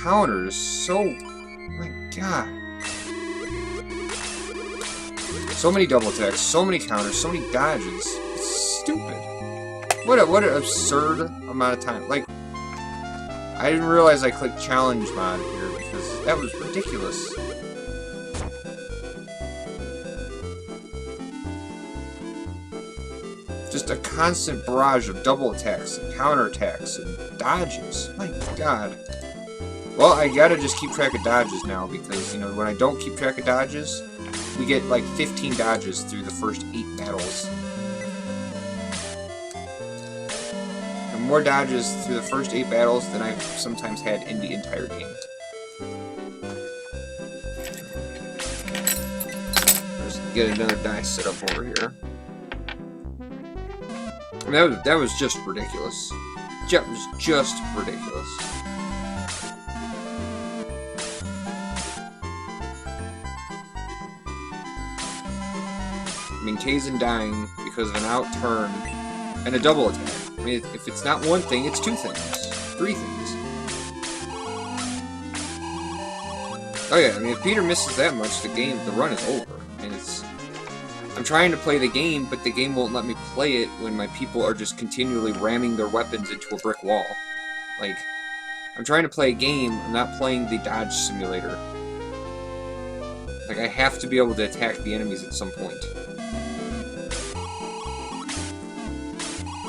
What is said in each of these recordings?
counters so... My god. So many double attacks, so many counters, so many dodges. It's stupid. What an absurd amount of time. Like, I didn't realize I clicked challenge mod here because that was ridiculous. Just a constant barrage of double attacks and counter attacks and dodges. My god. Well, I gotta just keep track of dodges now because, you know, when I don't keep track of dodges, we get like 15 dodges through the first 8 battles. And more dodges through the first 8 battles than I've sometimes had in the entire game. Let's get another die set up over here. I mean, that was just ridiculous. Just ridiculous. I mean, Kaizen dying because of an out-turn and a double attack. I mean, if it's not one thing, it's 2 things. 3 things. Oh yeah, I mean, if Peter misses that much, the run is over. I mean, I'm trying to play the game, but the game won't let me play it when my people are just continually ramming their weapons into a brick wall. Like, I'm trying to play a game, I'm not playing the dodge simulator. Like, I have to be able to attack the enemies at some point.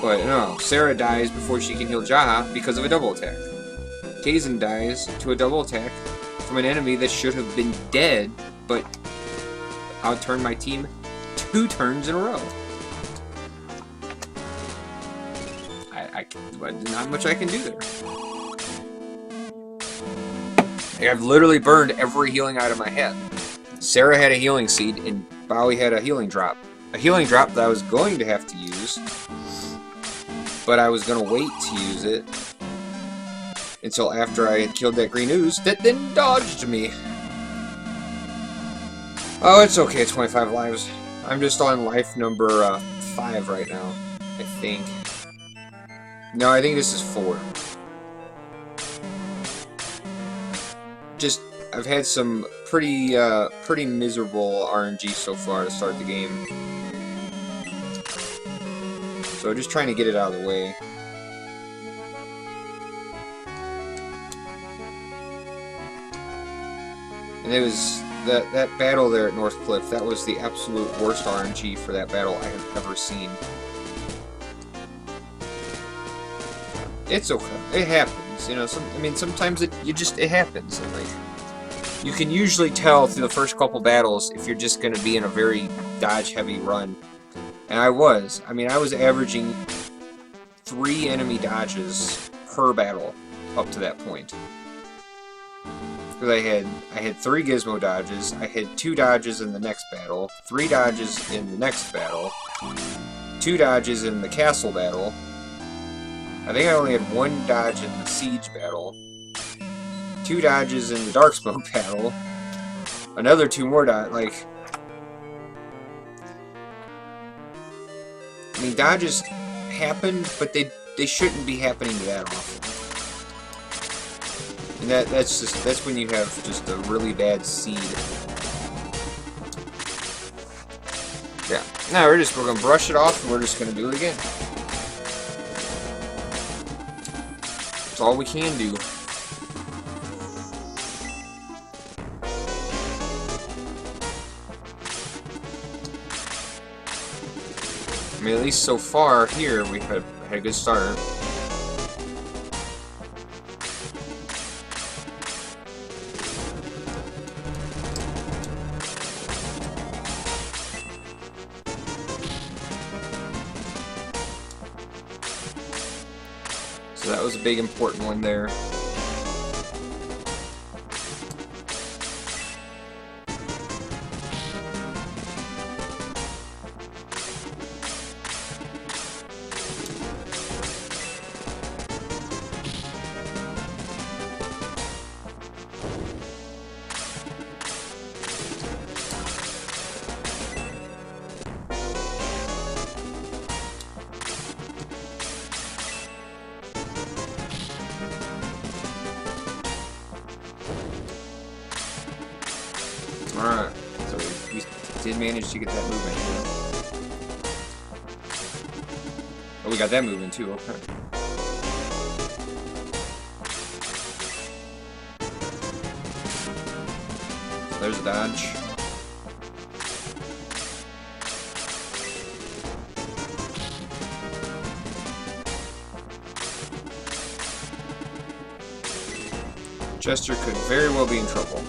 But, no, Sarah dies before she can heal Jaha because of a double attack. Kaizen dies to a double attack from an enemy that should have been dead, but outturned my team 2 turns in a row. Not much I can do there. Like, I've literally burned every healing item I had. Sarah had a healing seed, and Bowie had a healing drop. A healing drop that I was going to have to use, but I was going to wait to use it until after I had killed that green ooze that then dodged me. Oh, it's okay, 25 lives. I'm just on life number 5 right now, I think. No, I think this is 4. Just, I've had some pretty miserable RNG so far to start the game. So just trying to get it out of the way. And it was that battle there at Northcliff, that was the absolute worst RNG for that battle I have ever seen. It's okay. It happens, you know. Sometimes it happens. And, like, you can usually tell through the first couple battles if you're just going to be in a very dodge-heavy run. And I was. I mean, I was averaging 3 enemy dodges per battle up to that point. Because I had 3 gizmo dodges, I had 2 dodges in the next battle, 3 dodges in the next battle, 2 dodges in the castle battle. I think I only had 1 dodge in the siege battle, 2 dodges in the dark smoke battle, another 2 more dodges. Like, I mean, dodges happen, but they shouldn't be happening that often. And that's when you have just a really bad seed. Yeah. Now we're gonna brush it off and we're just gonna do it again. That's all we can do. I mean, at least so far here we had a good start. So that was a big important one there. Alright, so we did manage to get that moving. Oh, we got that moving too, okay. So there's a dodge. Chester could very well be in trouble.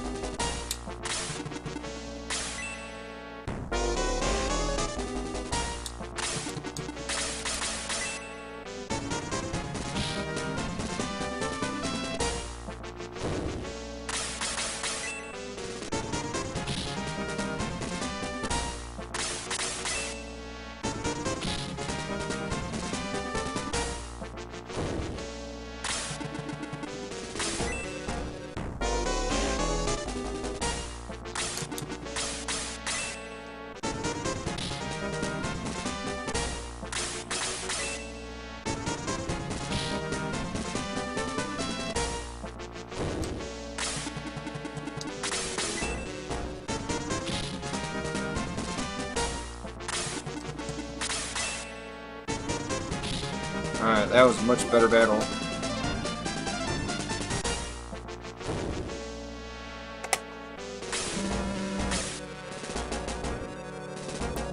Alright, that was a much better battle.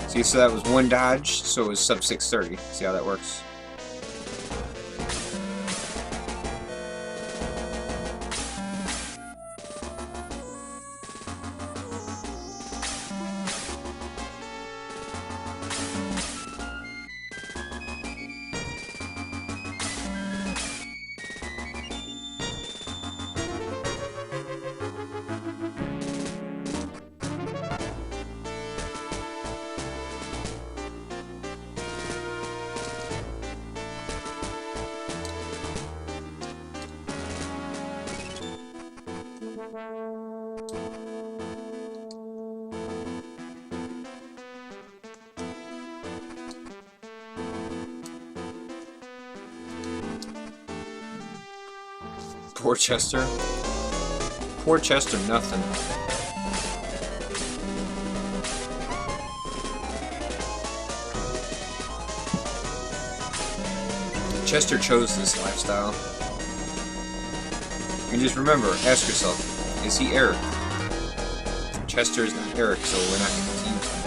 See, so that was one dodge, so it was sub 630. See how that works? Poor Chester. Poor Chester, nothing. Chester chose this lifestyle. And just remember, ask yourself, is he Eric? Chester is not Eric, so we're not going to use him.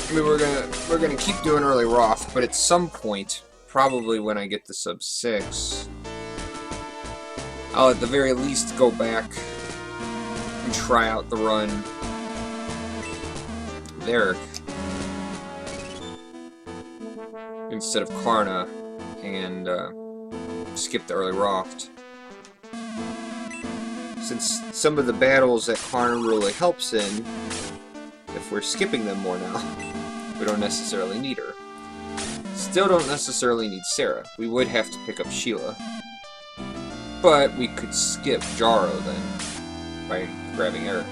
I mean, we're gonna keep doing early Roth, but at some point, probably when I get to sub 6, I'll at the very least go back and try out the run with Eric instead of Klarna and skip the early Roth. Since some of the battles that Klarna really helps in, if we're skipping them more now, we don't necessarily need her. Still don't necessarily need Sarah. We would have to pick up Sheila. But we could skip Jaro then, by grabbing Eric.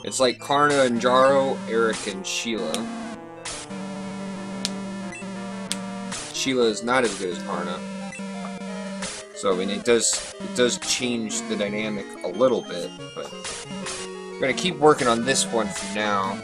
It's like Klarna and Jaro, Eric and Sheila. Sheila is not as good as Klarna. So, I mean, it does change the dynamic a little bit, but we're gonna keep working on this one for now.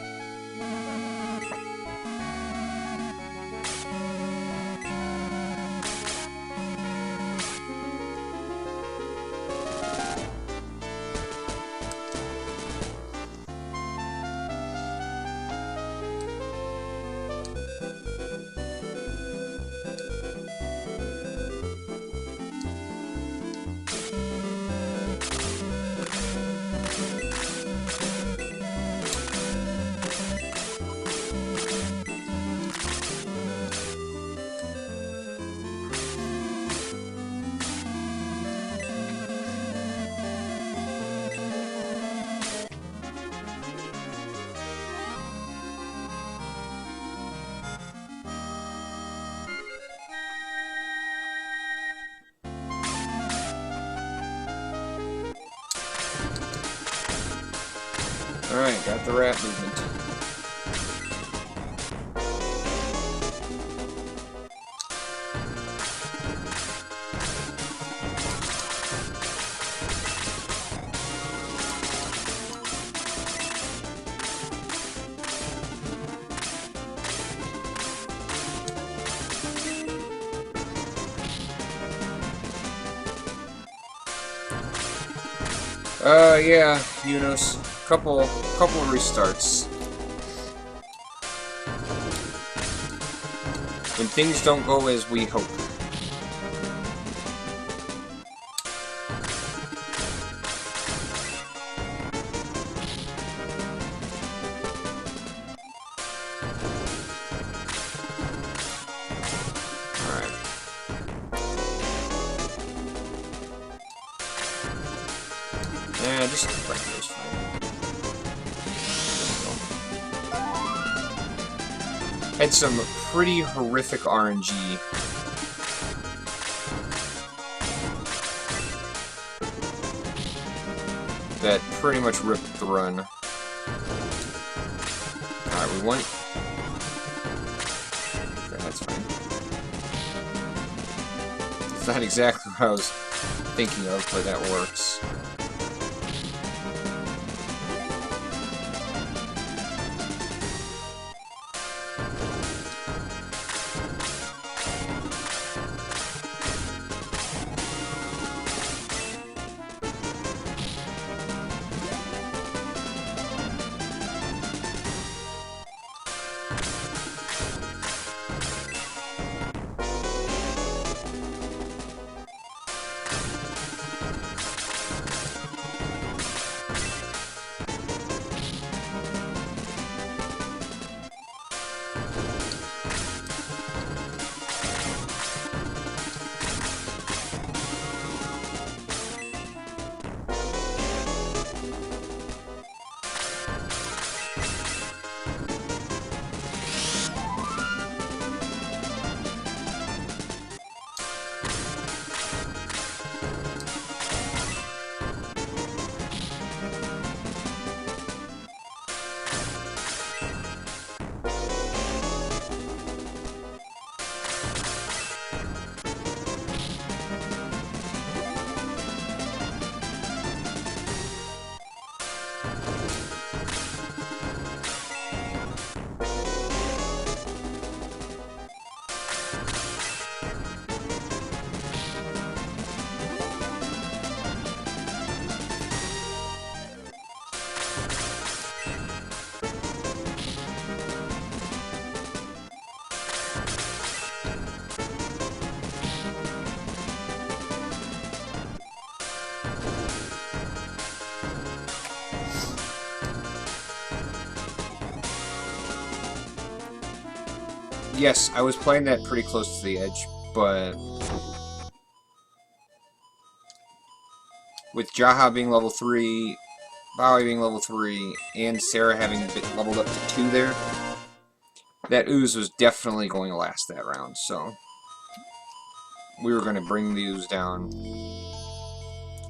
Alright, got the rat movement. Yeah, Yunus. Couple restarts. When things don't go as we hope. Yeah, just right there's fine. Had some pretty horrific RNG. That pretty much ripped the run. Alright, we won. Okay, that's fine. It's not exactly what I was thinking of, but that works. Yes, I was playing that pretty close to the edge, but with Jaha being level 3, Bowie being level 3, and Sarah having been leveled up to 2 there, that ooze was definitely going to last that round, so we were going to bring the ooze down.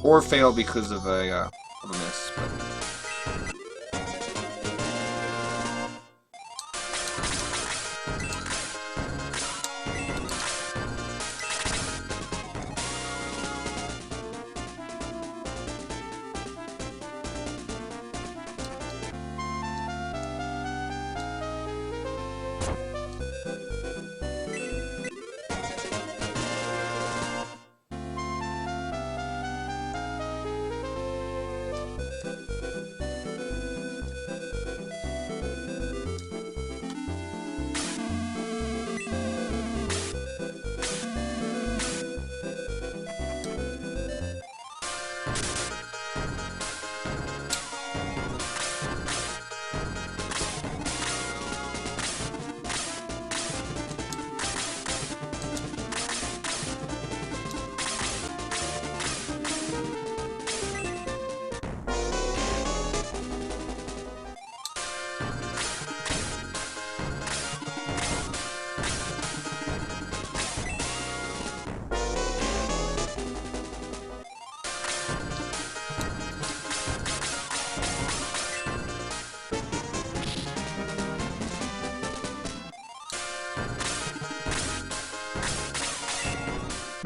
Or fail because of a miss, but...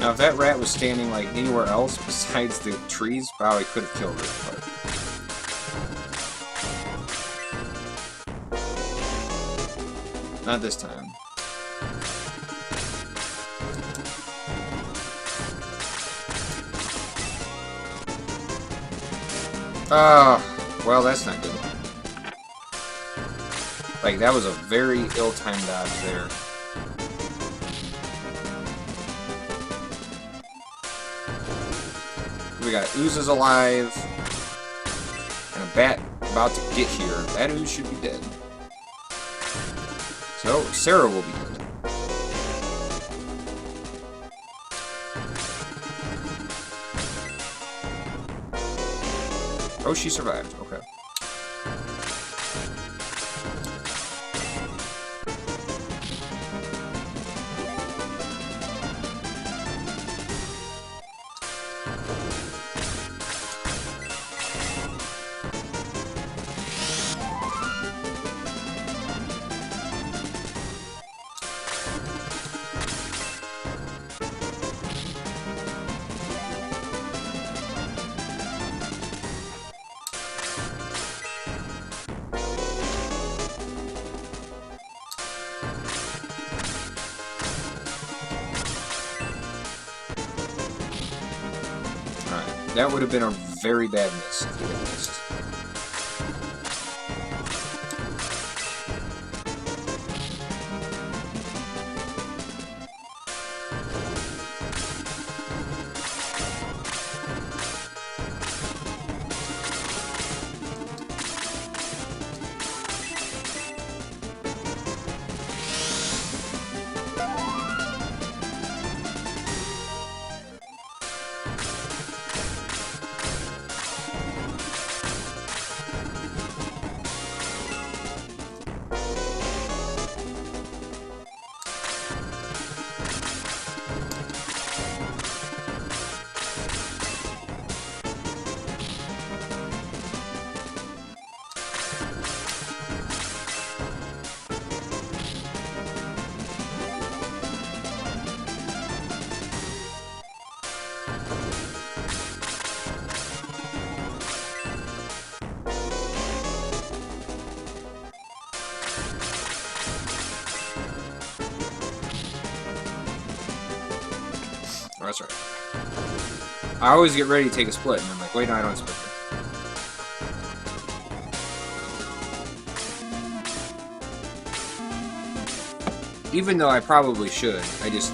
Now, if that rat was standing like anywhere else besides the trees, Bowie could have killed it. But not this time. Well, that's not good. Like, that was a very ill-timed dodge there. We got oozes alive, and a bat about to get here. That ooze should be dead. So, Sarah will be dead. Oh, she survived. Okay. That would have been a very bad miss if we had missed. Oh, that's right. I always get ready to take a split, and I'm like, wait, no, I don't split it. Even though I probably should, I just...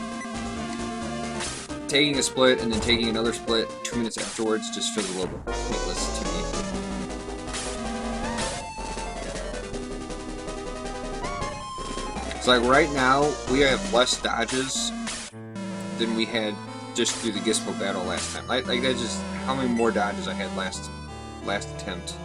Taking a split and then taking another split 2 minutes afterwards just feels a little bit pointless to me. So like right now, we have less dodges than we had just through the Gizmo battle last time. Like that's just how many more dodges I had last attempt.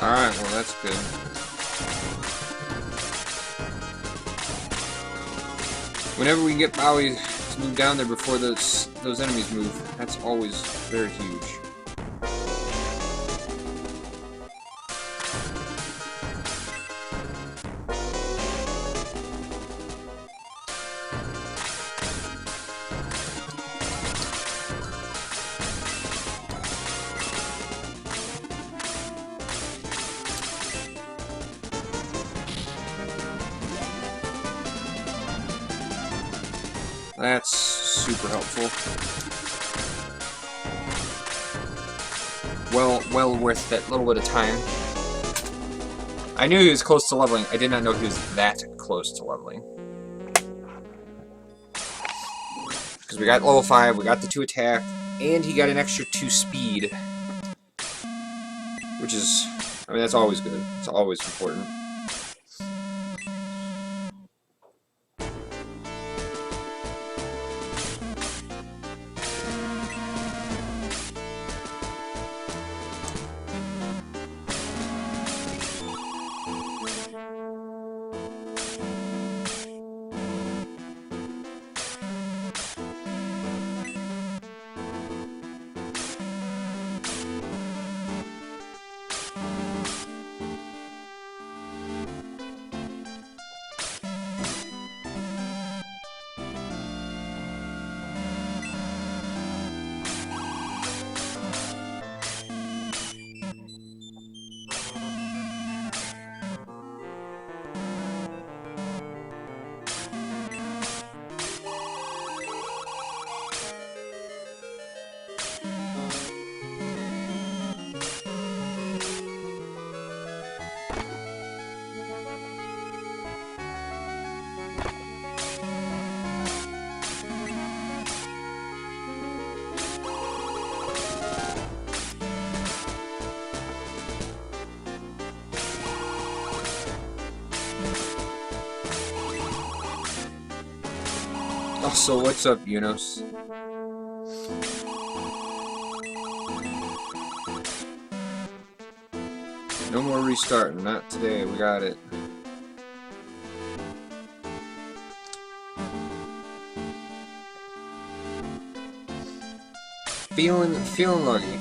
Alright, well that's good. Whenever we can get Bowie to move down there before those enemies move, that's always very huge. That's super helpful. Well worth that little bit of time. I knew he was close to leveling. I did not know he was that close to leveling. Because we got level 5, we got the 2 attack, and he got an extra 2 speed. Which is, I mean, that's always good. It's always important. So what's up, Unos? No more restarting, not today, we got it. Feeling lucky.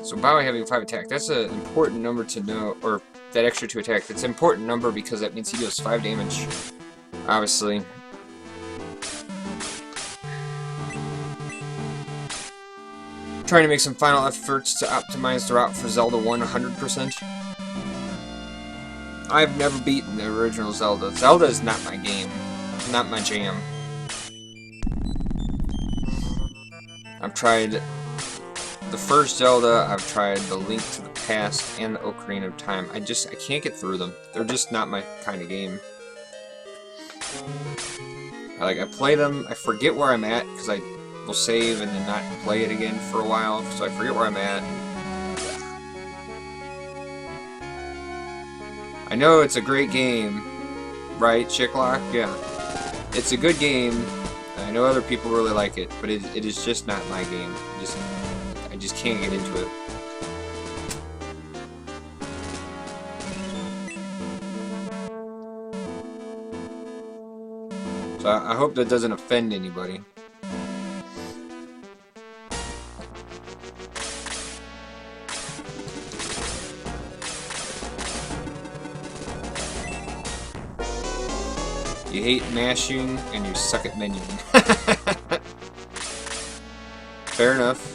So Bowie having 5 attack, that's an important number to know, or that extra 2 attack, that's an important number because that means he deals 5 damage, obviously. Trying to make some final efforts to optimize the route for Zelda 1 100%. I've never beaten the original Zelda. Zelda is not my game, not my jam. I've tried the first Zelda, I've tried the Link to the Past and the Ocarina of Time. I can't get through them. They're just not my kind of game. I play them, I forget where I'm at, because I will save and then not play it again for a while, so I forget where I'm at. I know it's a great game, right, Chicklock? Yeah. It's a good game. I know other people really like it, but it is just not my game. I just can't get into it. So I hope that doesn't offend anybody. You hate mashing and you suck at menuing. Fair enough.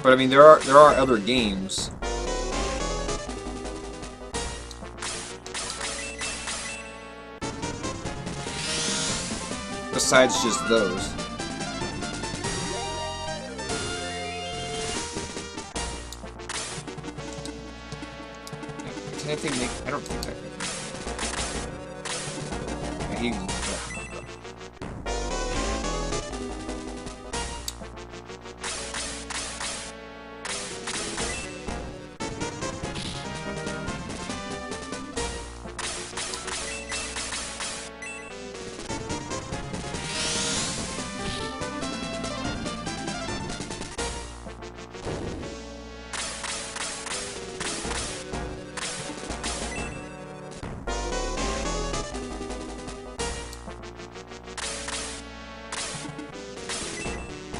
But I mean, there are other games. Besides just those. Can anything make? I don't think that can.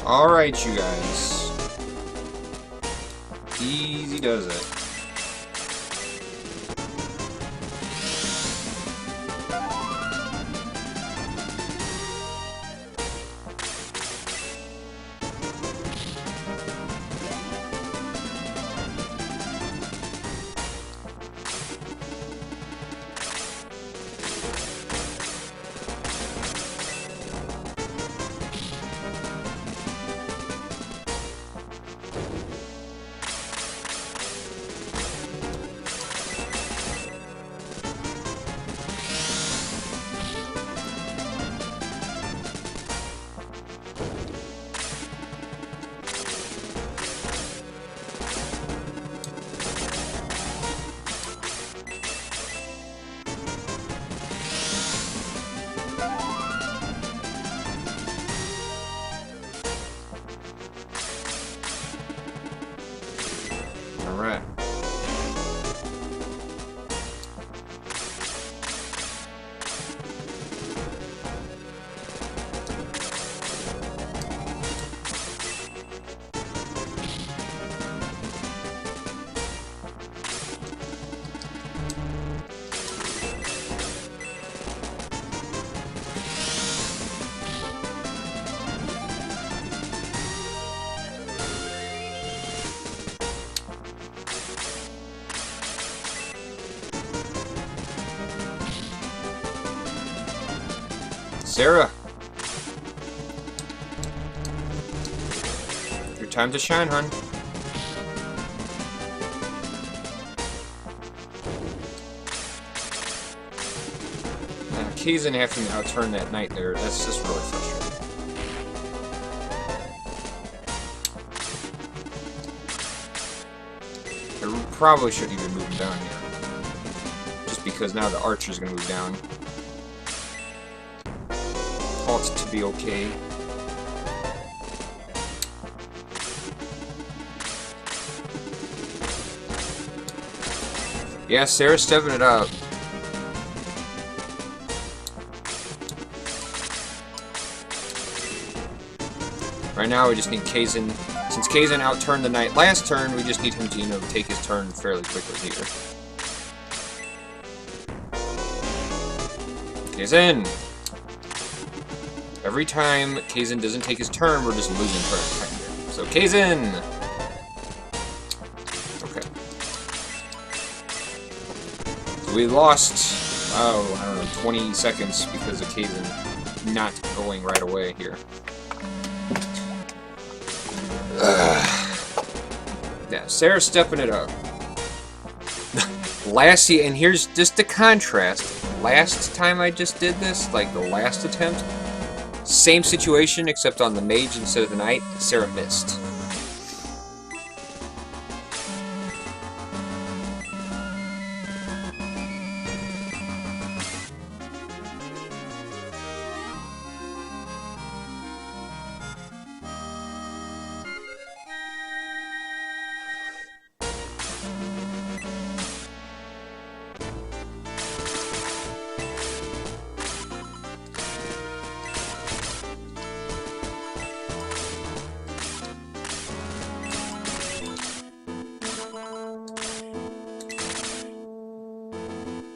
Alright, you guys. Easy does it. Alright. Sarah, your time to shine, hon. Kaizen having to outturn that knight there, that's just really frustrating. I probably shouldn't even move him down here. Just because now the archer's gonna move down. Ought to be okay. Yeah, Sarah's stepping it up. Right now we just need Kaizen. Since Kaizen outturned the knight last turn, we just need him to, you know, take his turn fairly quickly here. Kaizen! Every time Kaizen doesn't take his turn, we're just losing turn. So Kaizen! Okay. So we lost, oh, I don't know, 20 seconds because of Kaizen not going right away here. Yeah, Sarah's stepping it up. Lassie, and here's just the contrast. Last time I just did this, like the last attempt, same situation except on the mage instead of the knight, Sarah missed.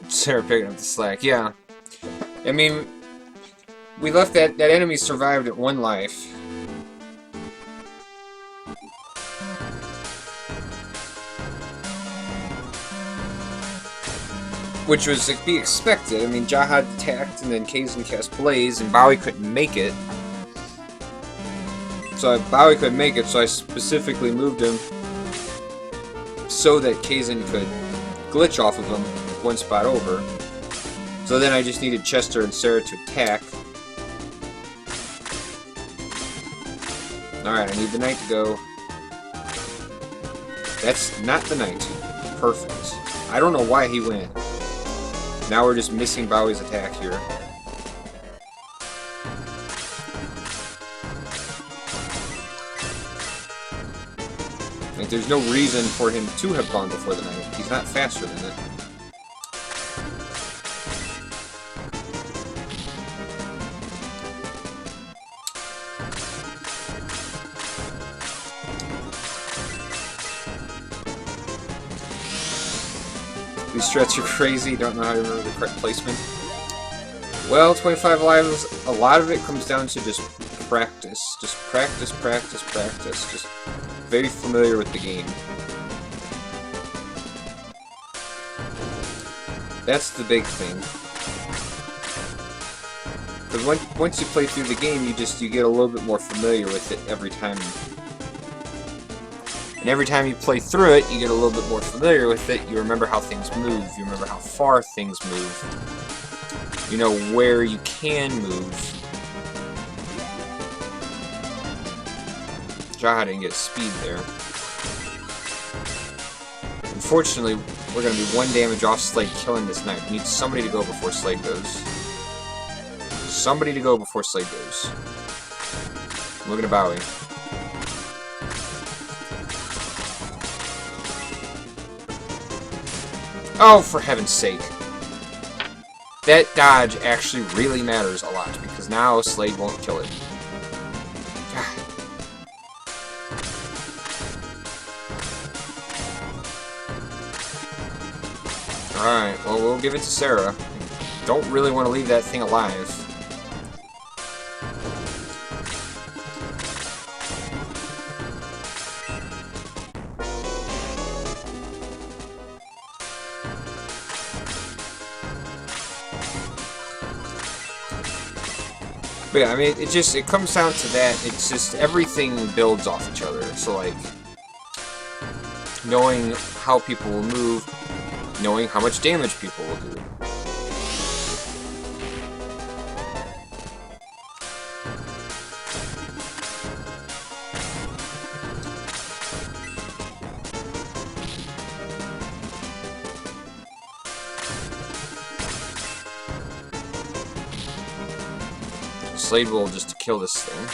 Sarah picking up the slack, yeah. I mean, we left that enemy survived at 1 life. Which was to be expected. I mean, Jahad attacked and then Kaizen cast Blaze and Bowie couldn't make it. So Bowie couldn't make it, so I specifically moved him so that Kaizen could glitch off of him 1 spot over. So then I just needed Chester and Sarah to attack. Alright, I need the knight to go. That's not the knight. Perfect. I don't know why he went. Now we're just missing Bowie's attack here. Like, there's no reason for him to have gone before the knight. He's not faster than it. These strats are crazy, don't know how to remember the correct placement. Well, 25 lives, a lot of it comes down to just practice. Just practice, practice, practice. Just very familiar with the game. That's the big thing. Because once you play through the game, you get a little bit more familiar with it every time. And every time you play through it, you get a little bit more familiar with it. You remember how things move. You remember how far things move. You know where you can move. Jaha didn't get speed there. Unfortunately, we're going to be 1 damage off Slade killing this knight. We need somebody to go before Slade goes. Somebody to go before Slade goes. I'm looking at Bowie. Oh, for heaven's sake. That dodge actually really matters a lot, because now Slade won't kill it. Alright, well, we'll give it to Sarah. Don't really want to leave that thing alive. But yeah, I mean, it comes down to that. It's just everything builds off each other. So, like, knowing how people will move, knowing how much damage people will do. Slade will just to kill this thing.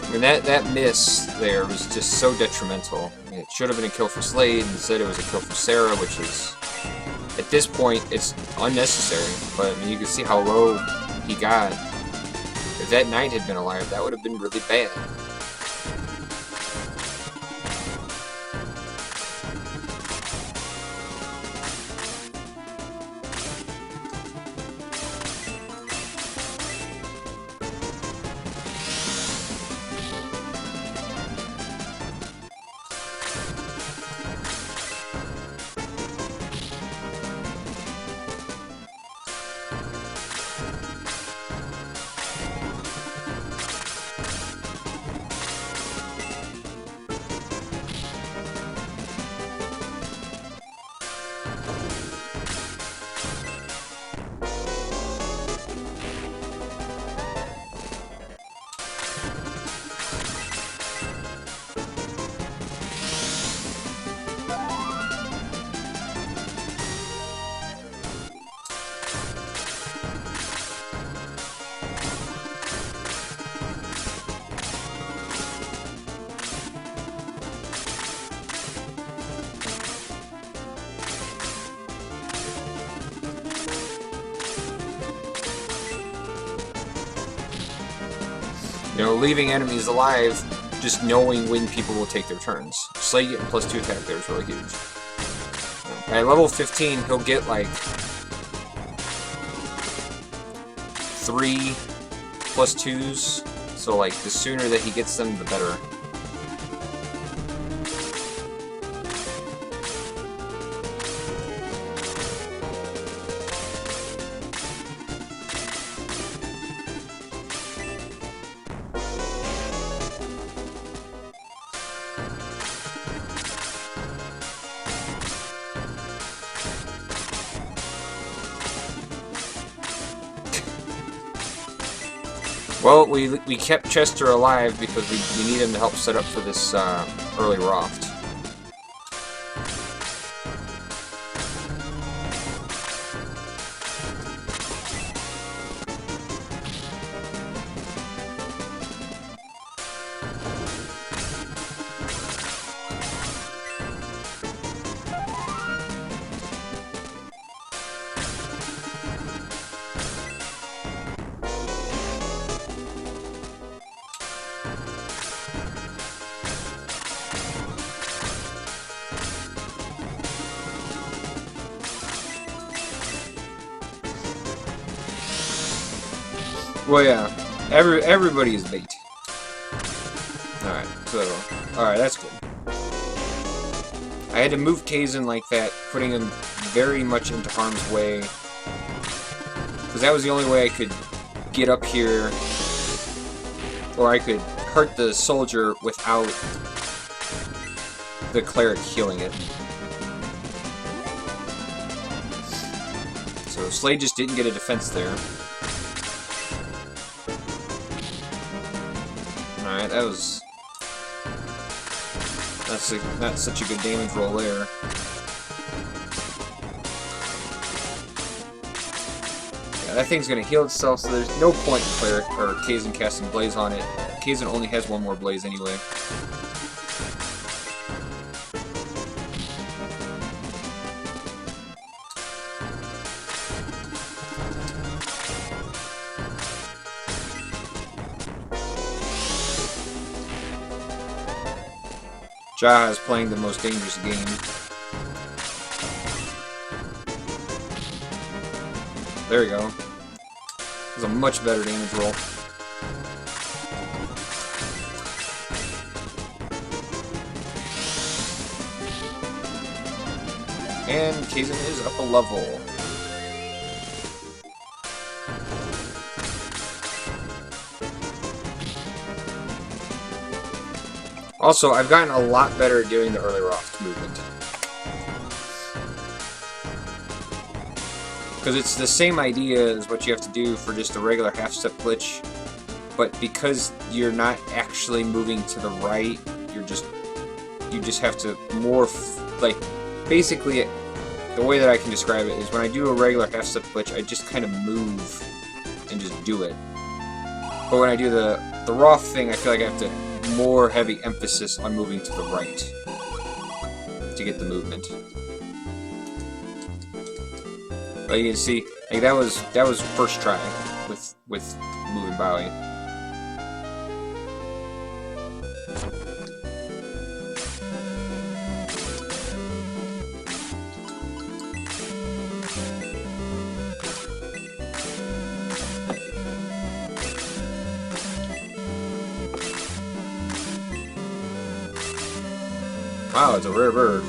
I mean, that miss there was just so detrimental. I mean, it should have been a kill for Slade, instead it was a kill for Sarah, which is, at this point, it's unnecessary. But I mean, you can see how low he got. If that knight had been alive, that would have been really bad. You know, leaving enemies alive, just knowing when people will take their turns. Slade getting +2 attack there is really huge. At level 15, he'll get like 3 +2s, so like the sooner that he gets them, the better. Well, we kept Chester alive because we need him to help set up for this early raft. Well, yeah. Everybody is bait. Alright, so... Alright, that's good. I had to move Kaizen like that, putting him very much into harm's way. Because that was the only way I could get up here, or I could hurt the soldier without the cleric healing it. So Slade just didn't get a defense there. Alright, that was... That's not such a good damage roll there. Yeah, that thing's gonna heal itself, so there's no point in Cleric or Kaizen casting Blaze on it. Kaizen only has one more Blaze anyway. Jaha is playing the most dangerous game. There we go. It's a much better damage roll. And Kaizen is up a level. Also, I've gotten a lot better at doing the early Roth movement. Because it's the same idea as what you have to do for just a regular half-step glitch, but because you're not actually moving to the right, you just have to morph, like, basically, the way that I can describe it is when I do a regular half-step glitch, I just kind of move and just do it. But when I do the Roth thing, I feel like I have to more heavy emphasis on moving to the right to get the movement. But you can see, like that was first try with moving Bowie. Wow, it's a rare bird.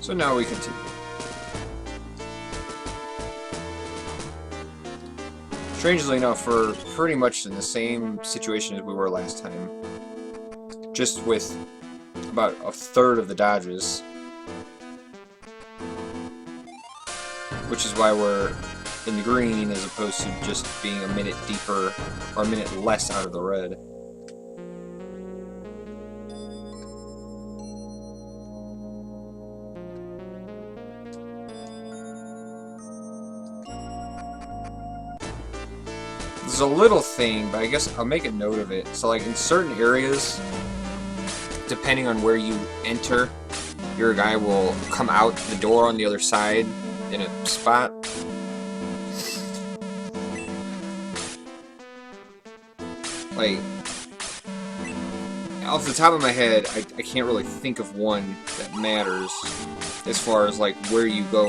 So now we continue. Strangely enough, we're pretty much in the same situation as we were last time. Just with about a third of the dodges. Which is why we're in the green as opposed to just being a minute deeper or a minute less out of the red. There's a little thing, but I guess I'll make a note of it. So like in certain areas, depending on where you enter, your guy will come out the door on the other side in a spot. Like, off the top of my head, I can't really think of one that matters as far as like where you go,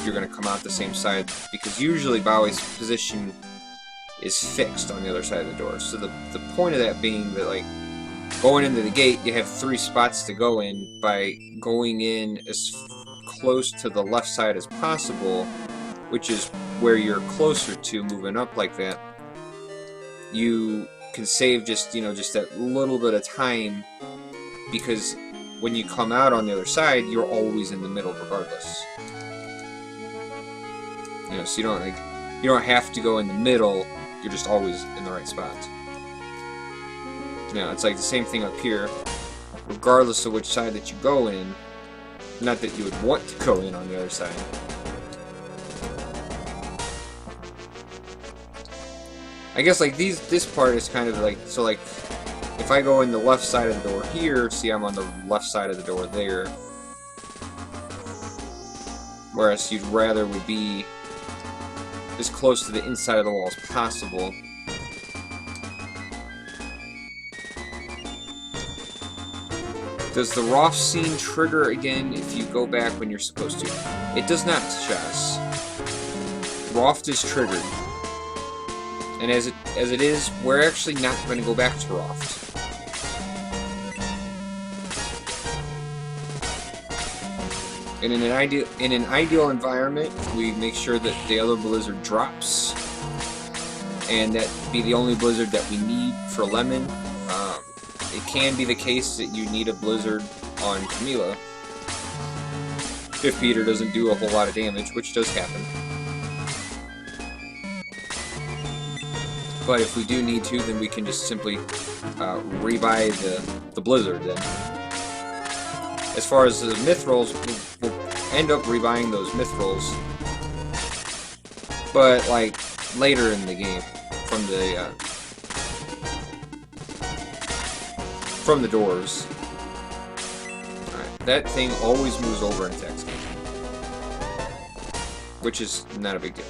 you're going to come out the same side, because usually Bowie's position is fixed on the other side of the door. So the point of that being that, like, going into the gate, you have 3 spots to go in. By going in as close to the left side as possible, which is where you're closer to moving up like that, you can save just that little bit of time, because when you come out on the other side, you're always in the middle regardless. So you don't have to go in the middle. You're just always in the right spot. It's like the same thing up here. Regardless of which side that you go in, not that you would want to go in on the other side. I guess like this part is kind of like, so like if I go in the left side of the door here, see I'm on the left side of the door there. Whereas you'd rather would be as close to the inside of the wall as possible. Does the Roth scene trigger again if you go back when you're supposed to? It does not, Chess. Roth is triggered. And as it is, we're actually not going to go back to Roth. And in an ideal environment, we make sure that the other blizzard drops, and that be the only blizzard that we need for Lemon. It can be the case that you need a blizzard on Camila if Peter doesn't do a whole lot of damage, which does happen. But if we do need to, then we can just simply rebuy the blizzard then. As far as the Mithrils, we'll end up rebuying those Mithrils, but like later in the game, from the doors. Alright, that thing always moves over and attacks me, which is not a big deal.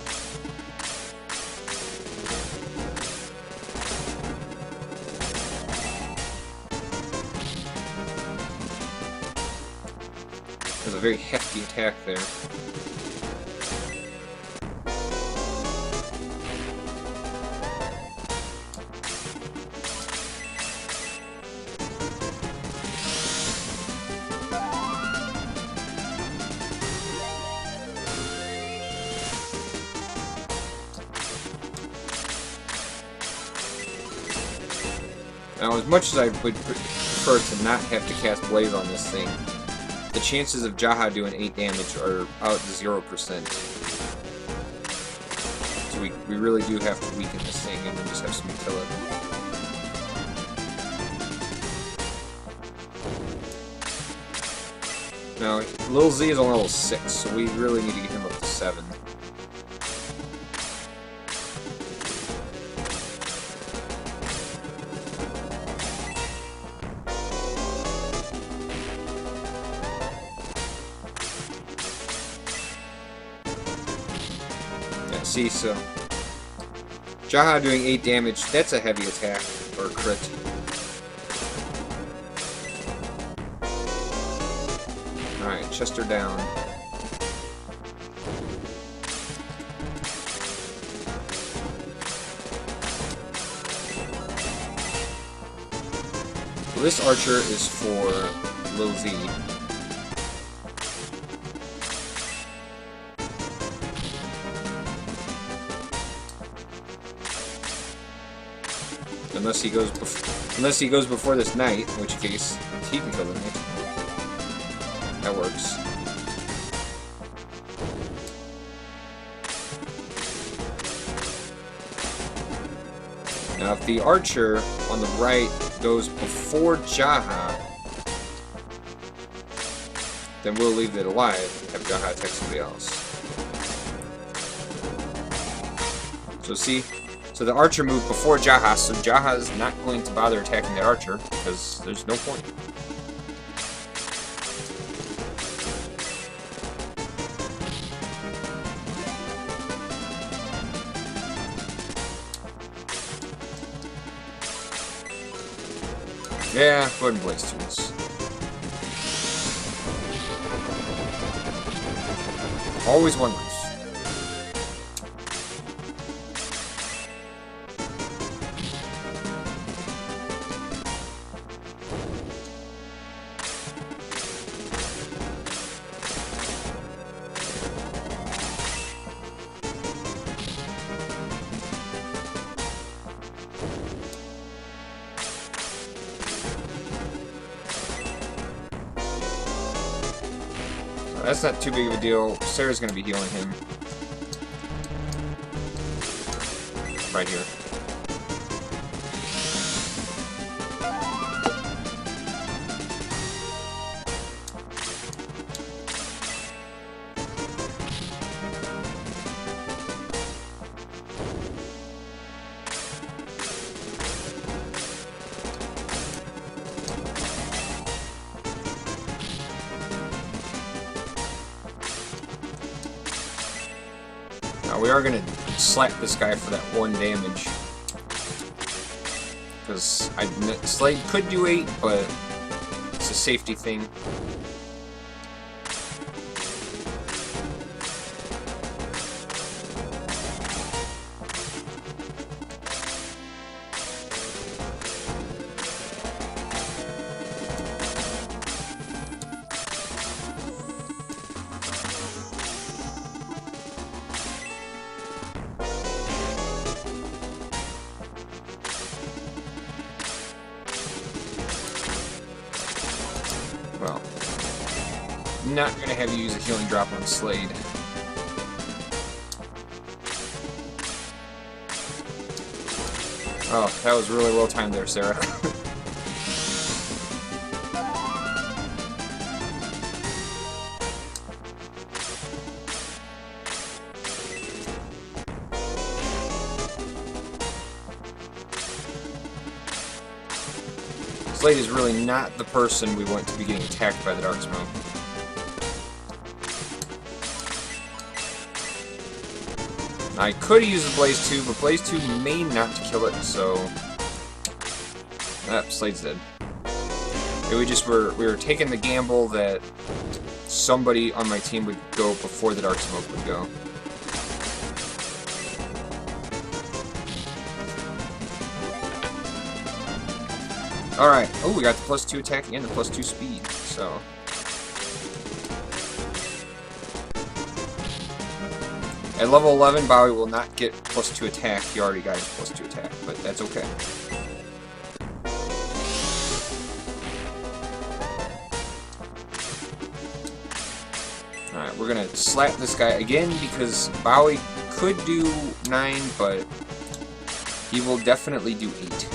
There's a very hefty attack there. Now, as much as I would prefer to not have to cast Blaze on this thing, the chances of Jaha doing 8 damage are out to 0%. So we really do have to weaken this thing and then just have somebody kill it. Now, Lil Z is on level 6, so we really need to get him up to 7. See, so Jaha doing 8 damage, that's a heavy attack, or crit. Alright, Chester down. Well, this archer is for Lil Z. Unless he goes before this knight, in which case he can kill the knight. That works. Now, if the archer on the right goes before Jaha, then we'll leave it alive and have Jaha attack somebody else. So see? So the archer moved before Jaha, so Jaha is not going to bother attacking the archer, because there's no point. Yeah, go ahead and Blaze Tunes. Always one life. That's not too big of a deal. Sarah's going to be healing him. Right here. Now we are gonna slap this guy for that 1 damage. Because Slade could do 8, but it's a safety thing. Well, not gonna have you use a healing drop on Slade. Oh, that was really well timed there, Sarah. Slade is really not the person we want to be getting attacked by the Dark Smoke. I could use the Blaze 2, but Blaze 2 may not kill it, so... Slade's dead. We were taking the gamble that somebody on my team would go before the Dark Smoke would go. Alright. Oh, we got the +2 attack and the +2 speed, so... At level 11, Bowie will not get +2 attack. He already got his +2 attack, but that's okay. Alright, we're gonna slap this guy again because Bowie could do 9, but he will definitely do 8.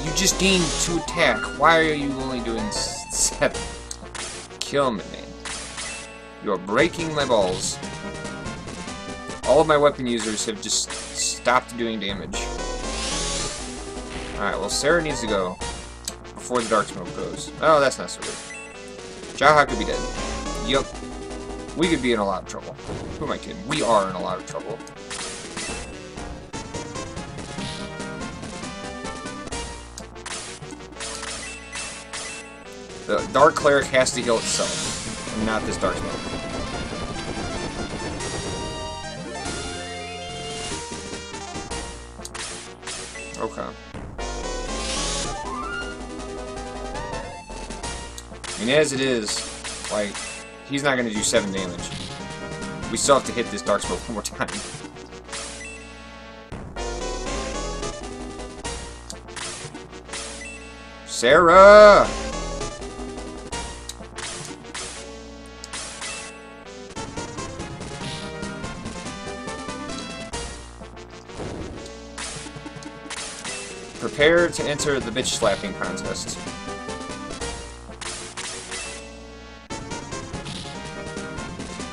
You just gained 2 attack. Why are you only doing 7? Kill me, man. You are breaking my balls. All of my weapon users have just stopped doing damage. Alright, well, Sarah needs to go before the Dark Smoke goes. Oh, that's not so good. Jaha could be dead. Yup. We could be in a lot of trouble. Who am I kidding? We are in a lot of trouble. The Dark Cleric has to heal itself, and not this Dark Smoke. Okay. I mean, as it is, like, he's not going to do 7 damage. We still have to hit this Dark Smoke one more time. Sarah! Prepare to enter the bitch slapping contest.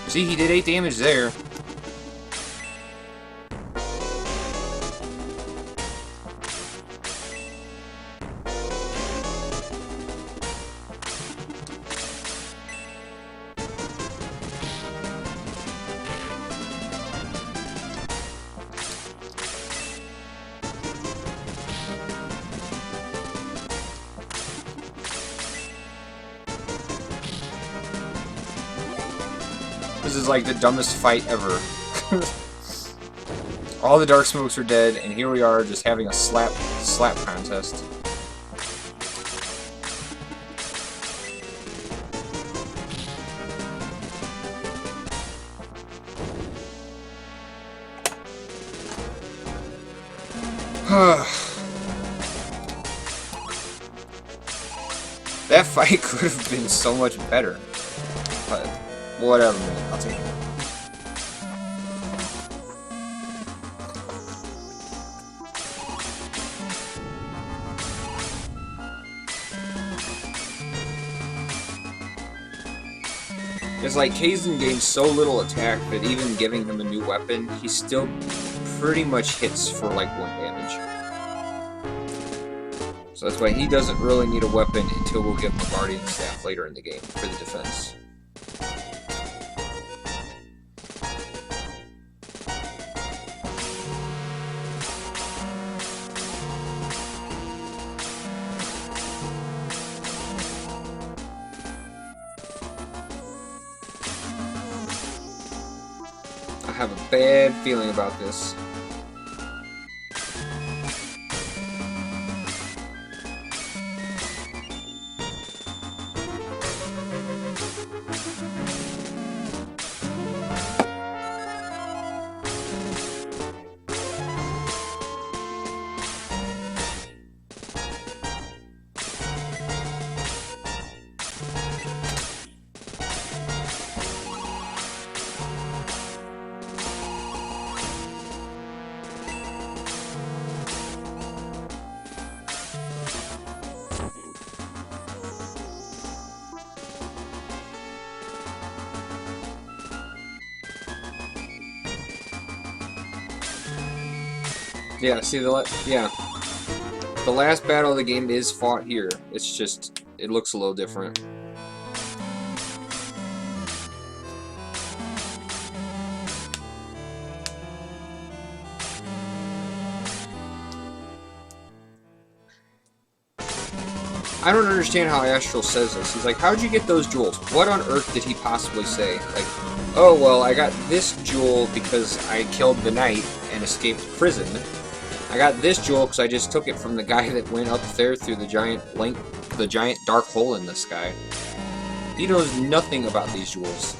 See, he did 8 damage there. This is like the dumbest fight ever. All the Dark Smokes are dead, and here we are just having a slap contest. That fight could have been so much better, but whatever, man. I'll take it. It's like Kaizen gains so little attack that even giving him a new weapon, he still pretty much hits for like 1 damage. So that's why he doesn't really need a weapon until we'll give him the Guardian Staff later in the game for the defense. I have a bad feeling about this. Yeah, see the last battle of the game is fought here. It's just it looks a little different. I don't understand how Astral says this. He's like, how'd you get those jewels? What on earth did he possibly say? Like, oh, well, I got this jewel because I killed the knight and escaped prison. I got this jewel because I just took it from the guy that went up there through the giant dark hole in the sky. He knows nothing about these jewels.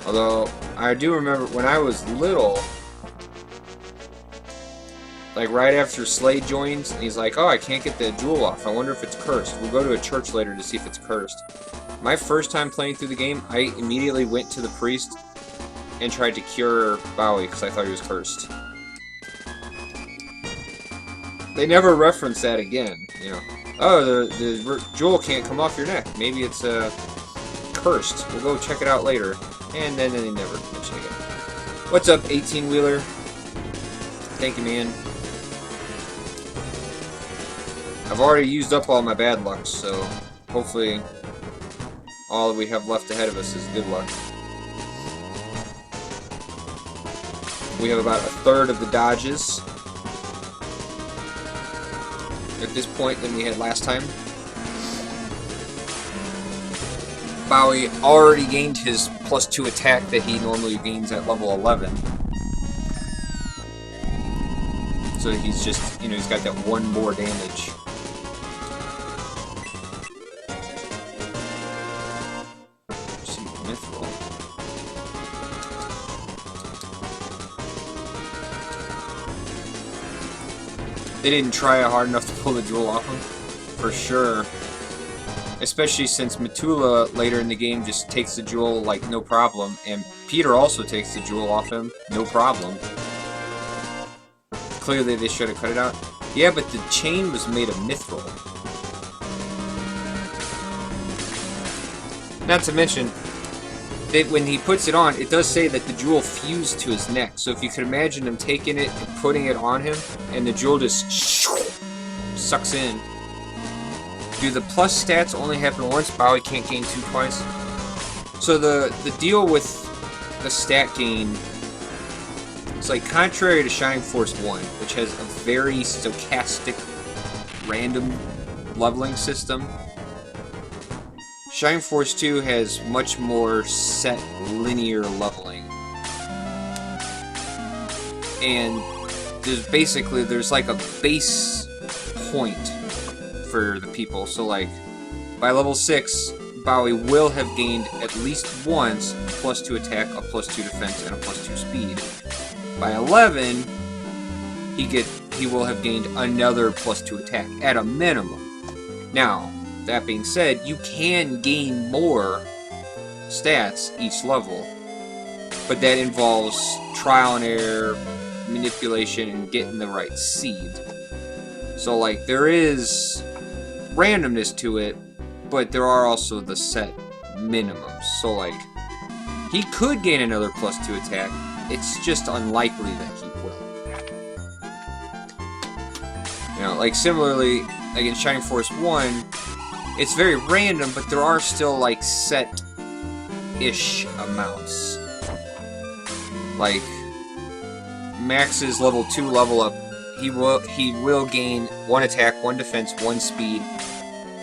Although, I do remember when I was little, like right after Slade joins, and he's like, oh, I can't get the jewel off. I wonder if it's cursed. We'll go to a church later to see if it's cursed. My first time playing through the game, I immediately went to the priest and tried to cure Bowie because I thought he was cursed. They never reference that again, you know. Oh, the jewel can't come off your neck. Maybe it's cursed. We'll go check it out later. And then they never mention it again. What's up, 18-wheeler? Thank you, man. I've already used up all my bad luck, so hopefully all that we have left ahead of us is good luck. We have about a third of the dodges at this point than we had last time. Bowie already gained his +2 attack that he normally gains at level 11. So he's just, you know, he's got that one more damage. Mithril. They didn't try hard enough to pull the jewel off him, for sure. Especially since Matula later in the game just takes the jewel like no problem, and Peter also takes the jewel off him, no problem. Clearly they should have cut it out. Yeah, but the chain was made of mithril. Not to mention, that when he puts it on, it does say that the jewel fused to his neck. So if you could imagine him taking it and putting it on him, and the jewel just sucks in. Do the plus stats only happen once? Bowie can't gain 2 twice? So the deal with the stat gain, it's like contrary to Shining Force 1, which has a very stochastic random leveling system, Shining Force 2 has much more set linear leveling. And there's like a base point for the people. So like by level 6, Bowie will have gained at least once +2 attack, a +2 defense, and a +2 speed. By 11, he will have gained another +2 attack at a minimum. Now, that being said, you can gain more stats each level, but that involves trial and error, manipulation, and getting the right seed. So like there is randomness to it, but there are also the set minimums. So like he could gain another +2 attack, it's just unlikely that he will. know, like similarly, like in Shining Force 1, it's very random, but there are still like set-ish amounts. Like Max's level 2 level up, he will gain 1 attack, 1 defense, 1 speed,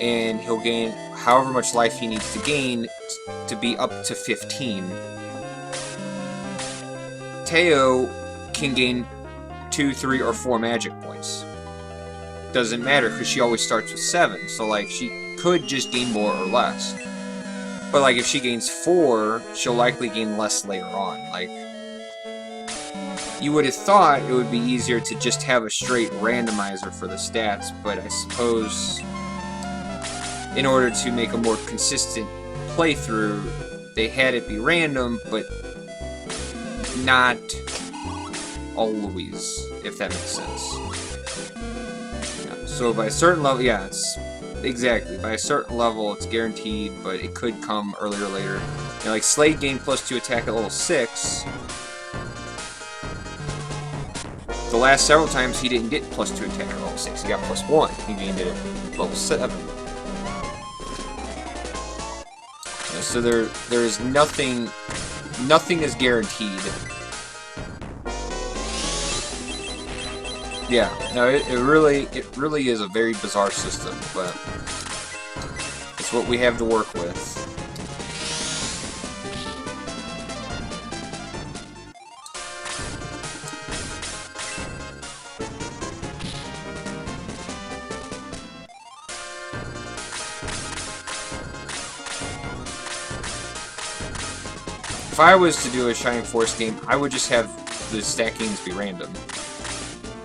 and he'll gain however much life he needs to gain to be up to 15. Teo can gain 2, 3, or 4 magic points. Doesn't matter, because she always starts with 7, so like she could just gain more or less. But like if she gains 4, she'll likely gain less later on. Like, you would have thought it would be easier to just have a straight randomizer for the stats, but I suppose in order to make a more consistent playthrough, they had it be random, but not always, if that makes sense. Yeah, so by a certain level, yeah, it's exactly, by a certain level it's guaranteed, but it could come earlier or later. You know, like Slade gained +2 attack at level 6. The last several times he didn't get +2 attack at level 6, he got +1. He gained it at level 7. Yeah, so there is nothing is guaranteed. Yeah, no, it really is a very bizarre system, but it's what we have to work with. If I was to do a Shining Force game, I would just have the stackings be random.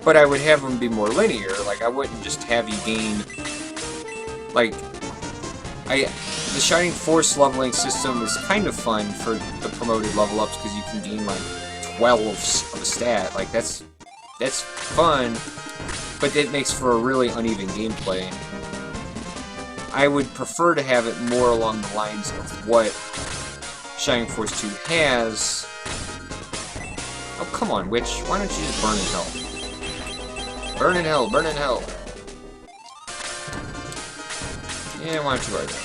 But I would have them be more linear. Like, I wouldn't just have you gain... Like, the Shining Force leveling system is kind of fun for the promoted level ups, because you can gain, like, 12 of a stat. Like, that's fun, but it makes for a really uneven gameplay. I would prefer to have it more along the lines of what Shining Force 2 has. Oh, come on, Witch. Why don't you just burn in hell? Burn in hell, burn in hell. Yeah, why don't you right there?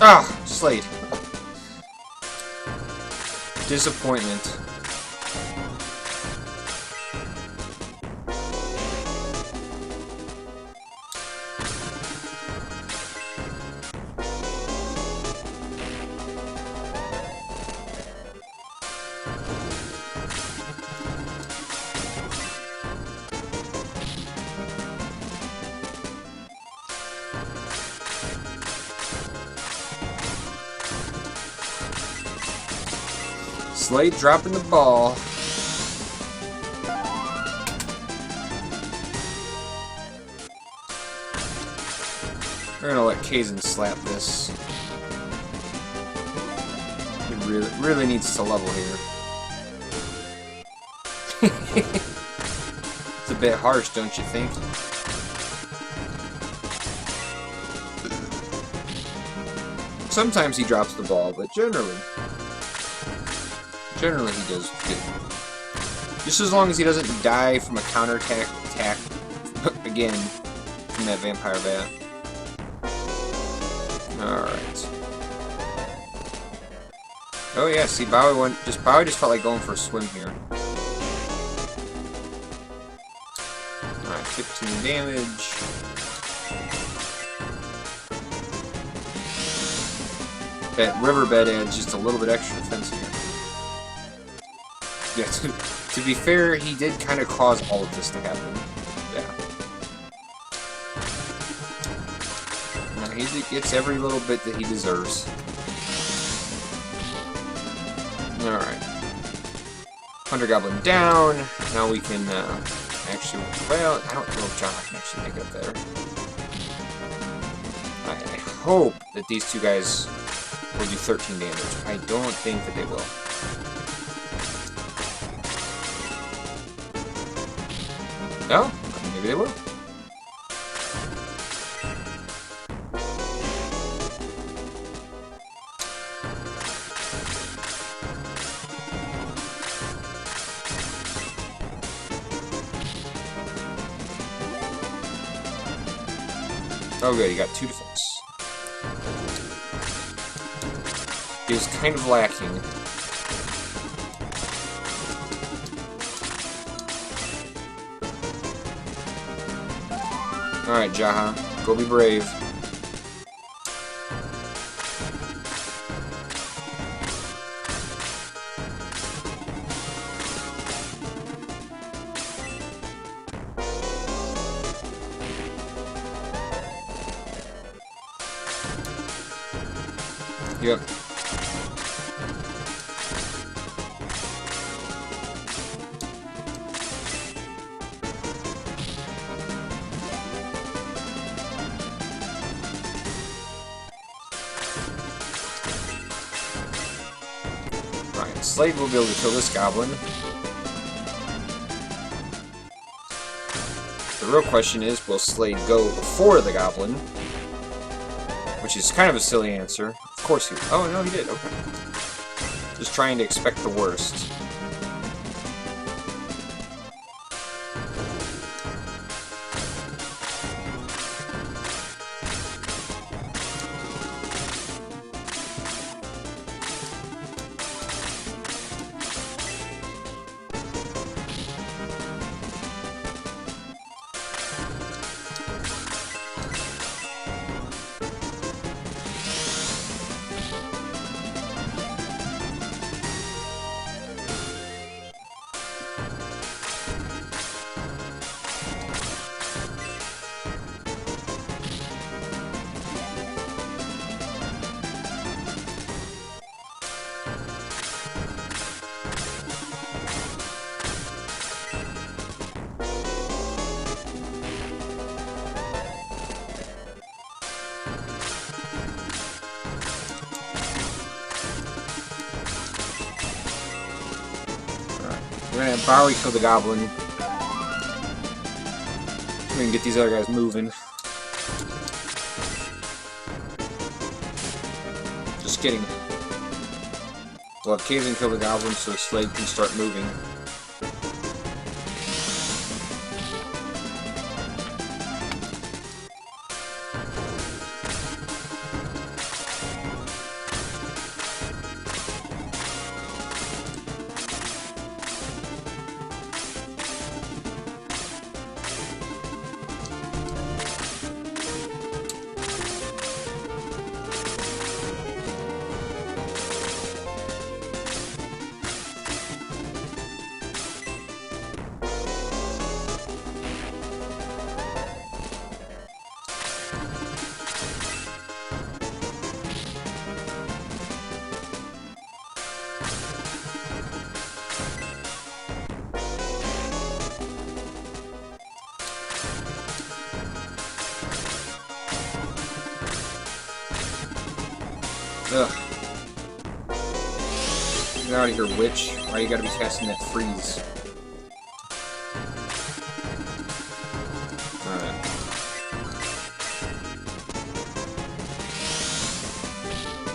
Ah, Slade. Disappointment. Slade dropping the ball. We're gonna let Kaizen slap this. He really needs to level here. It's a bit harsh, don't you think? Sometimes he drops the ball, but generally he does good. Just as long as he doesn't die from a counterattack again from that vampire bat. Alright. Oh yeah, see, Bowie just felt like going for a swim here. Alright, 15 damage. That riverbed adds just a little bit extra defense here. Yeah, to be fair, he did kind of cause all of this to happen. Yeah. Now, he gets every little bit that he deserves. Alright. Hunter Goblin down. Now we can actually... Well, I don't know if John can actually make it up there. I hope that these two guys will do 13 damage. I don't think that they will. No? Maybe they will. Oh good, he got 2 defense. He was kind of lacking. Alright, Jaha. Go be brave. Yep. Right, Slade will be able to kill this goblin. The real question is, will Slade go before the goblin? Which is kind of a silly answer. Of course he... Oh, no, he did. Okay. Just trying to expect the worst. We're gonna have Bowie kill the goblin. We can get these other guys moving. Just kidding. We'll have Kazin kill the goblin so Slade can start moving. Ugh. Get out of here, witch. Why you gotta be casting that freeze? Alright. 「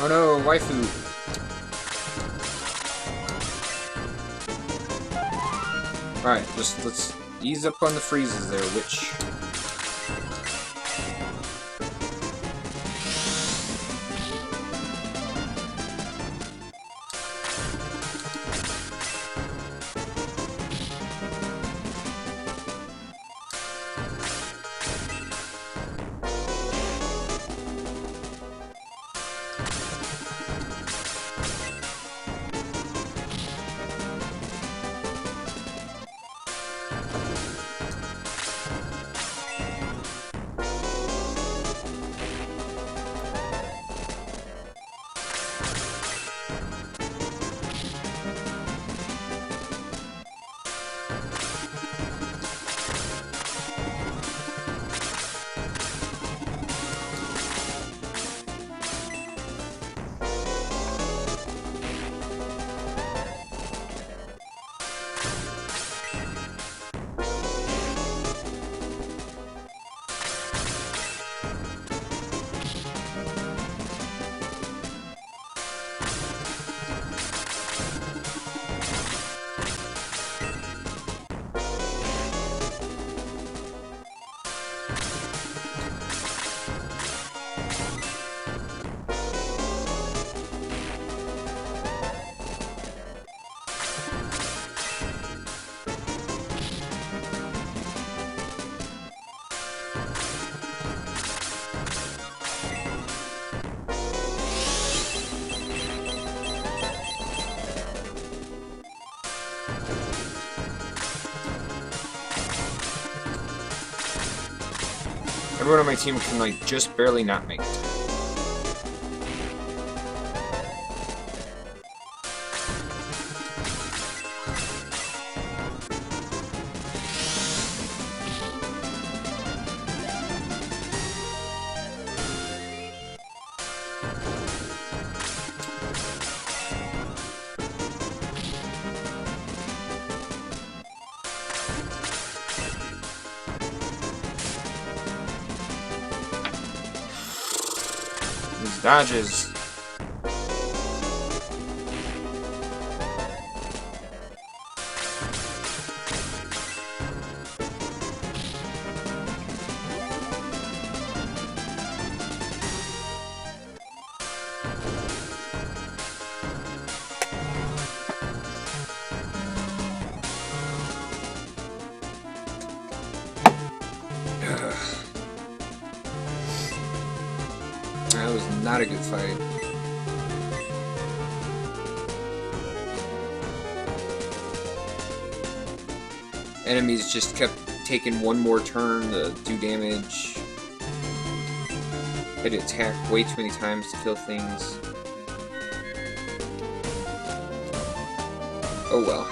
Oh no, waifu. Alright, just let's ease up on the freezes there, witch. Everyone on my team can, like, just barely not make it. These dodges. That was not a good fight. Enemies just kept taking one more turn to do damage. Had to attack way too many times to kill things. Oh well.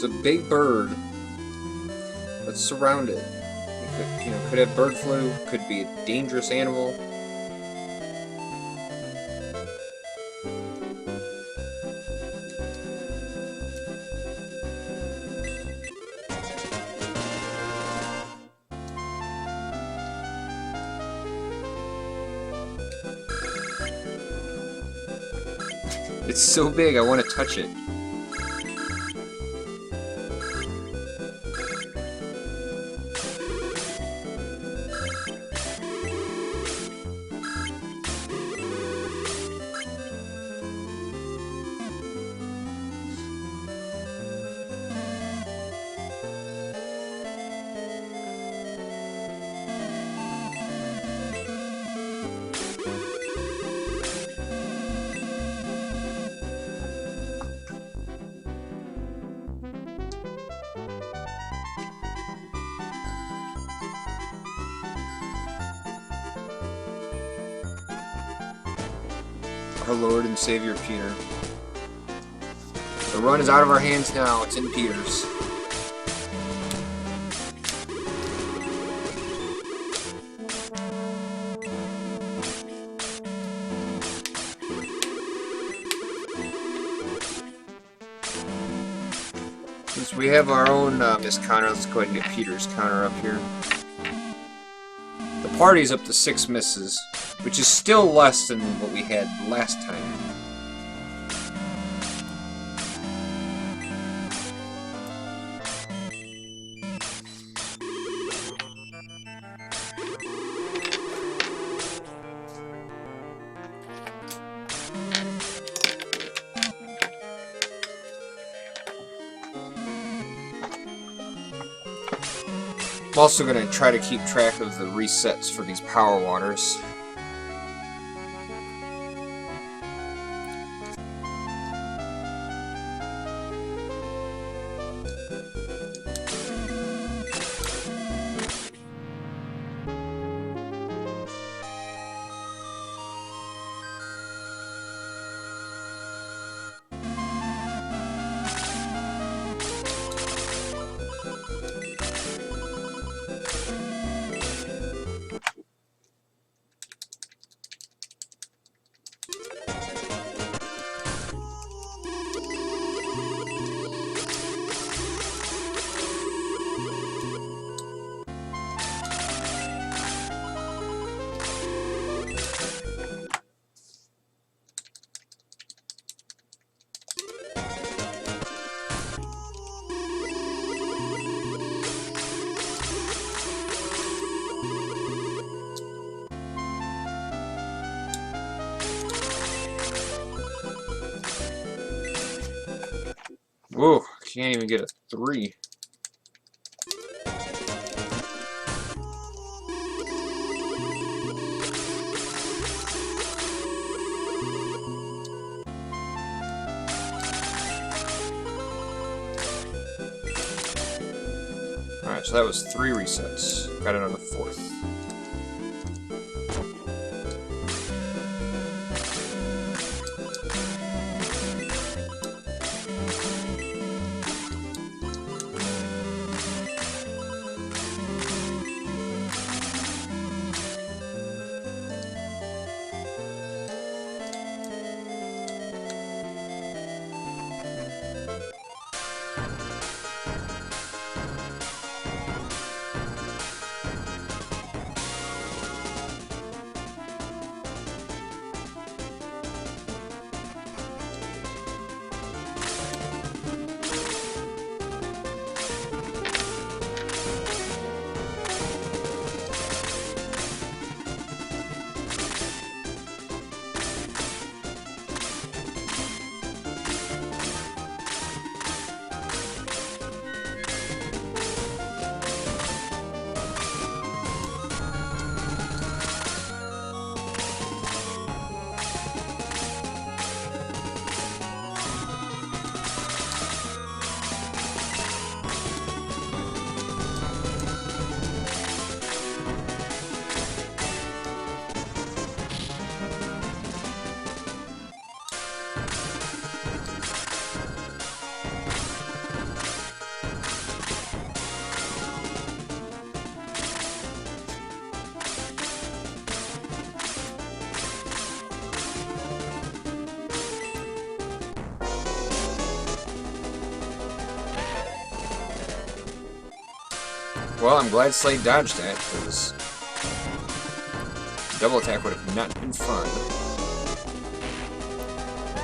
It's a big bird. Let's surround it. It could have bird flu. Could be a dangerous animal. It's so big, I want to touch it. Our Lord and Savior Peter. The run is out of our hands now, it's in Peter's. Since we have our own Miss Counter, let's go ahead and get Peter's counter up here. The party's up to 6 misses, which is still less than what we had last time. I'm also going to try to keep track of the resets for these power waters. Whoa, can't even get a 3. Alright, so that was 3 resets. Got it on the 4th. Well, I'm glad Slade dodged that, because double attack would have not been fun.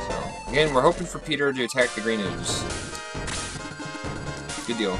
So, Again, we're hoping for Peter to attack the green ooze. Good deal.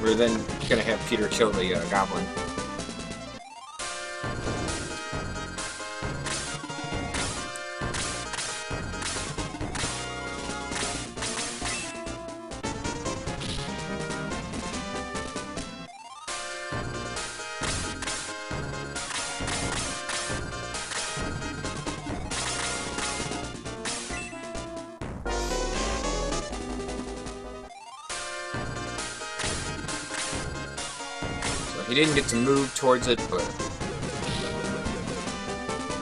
We're then gonna have Peter kill the goblin. He didn't get to move towards it, but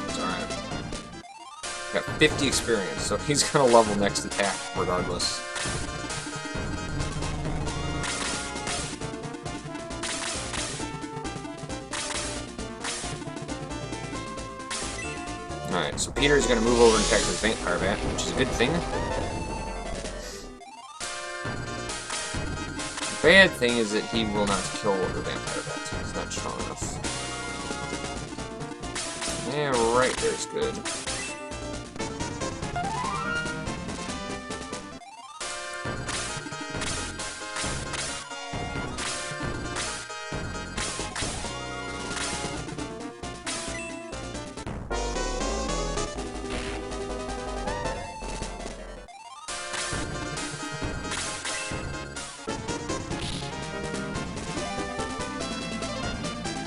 it's alright. Got 50 experience, so he's gonna level next attack regardless. Alright, so Peter's gonna move over and attack this Vampire Bat, which is a good thing. The bad thing is that he will not kill the Vampire Bat. He's not strong enough. Yeah, right there's good.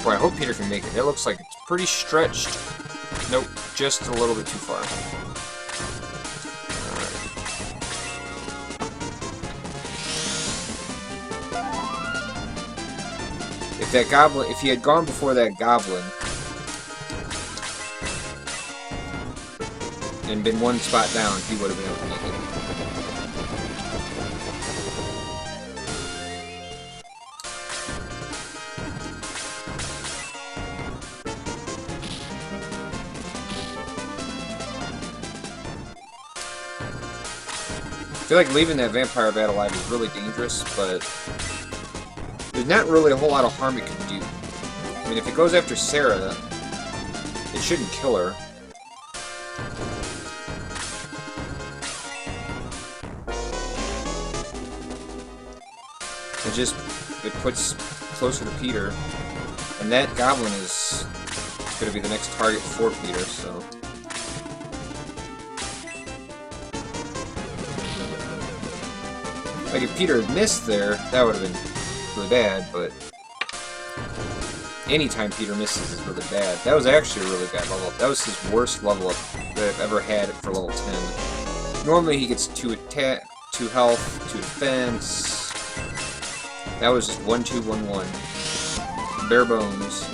Boy, I hope Peter can make it. It looks like it's pretty stretched. Nope, just a little bit too far. Alright. If that goblin, if he had gone before that goblin and been one spot down, he would have been able to make it. I feel like leaving that Vampire Bat alive is really dangerous, but there's not really a whole lot of harm it can do. I mean, if it goes after Sarah, it shouldn't kill her. It puts closer to Peter, and that goblin is going to be the next target for Peter, so... Like, if Peter had missed there, that would have been really bad, but anytime Peter misses is really bad. That was actually a really bad level up. That was his worst level up that I've ever had for level 10. Normally he gets 2 attack, 2 health, 2 defense. That was just 1, 2, 1, 1. Bare bones.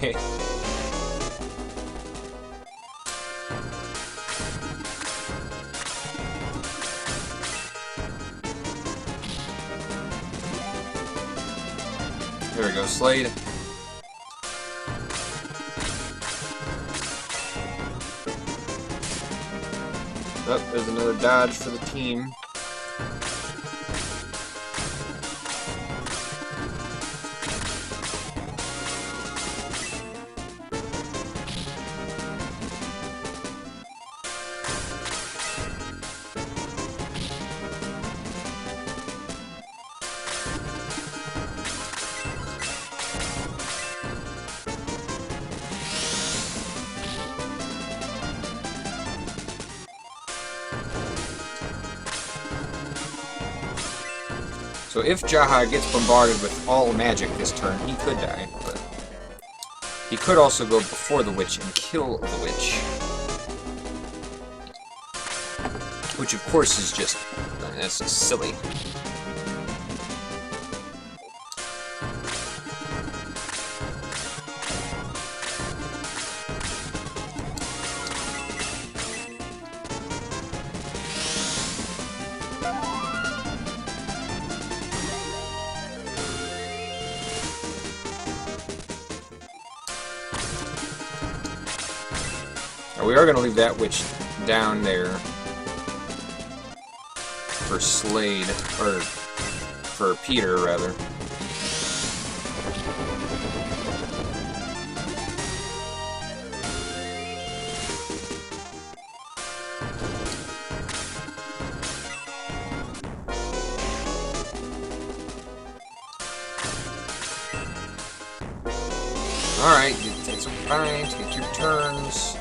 Okay. There we go, Slade. Oh, there's another dodge for the team. So if Jaha gets bombarded with all magic this turn, he could die, but he could also go before the witch and kill the witch. Which of course is just, that's just silly. We are going to leave that witch down there for Slade, or for Peter, rather. Alright, that's fine, take your turns.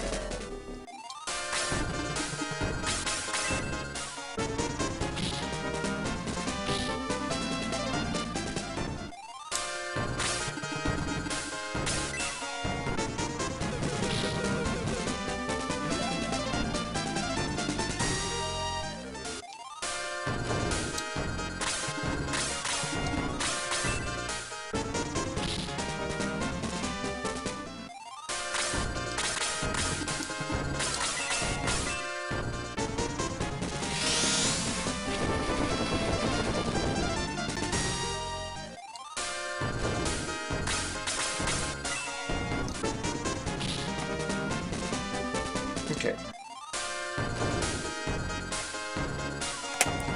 Okay.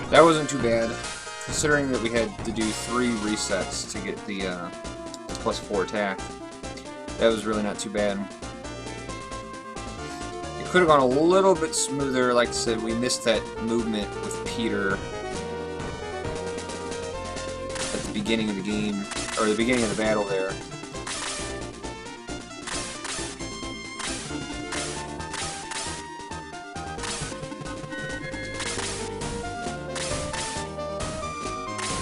That wasn't too bad, considering that we had to do 3 resets to get the +4 attack. That was really not too bad. It could have gone a little bit smoother. Like I said, we missed that movement with Peter at the beginning of the game, or the beginning of the battle there.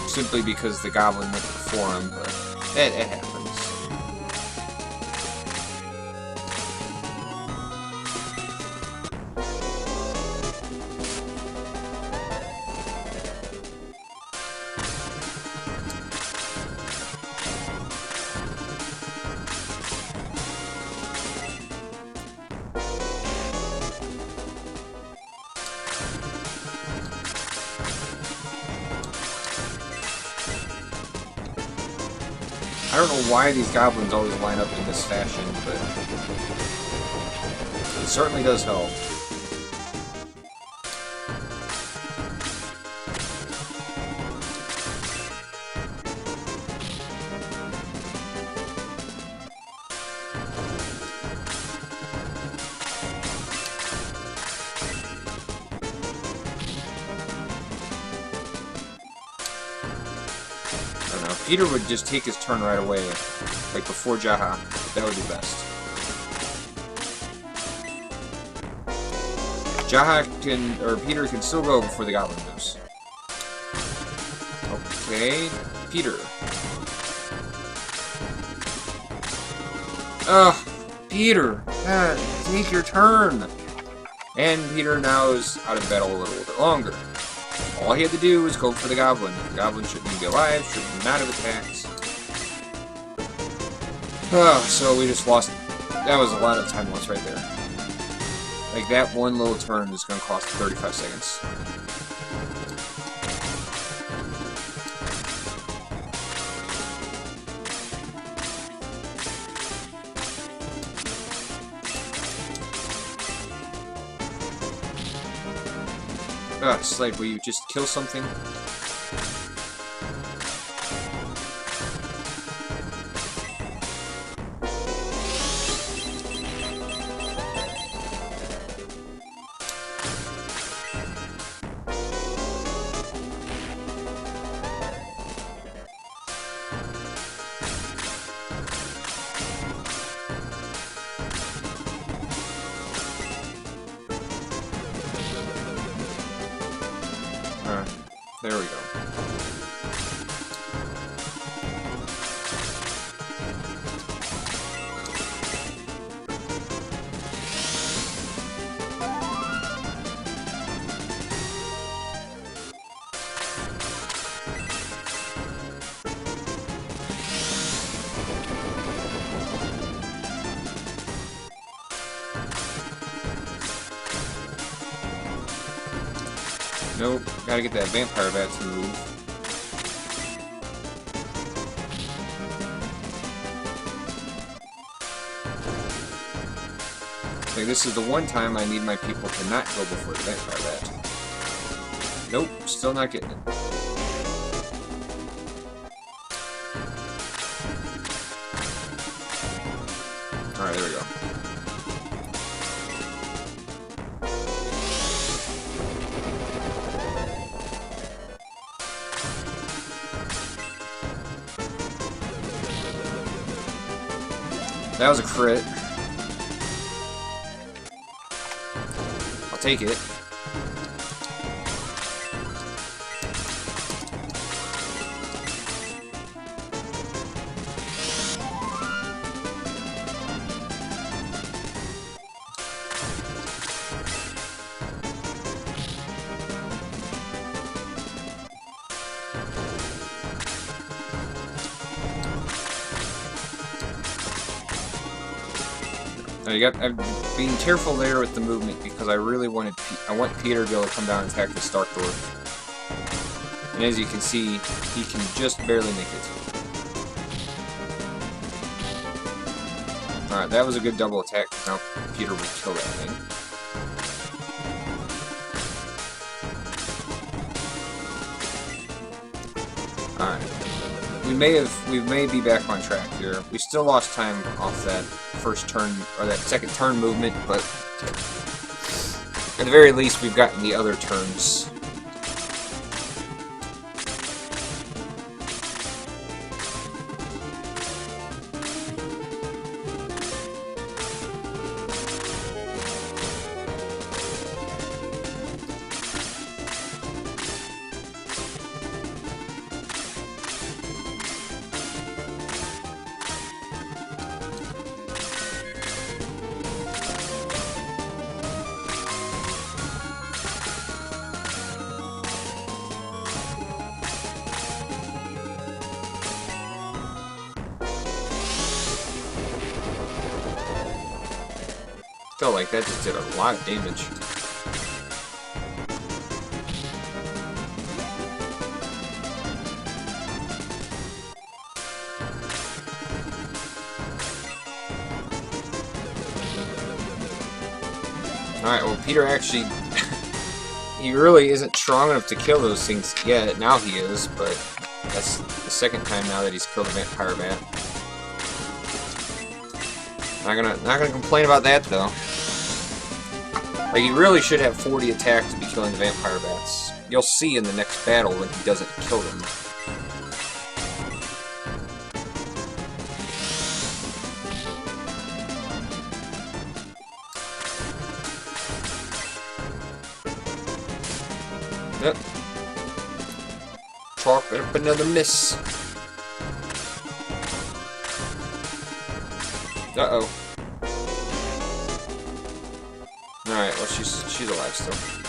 Simply because the goblin went before him, but it happens. I don't know why these goblins always line up in this fashion, but it certainly does help. Peter would just take his turn right away, like before Jaha. That would be best. Jaha can, or Peter can still go before the goblin moves. Okay, Peter. Ugh, Peter, take your turn. And Peter now is out of battle a little bit longer. All he had to do was go for the goblin. The goblin shouldn't be alive, should not have attacked. So we just lost. That was a lot of time lost right there. Like, that one little turn is going to cost 35 seconds. Slade, will you just kill something? There we go. Nope, gotta get that vampire bat to move. Like, this is the one time I need my people to not go before the vampire bat. Nope, still not getting it. Alright, there we go. That was a crit. I'll take it. I'm being careful there with the movement because I really want Peter to be able to come down and attack the Starkdwarf. And as you can see, he can just barely make it. Alright, that was a good double attack. Now Peter will kill that thing. Alright. We may be back on track here. We still lost time off that first turn, or that second turn movement, but at the very least we've gotten the other turns. Felt like that just did a lot of damage. Alright, well, Peter actually... he really isn't strong enough to kill those things yet. Now he is, but that's the second time now that he's killed a vampire bat. Not gonna complain about that, though. Like, he really should have 40 attack to be killing the vampire bats. You'll see in the next battle when he doesn't kill them. Yep. Chalk up another miss. Uh-oh. Alright, well, she's alive still.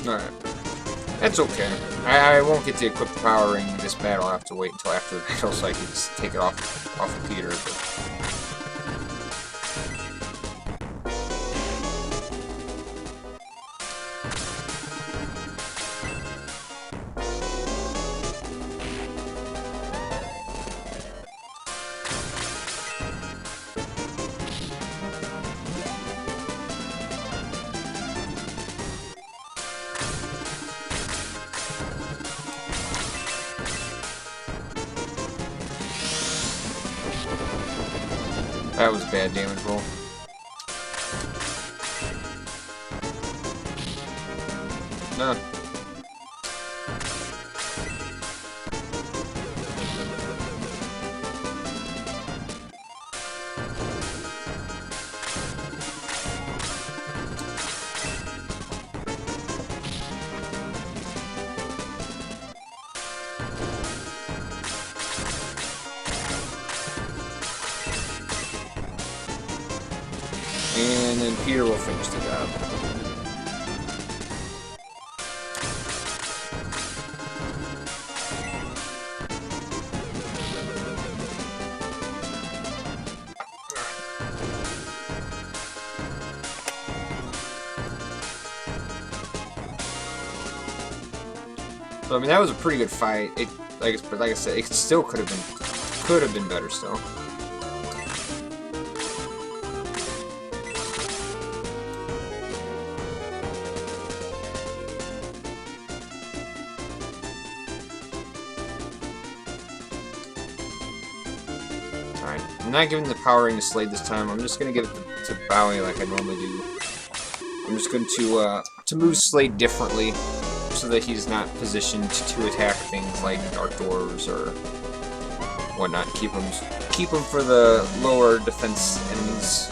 Alright. That's okay. I won't get to equip the power ring in this battle. I'll have to wait until after the battle so I can just take it off of Peter. But... that was a bad damage roll. on. And then Peter will finish the job. So I mean that was a pretty good fight. It like I said, it still could have been better still. Alright, I'm not giving the power ring to Slade this time. I'm just gonna give it to Bowie like I normally do. I'm just going to move Slade differently so that he's not positioned to attack things like Dark Doors or whatnot. Keep him for the lower defense enemies.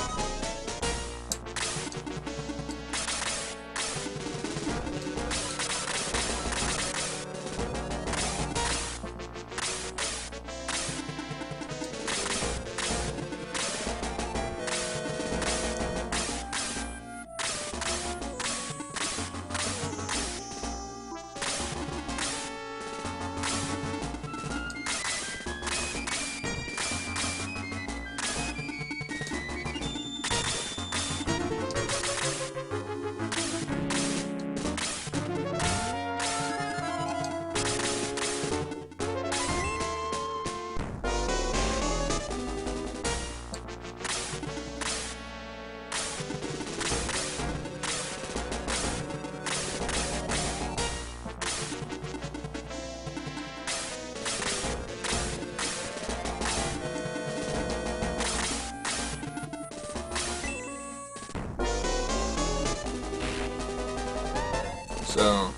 So,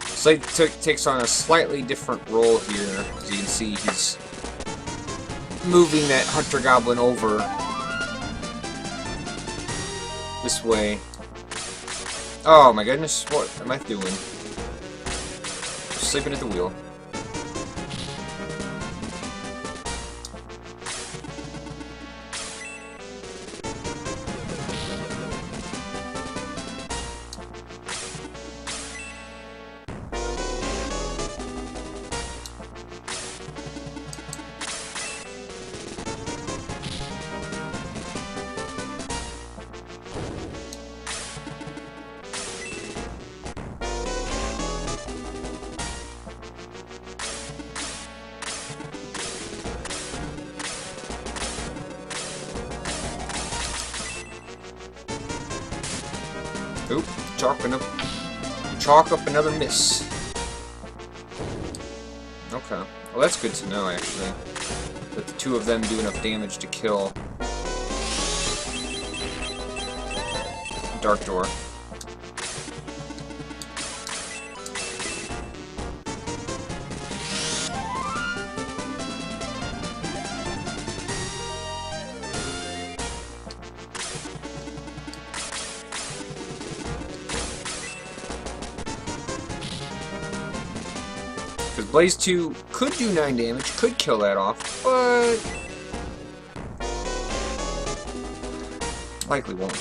Slade takes on a slightly different role here. As you can see, he's moving that Hunter Goblin over this way. Oh my goodness, what am I doing? Sleeping at the wheel. Oop, chalk up another miss. Okay, well that's good to know actually, that the two of them do enough damage to kill Dark Door. Because Blaze 2 could do 9 damage, could kill that off, but likely won't.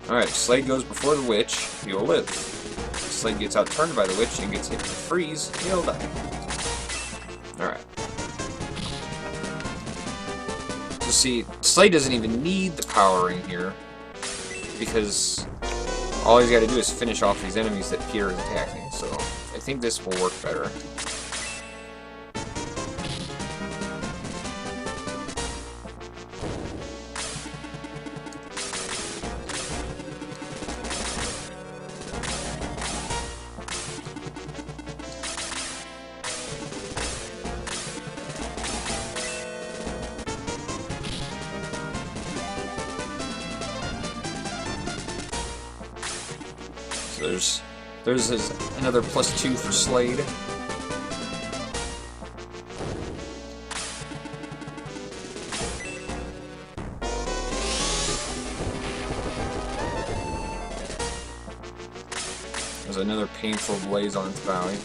Alright, Slade goes before the witch, he'll live. If Slade gets outturned by the witch and gets hit with freeze, he'll die. Alright. So see, Slade doesn't even need the power ring here, because all he's got to do is finish off these enemies that Peter is attacking, so I think this will work better. So there's another +2 for Slade. There's another painful blaze on its valley.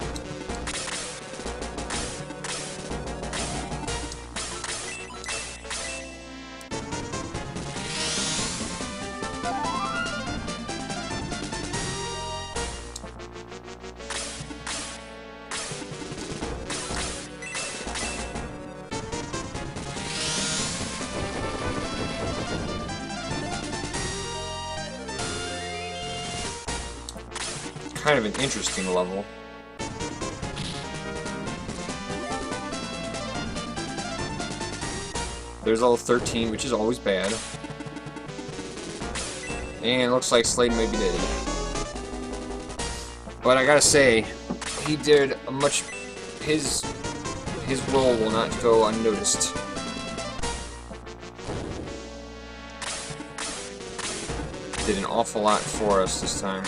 Kind of an interesting level. There's level 13, which is always bad. And looks like Slade may be dead. But I gotta say, he did a much... His role will not go unnoticed. Did an awful lot for us this time.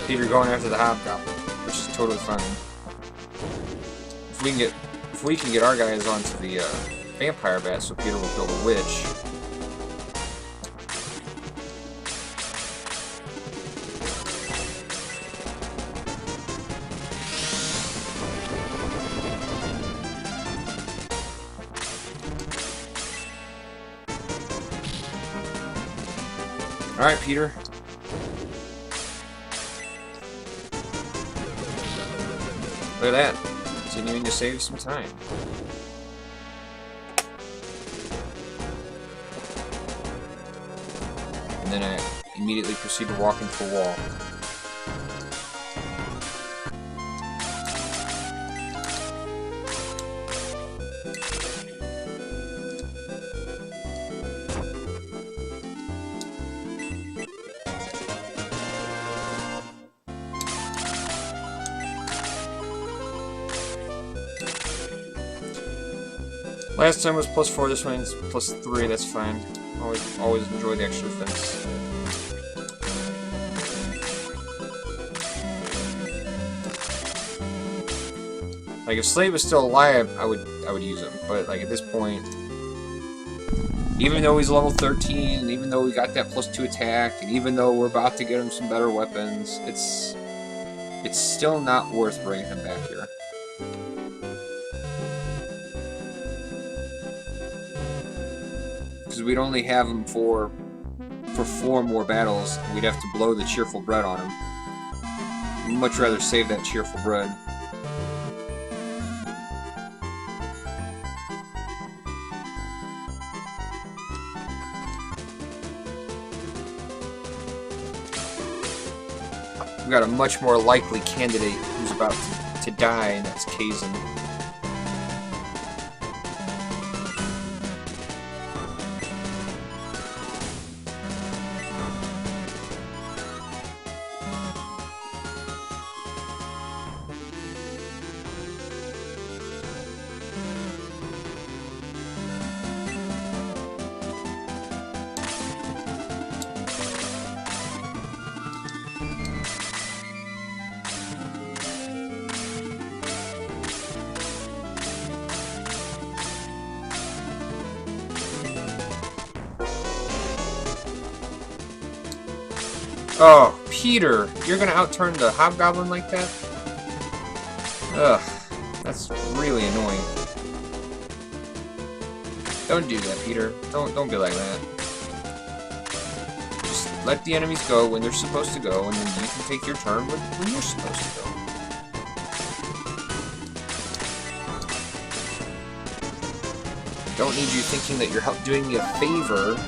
Peter going after the Hobgoblin, which is totally fine. If we can get our guys onto the Vampire Bat, so Peter will build a Witch. All right, Peter. Look at that. Continuing to save some time. And then I immediately proceed to walk into a wall. Last time was +4, this one's +3, that's fine. Always enjoy the extra defense. Like if Slade was still alive, I would use him. But like at this point, even though he's level 13, and even though we got that +2 attack, and even though we're about to get him some better weapons, it's still not worth bringing him back here. Because we'd only have him for 4 more battles, and we'd have to blow the Cheerful Bread on him. I'd much rather save that Cheerful Bread. We've got a much more likely candidate who's about to die, and that's Kazin. Oh, Peter, you're gonna outturn the Hobgoblin like that? Ugh, that's really annoying. Don't do that, Peter. Don't be like that. let the enemies go when they're supposed to go, and then you can take your turn when you're supposed to go. Don't need you thinking that you're doing me a favor.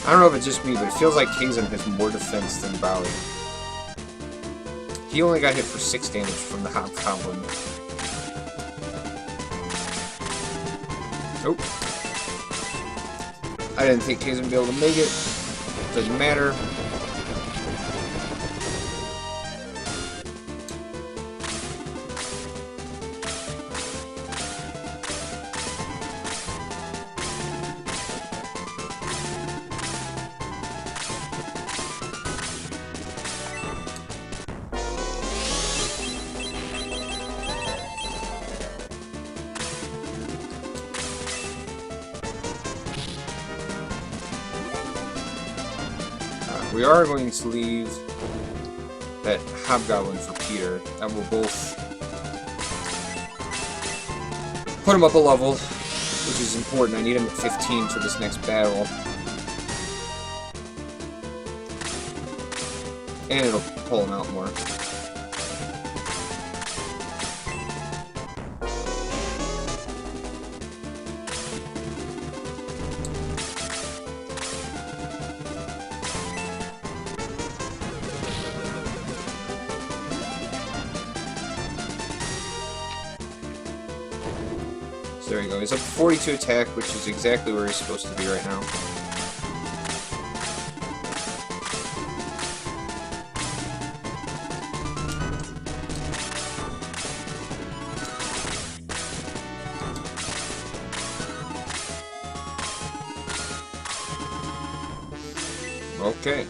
I don't know if it's just me, but it feels like Kazan has more defense than Bali. He only got hit for 6 damage from the Hobgoblin. Nope. I didn't think Kazan would be able to make it. Doesn't matter. We are going to leave that Hobgoblin for Peter. That will both put him up a level, which is important. I need him at 15 for this next battle. And it'll pull him out more. There you go. He's up to 42 attack, which is exactly where he's supposed to be right now. Okay.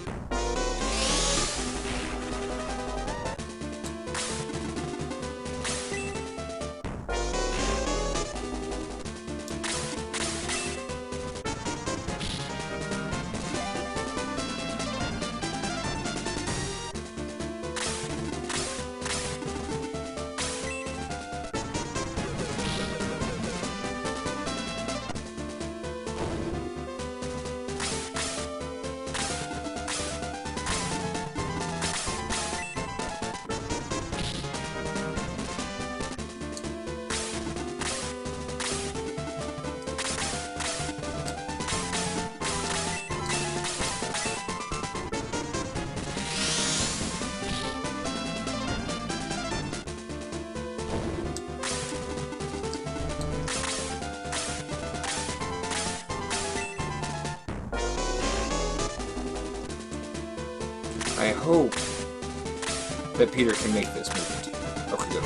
I hope that Peter can make this movement. Okay, good.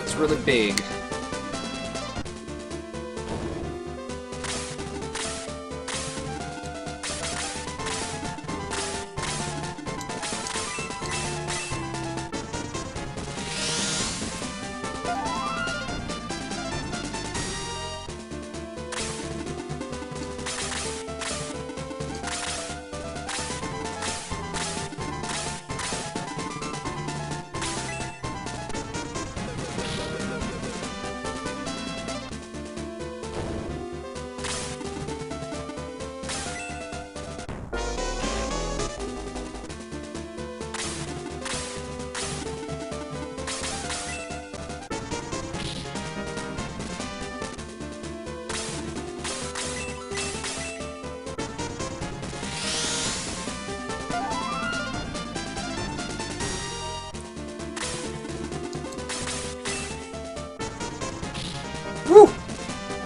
It's really big.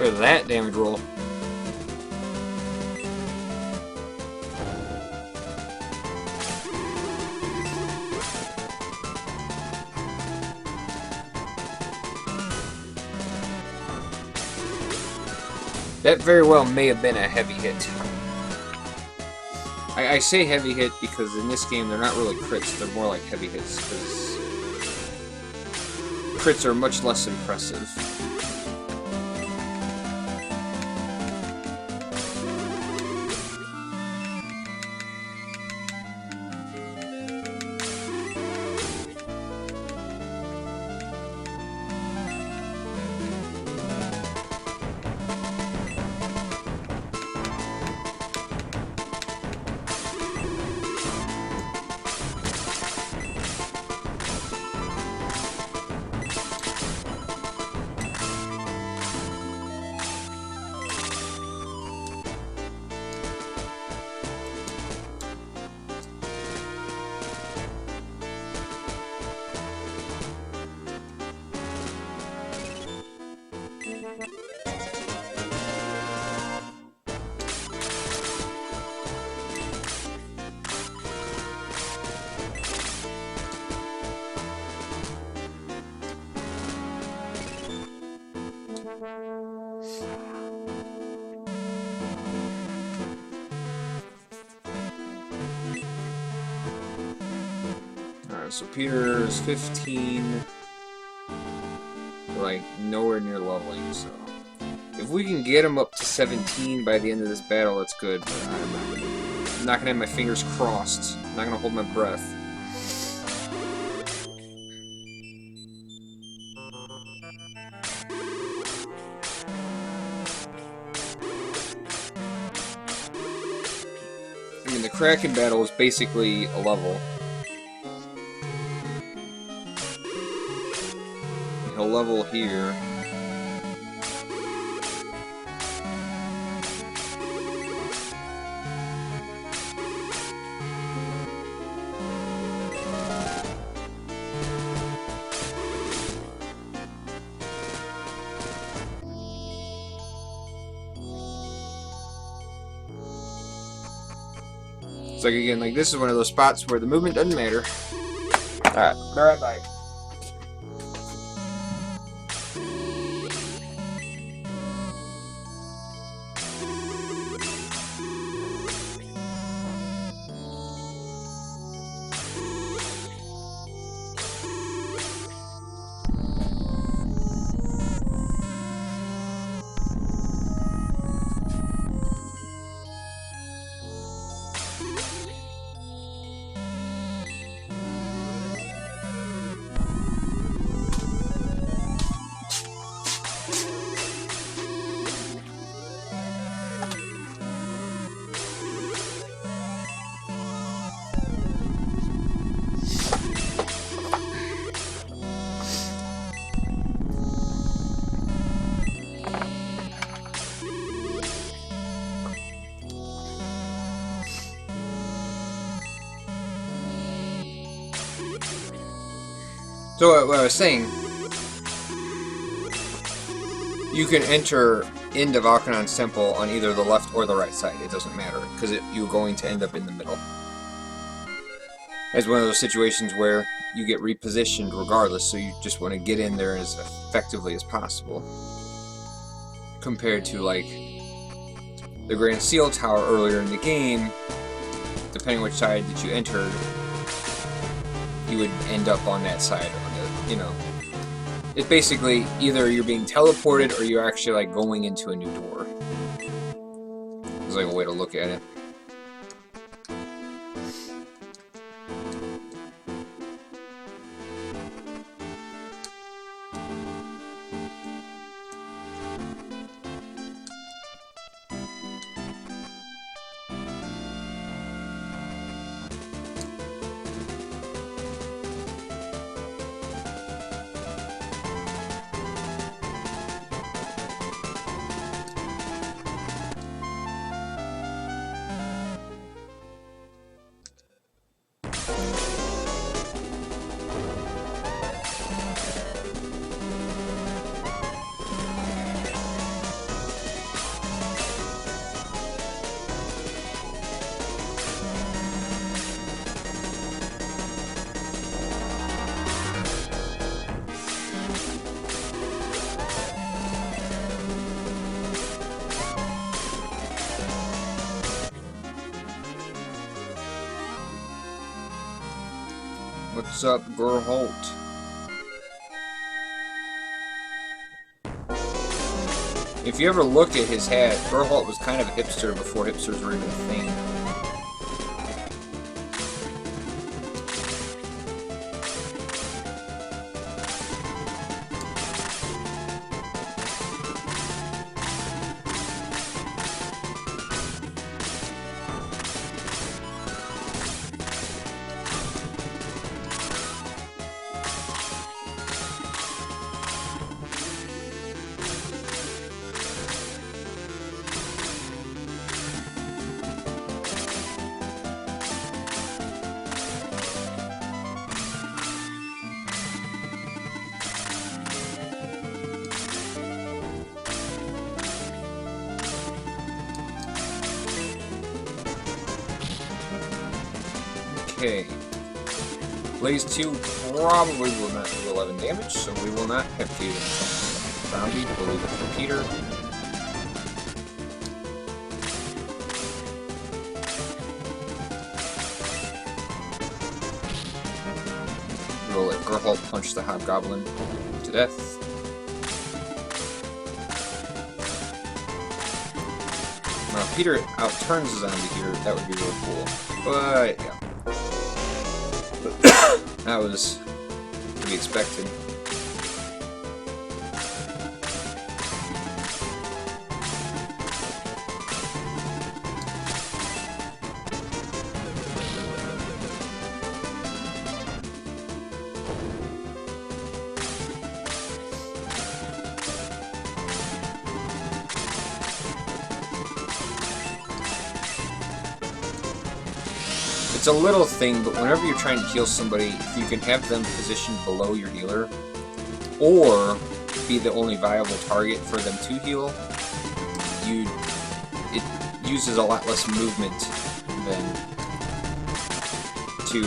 Look at that damage roll. That very well may have been a heavy hit. I say heavy hit because in this game they're not really crits, they're more like heavy hits, because crits are much less impressive. Alright, so Peter's 15. Like, nowhere near leveling, so... If we can get him up to 17 by the end of this battle, that's good, but I'm not gonna have my fingers crossed. I'm not gonna hold my breath. I mean, the Kraken battle is basically a level. He'll level here. It's like, again, like, this is one of those spots where the movement doesn't matter. Alright, be right back. So what I was saying, you can enter into Valkanon's temple on either the left or the right side. It doesn't matter, because you're going to end up in the middle. It's one of those situations where you get repositioned regardless, so you just want to get in there as effectively as possible. Compared to, like, the Grand Seal Tower earlier in the game, depending which side that you entered, you would end up on that side. You know, it's basically either you're being teleported or you're actually like going into a new door. It's like a way to look at it. What's up, Gerholt? If you ever look at his hat, Gerholt was kind of a hipster before hipsters were even a thing. Okay. Blaze 2 probably will not do 11 damage, so we will not have to zombie. We'll leave it for Peter. We'll let Gerholt punch the Hobgoblin to death. Now, if Peter outturns the zombie here, that would be really cool. But, yeah. That was to be expected. It's a little thing, but whenever you're trying to heal somebody, if you can have them positioned below your healer, or be the only viable target for them to heal, it uses a lot less movement than to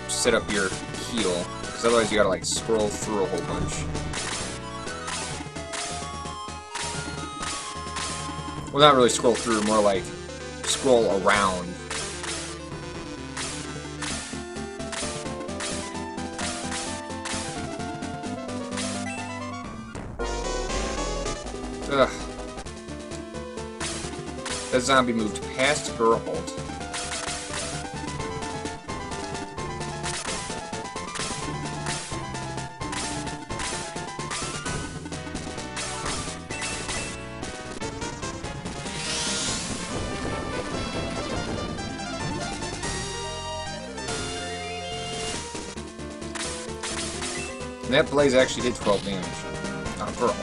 set up your heal, because otherwise you gotta like scroll through a whole bunch. Well, not really scroll through, more like scroll around. Ugh. That zombie moved past Gerholt. And that blaze actually did 12 damage on Gerholt.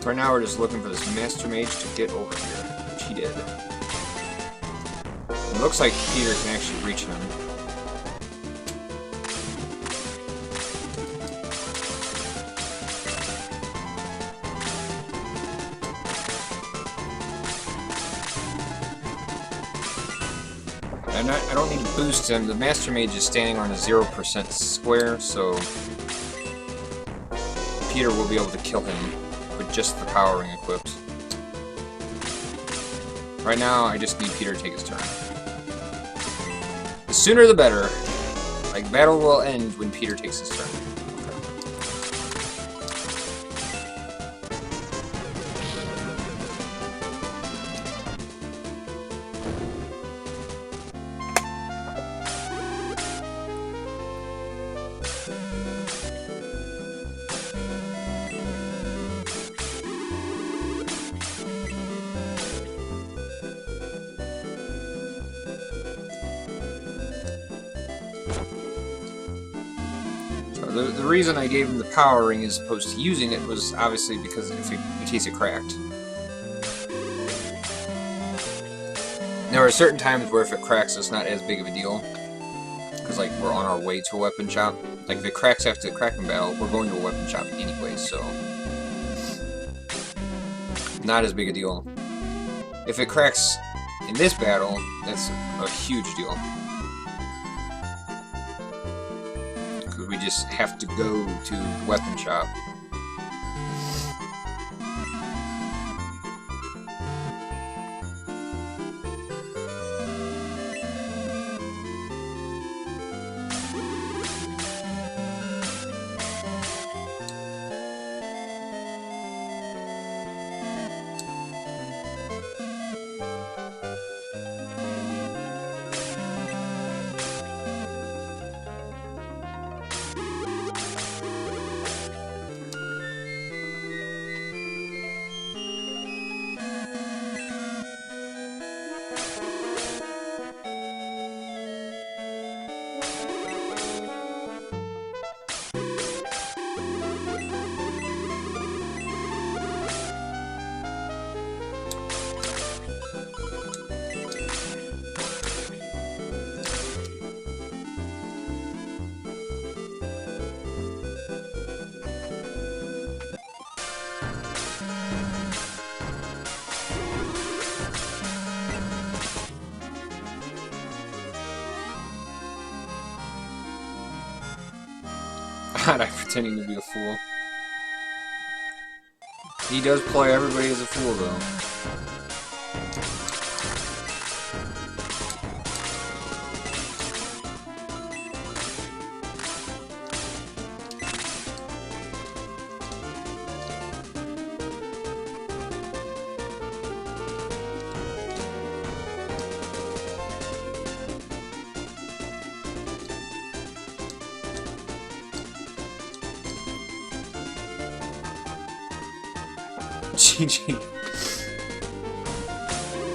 Right now we're just looking for this Master Mage to get over here, which he did. It looks like Peter can actually reach him. I don't need to boost him. The Master Mage is standing on a 0% square, so Peter will be able to kill him with just the power ring equipped. Right now, I just need Peter to take his turn. The sooner the better. Like, battle will end when Peter takes his turn. the reason I gave him the power ring as opposed to using it was obviously because in case it cracked. There are certain times where if it cracks, it's not as big of a deal. Because, like, we're on our way to a weapon shop. Like, if it cracks after the Kraken battle, we're going to a weapon shop anyway, so... not as big a deal. If it cracks in this battle, that's a huge deal. Because we just have to go to the weapon shop. I'm pretending to be a fool. He does play everybody as a fool, though. GG.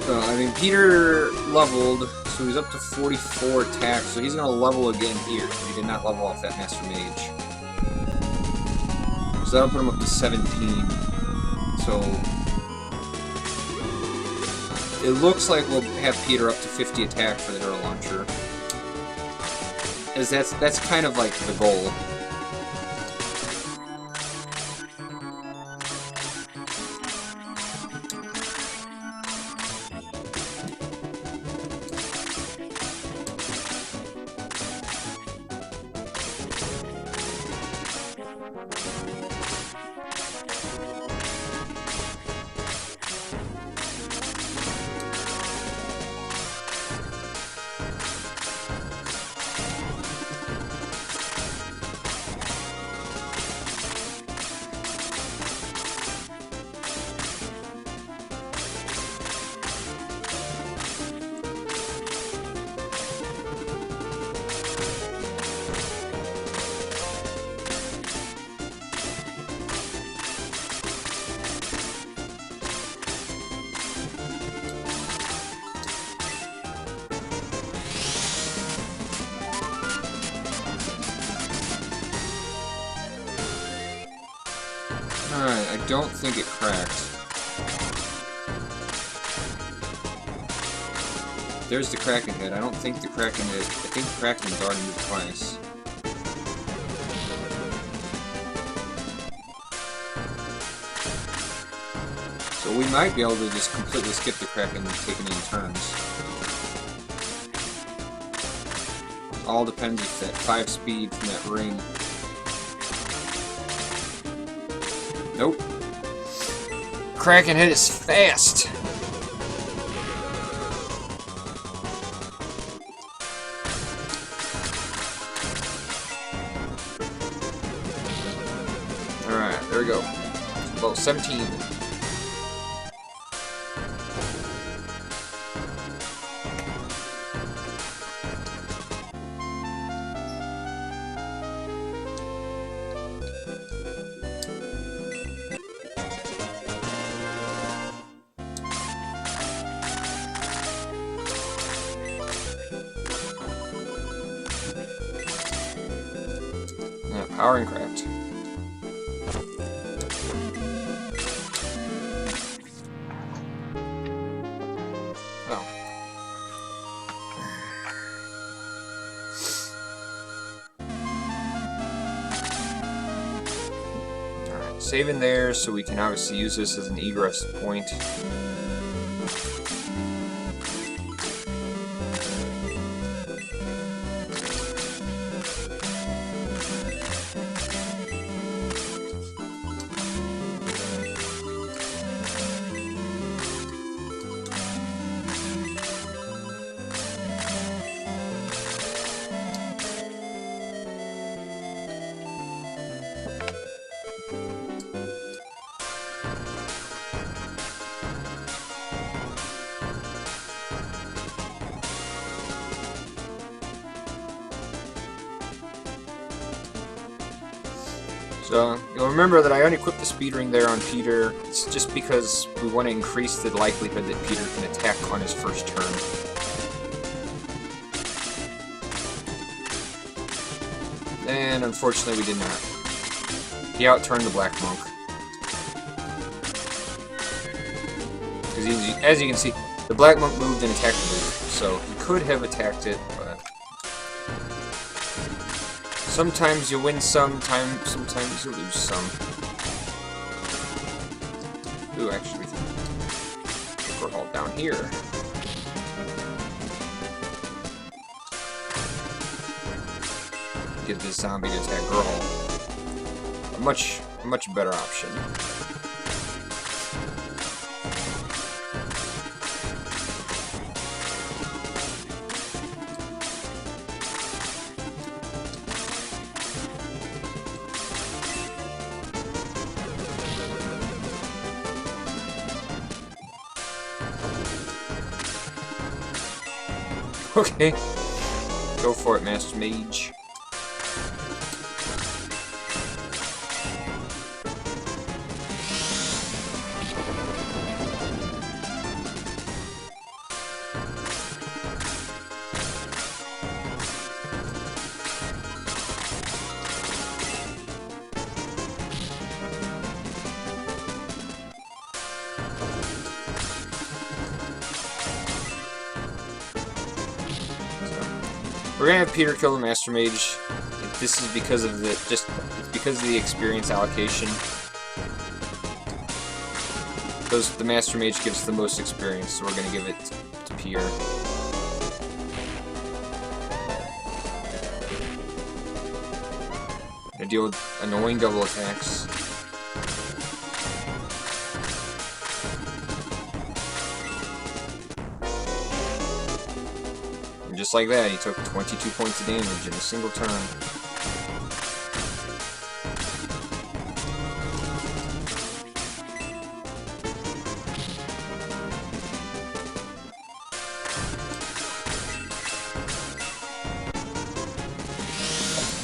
I mean, Peter leveled, so he's up to 44 attack, so he's going to level again here. He did not level off that Master Mage. So that'll put him up to 17. So it looks like we'll have Peter up to 50 attack for the Hero Launcher. As that's kind of like the goal. Alright, I don't think it cracked. There's the Kraken head. I don't think the Kraken is. I think the Kraken's already moved twice. So we might be able to just completely skip the Kraken and take it in turns. All depends if that 5 speed from that ring. Nope. Kraken head is fast. Alright, there we go. Well, 17. Power and craft. Oh. Alright, save in there so we can obviously use this as an egress point. So, you'll remember that I unequipped the speed ring there on Peter. It's just because we want to increase the likelihood that Peter can attack on his first turn. And unfortunately we did not. He outturned the Black Monk. Because as you can see, the Black Monk moved and attacked the Luke. So he could have attacked it, but... sometimes you win some, sometimes you lose some. Ooh, actually, we think we're all down here. Get this zombie to attack Gurhal. A much better option. Okay. Go for it, Master Mage. We're gonna have Peter kill the Master Mage. This is because of the experience allocation. The Master Mage gives the most experience, so we're gonna give it to Peter. Gonna deal with annoying double attacks. And just like that, he took 22 points of damage in a single turn.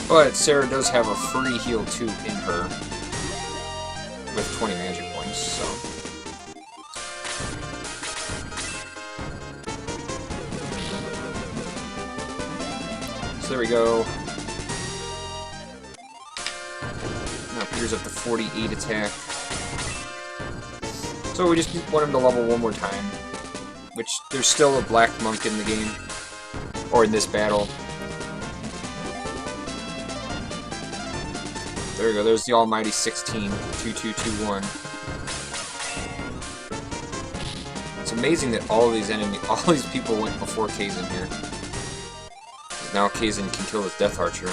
But Sarah does have a free heal 2 in her with 20 magic points, so... So there we go. Now Peter's up to 48 attack. So we just want him to level one more time. Which, there's still a Black Monk in the game. Or in this battle. There we go, there's the almighty 16, 2221. It's amazing that all these people went before Kazin here. Now Kazin can kill his Death Archer.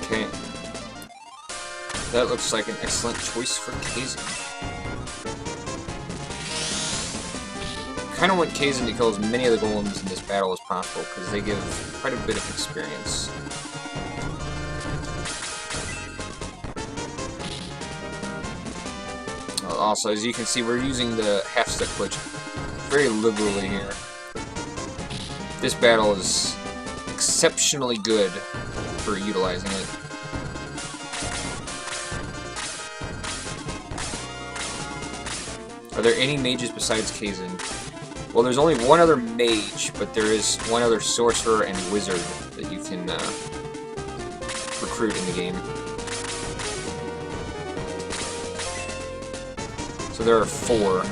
Okay. That looks like an excellent choice for Kazin. kind of want Kazin to kill as many of the golems in this battle as possible, because they give quite a bit of experience. Also, as you can see, we're using the half-step glitch very liberally here. This battle is exceptionally good for utilizing it. Are there any mages besides Kazin? Well, there's only one other mage, but there is one other sorcerer and wizard that you can recruit in the game. So there are 4.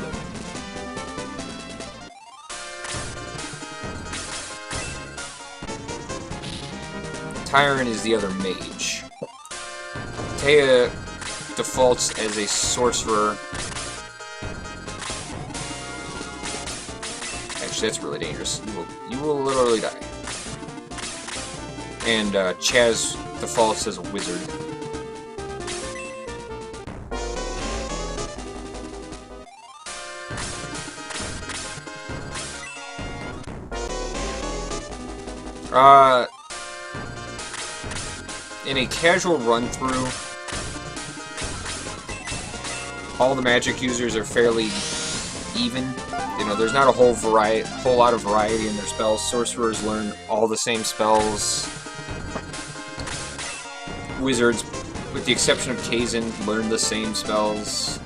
Tyrant is the other mage. Taya defaults as a sorcerer. Actually, that's really dangerous. You will literally die. And Chaz defaults as a wizard. In a casual run-through, all the magic users are fairly even. You know, there's not a whole lot of variety in their spells. Sorcerers learn all the same spells. Wizards, with the exception of Kazin, learn the same spells.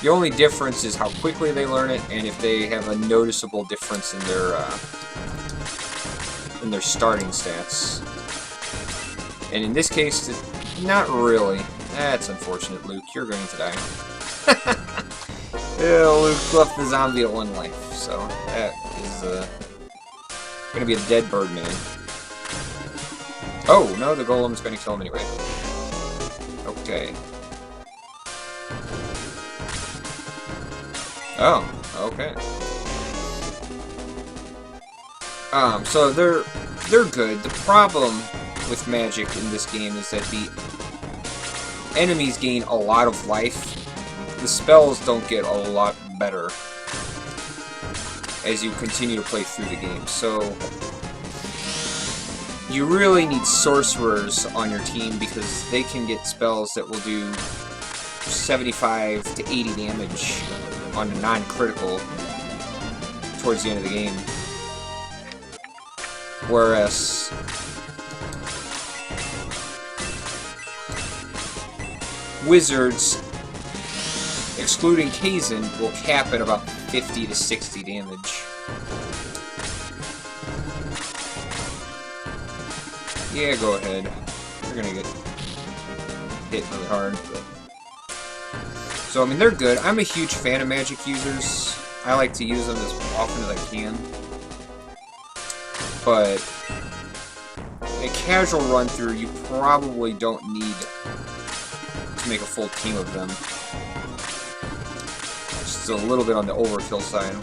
The only difference is how quickly they learn it, and if they have a noticeable difference in their starting stats. And in this case, not really. That's unfortunate, Luke. You're going to die. Yeah, Luke left the zombie at 1 life, so that is going to be a dead bird man. Oh, no, the golem's going to kill him anyway. Okay. Oh, okay. So they're good. The problem with magic in this game is that the enemies gain a lot of life. The spells don't get a lot better as you continue to play through the game. So you really need sorcerers on your team because they can get spells that will do 75 to 80 damage on a non-critical towards the end of the game. Whereas wizards, excluding Kazin, will cap at about 50 to 60 damage. Yeah, go ahead. You're gonna get hit really hard. But... So, I mean, they're good. I'm a huge fan of magic users. I like to use them as often as I can. But a casual run-through, you probably don't need to make a full team of them. Just a little bit on the overkill side.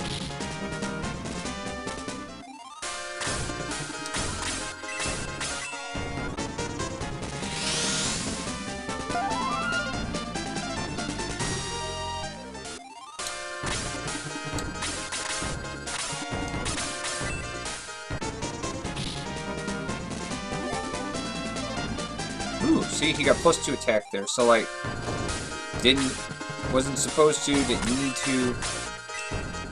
Ooh, see, he got +2 attack there, so, like, wasn't supposed to, didn't need to.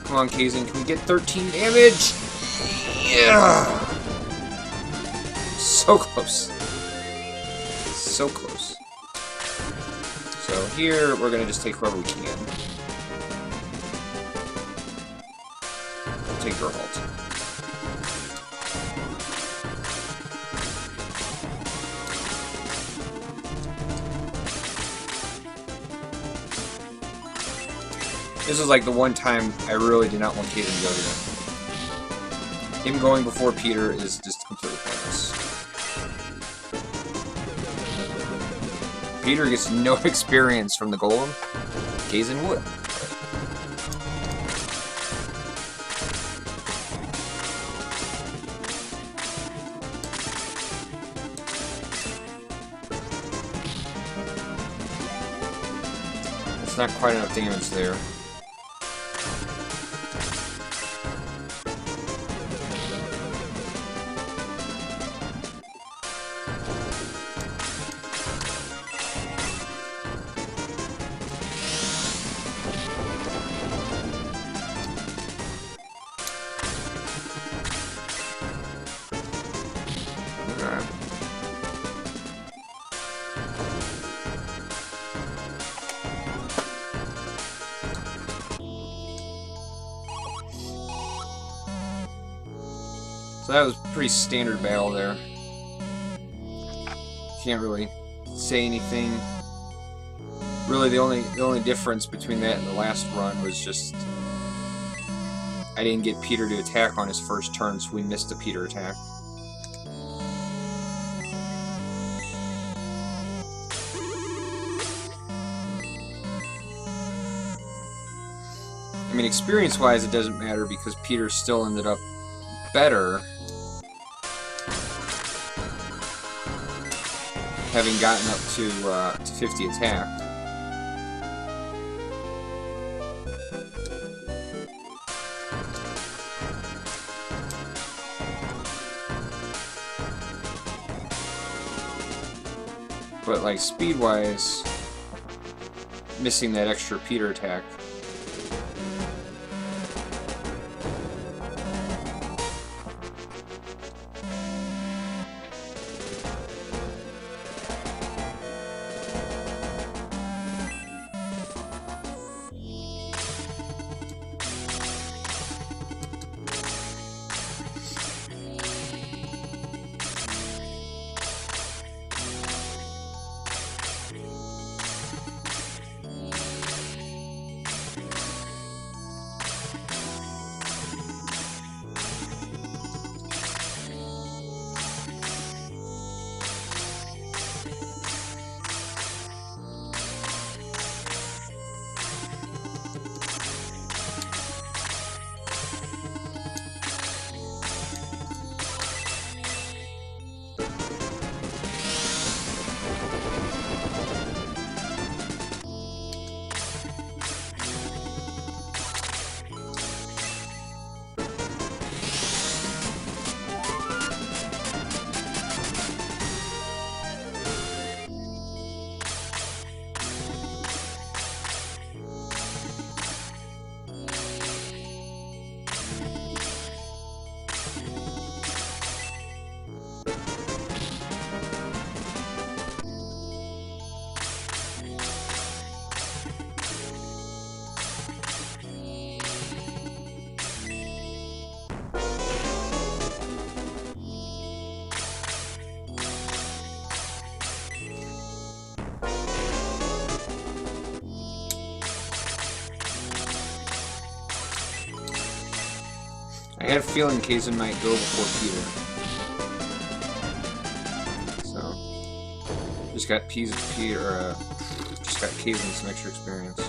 Come on, Kazin, can we get 13 damage? Yeah! So close. So close. So here, we're gonna just take whoever we can. Take Geralt. This is like the one time I really did not want Kazin to go here. Him going before Peter is just completely pointless. Peter gets no experience from the golem. Kazin would. It's not quite enough damage there. So that was a pretty standard battle there. Can't really say anything. Really, the only difference between that and the last run was just I didn't get Peter to attack on his first turn, so we missed a Peter attack. I mean, experience-wise, it doesn't matter because Peter still ended up better, having gotten up to 50 attack. But like speed-wise, missing that extra Peter attack. I had a feeling Kaizen might go before Peter. So, just got just got Kaizen some extra experience.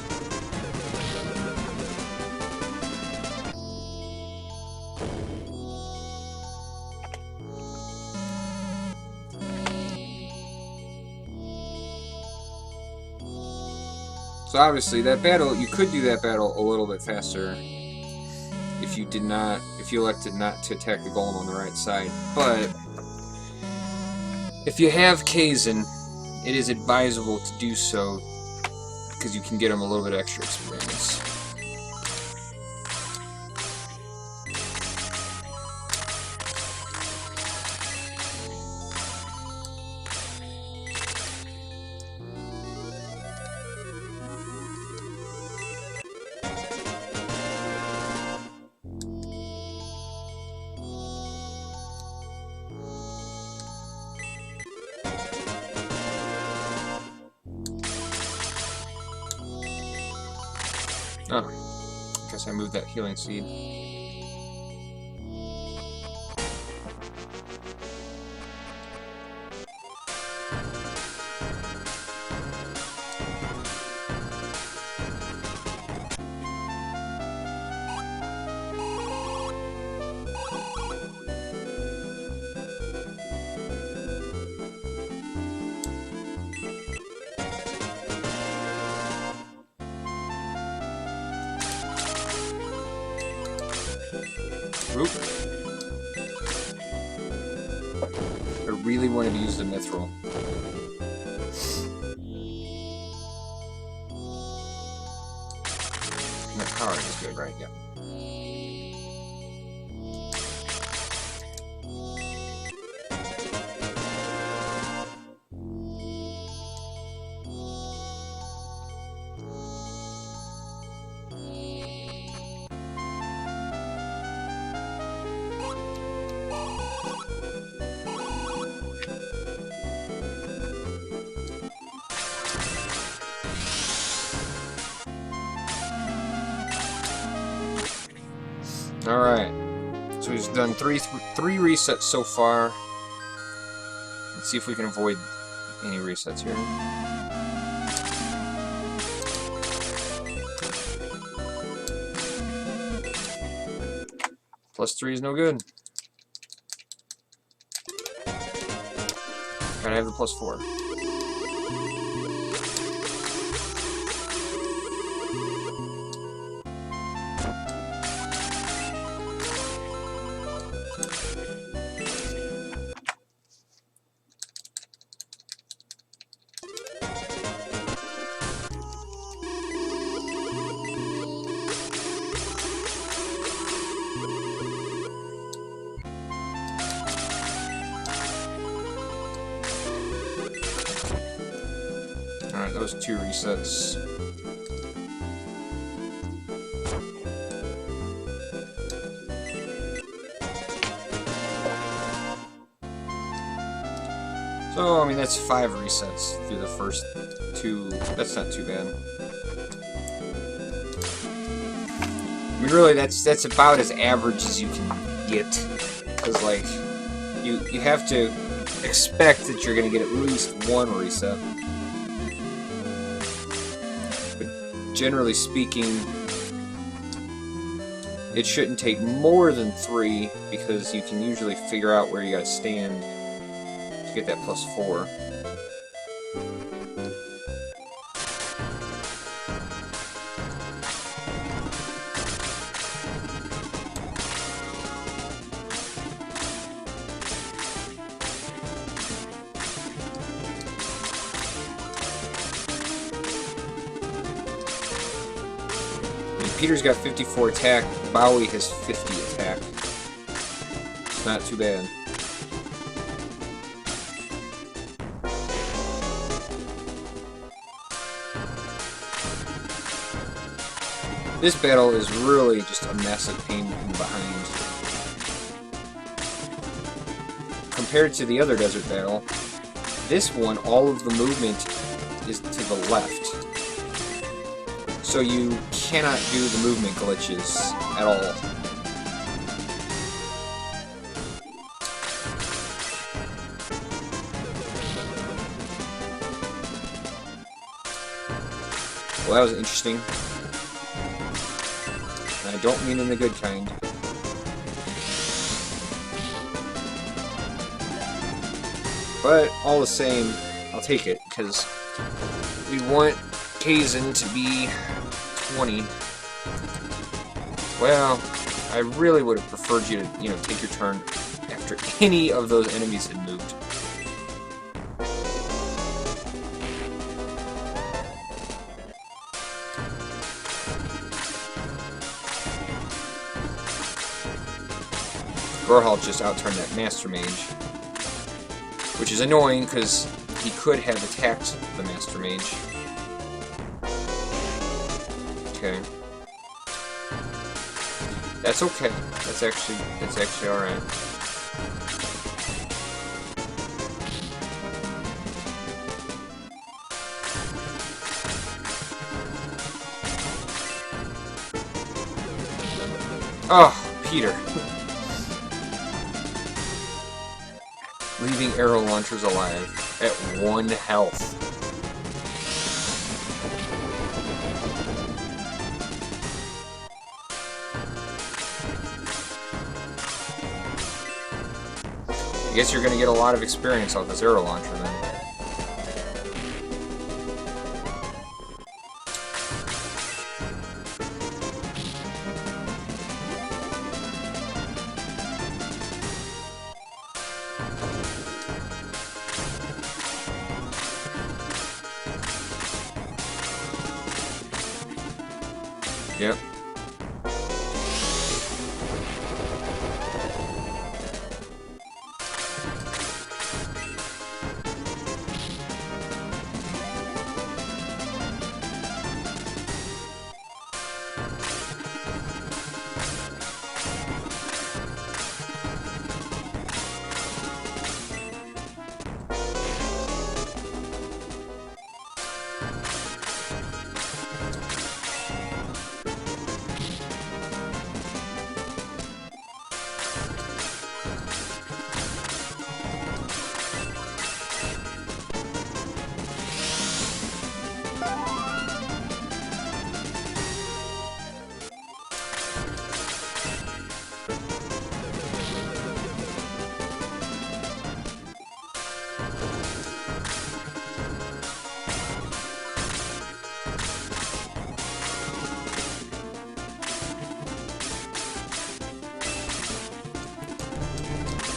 So obviously that battle, you could do that battle a little bit faster if you elected not to attack the golem on the right side. But if you have Kaizen, it is advisable to do so because you can get him a little bit extra experience. Oh, I guess I moved that healing seed. Oop. I really wanted to use the mithril. And the power is good, right? Yeah. Alright, so we've done three resets so far. Let's see if we can avoid any resets here. +3 is no good. Gotta have the +4. Alright, those 2 resets. So, I mean, that's 5 resets through the first 2. That's not too bad. I mean, really, that's about as average as you can get. Because, like, you have to expect that you're going to get at least 1 reset. Generally speaking, it shouldn't take more than 3 because you can usually figure out where you gotta stand to get that +4. Peter's got 54 attack, Bowie has 50 attack. It's not too bad. This battle is really just a massive pain in the behind. Compared to the other desert battle, this one, all of the movement is to the left. So you cannot do the movement glitches at all. Well, that was interesting. And I don't mean in the good kind. But all the same, I'll take it, because we want Kaizen to be 20. Well, I really would have preferred you to, take your turn after any of those enemies had moved. Gorhal just outturned that Master Mage, which is annoying because he could have attacked the Master Mage. Okay. That's okay. That's actually alright. Oh, Peter. Leaving arrow launchers alive at 1 health. I guess you're going to get a lot of experience off this arrow launcher then. Yep.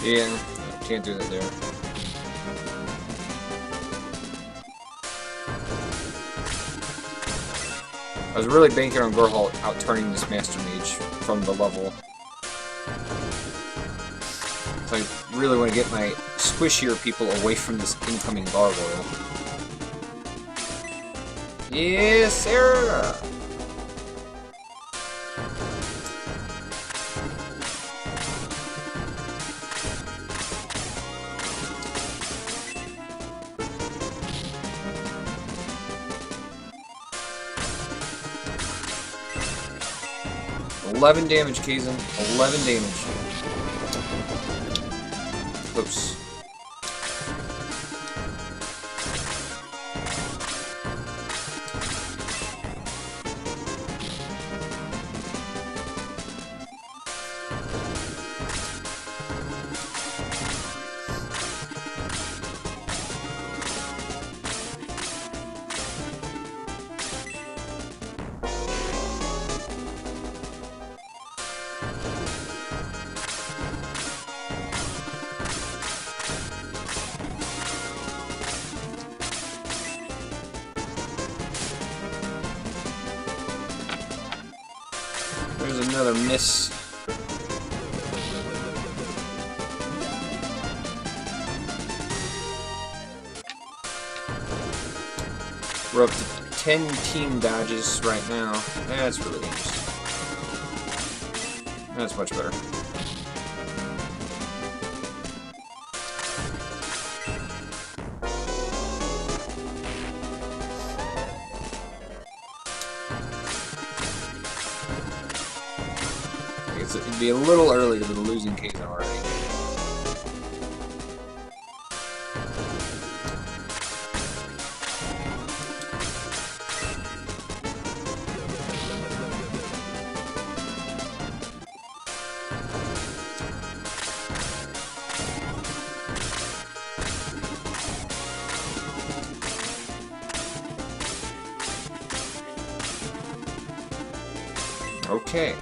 Yeah, can't do that there. I was really banking on Gorhal out-turning this Master Mage from the level. So I really want to get my squishier people away from this incoming Gargoyle. Yes, sir! 11 damage, Kazin. 11 damage. Close. There's another miss. We're up to 10 team dodges right now. That's really dangerous. That's much better. It'd be a little early to be losing Kazin already. Okay.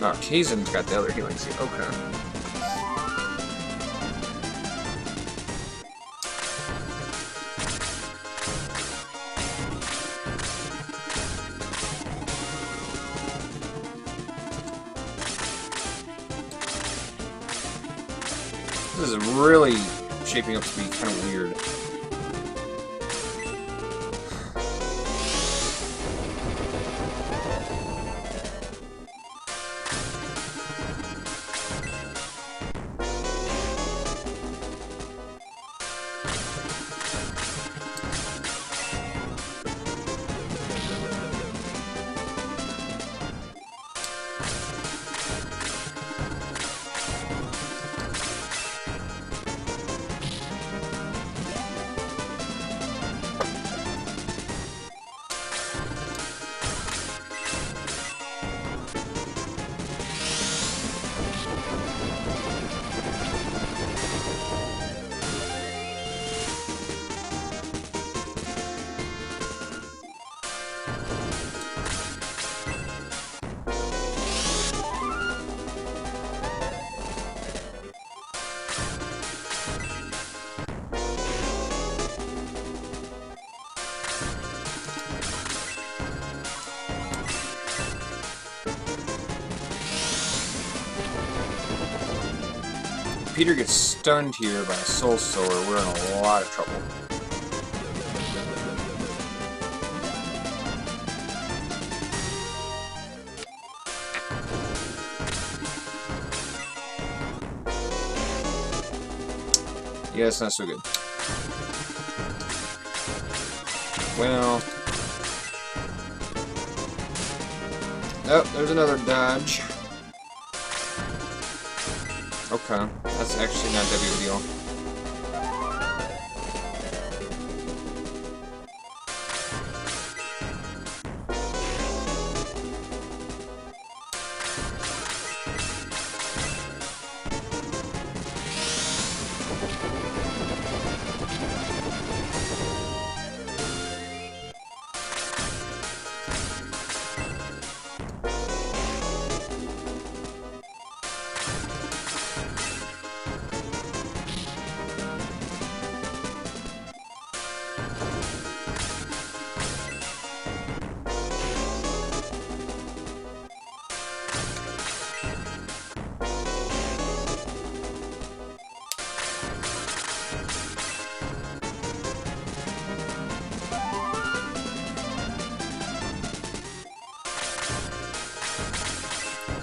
Oh, Kazin's got the other healing seed. Okay. This is really shaping up to be kind of weird. Peter gets stunned here by a Soul Sower, we're in a lot of trouble. Yeah, it's not so good. Well... Oh, there's another dodge. Okay, that's actually not that big of a deal.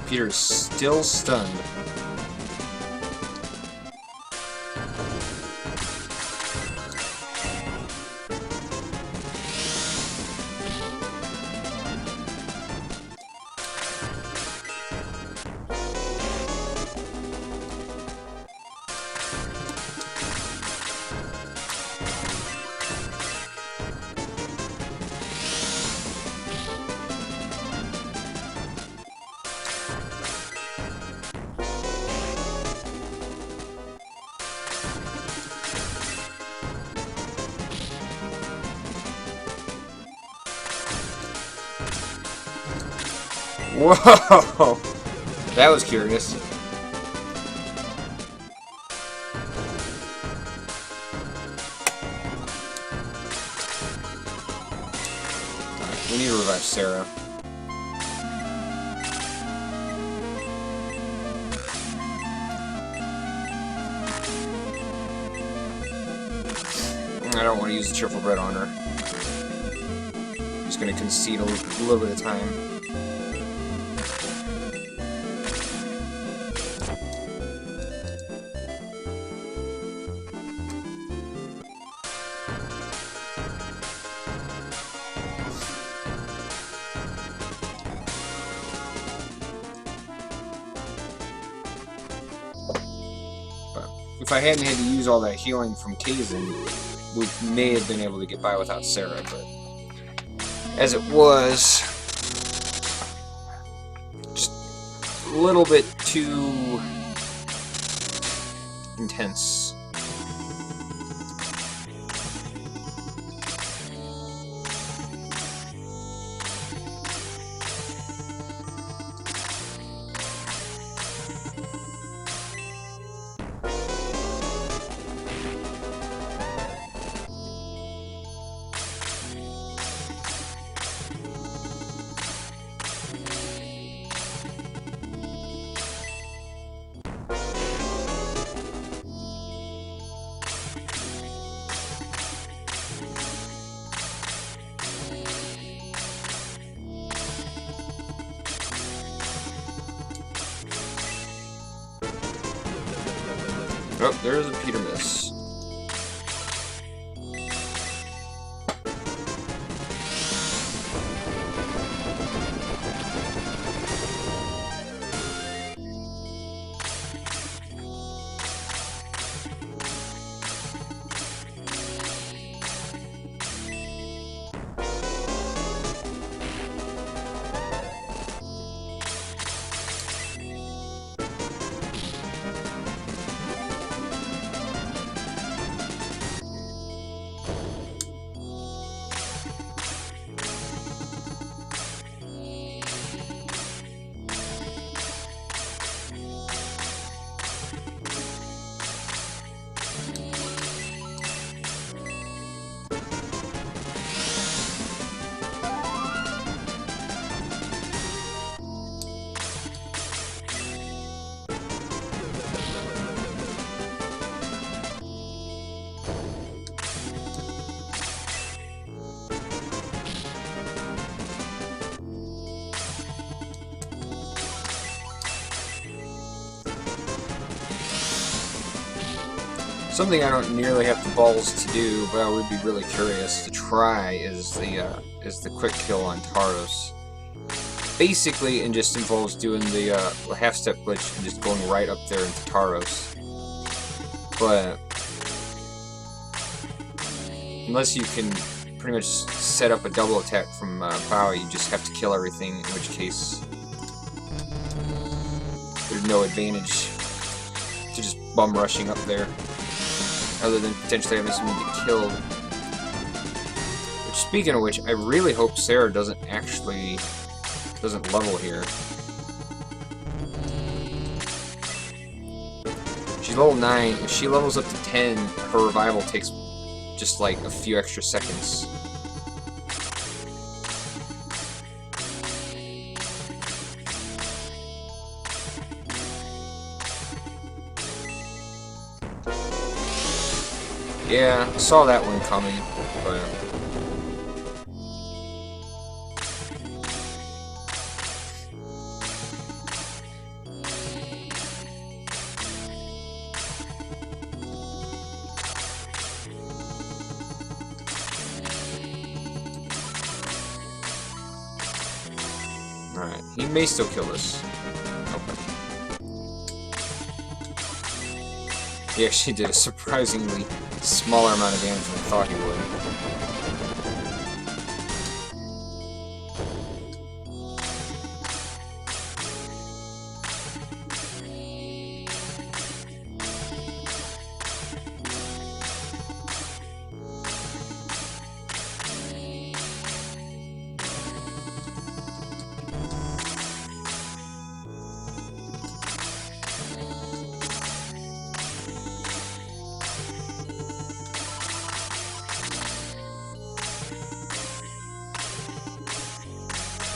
Peter's still stunned. Whoa! That was curious. Alright, we need to revive Sarah. I don't want to use the Cheerful Bread on her. I'm just going to concede a little bit of time. If I hadn't had to use all that healing from Kaizen, we may have been able to get by without Sarah, but as it was, just a little bit too intense. Oh, there's a Peter miss. Something I don't nearly have the balls to do, but I would be really curious to try is the quick kill on Tauros. Basically, it just involves doing the half-step glitch and just going right up there into Tauros. But unless you can pretty much set up a double attack from Bao, you just have to kill everything, in which case there's no advantage to just bum rushing up there, other than potentially having someone get killed. Which, speaking of which, I really hope Sarah doesn't level here. She's level 9. If she levels up to 10, her revival takes just like a few extra seconds. Yeah, I saw that one coming, but alright, he may still kill us. Okay. He actually did a surprisingly smaller amount of damage than I thought he would.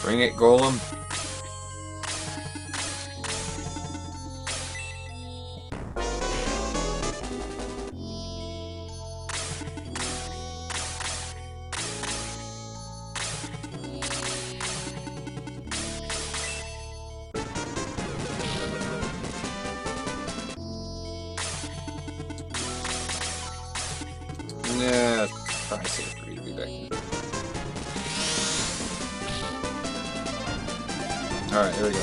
Bring it, Golem. Nah, probably safe for you to be back here. Alright, there we go.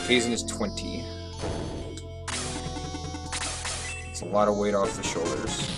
Kaizen is 20. It's a lot of weight off the shoulders.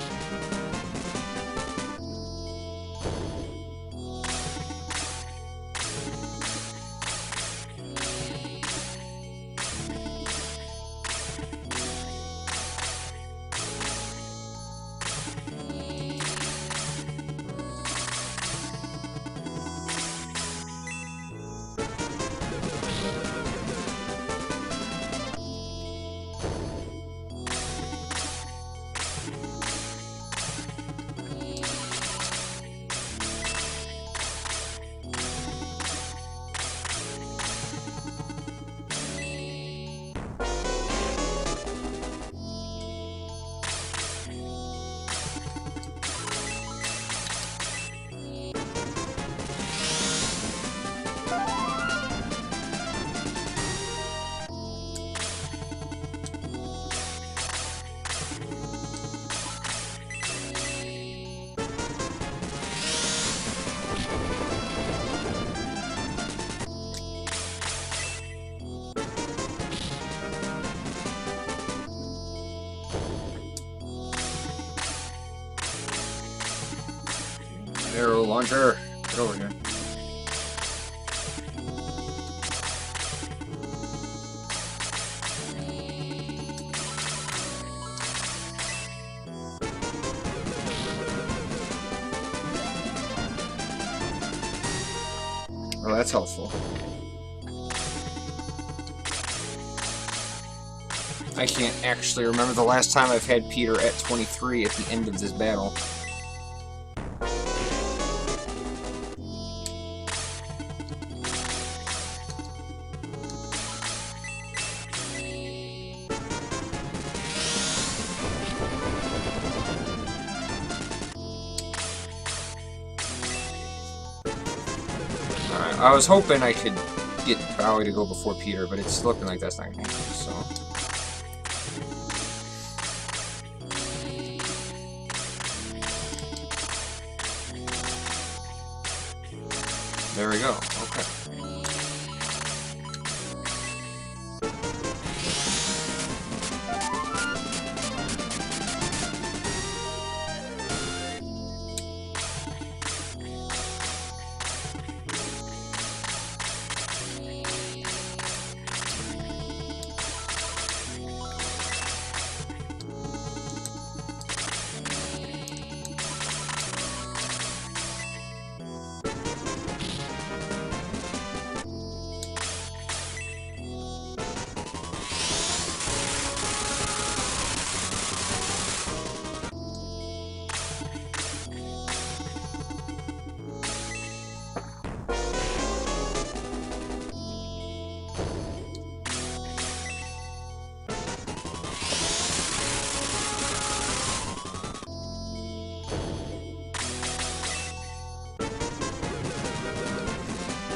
Arrow launcher, get over here. Oh, that's helpful. I can't actually remember the last time I've had Peter at 23 at the end of this battle. I was hoping I could get Bowie to go before Peter, but it's looking like that's not going to happen, so... There we go. Okay.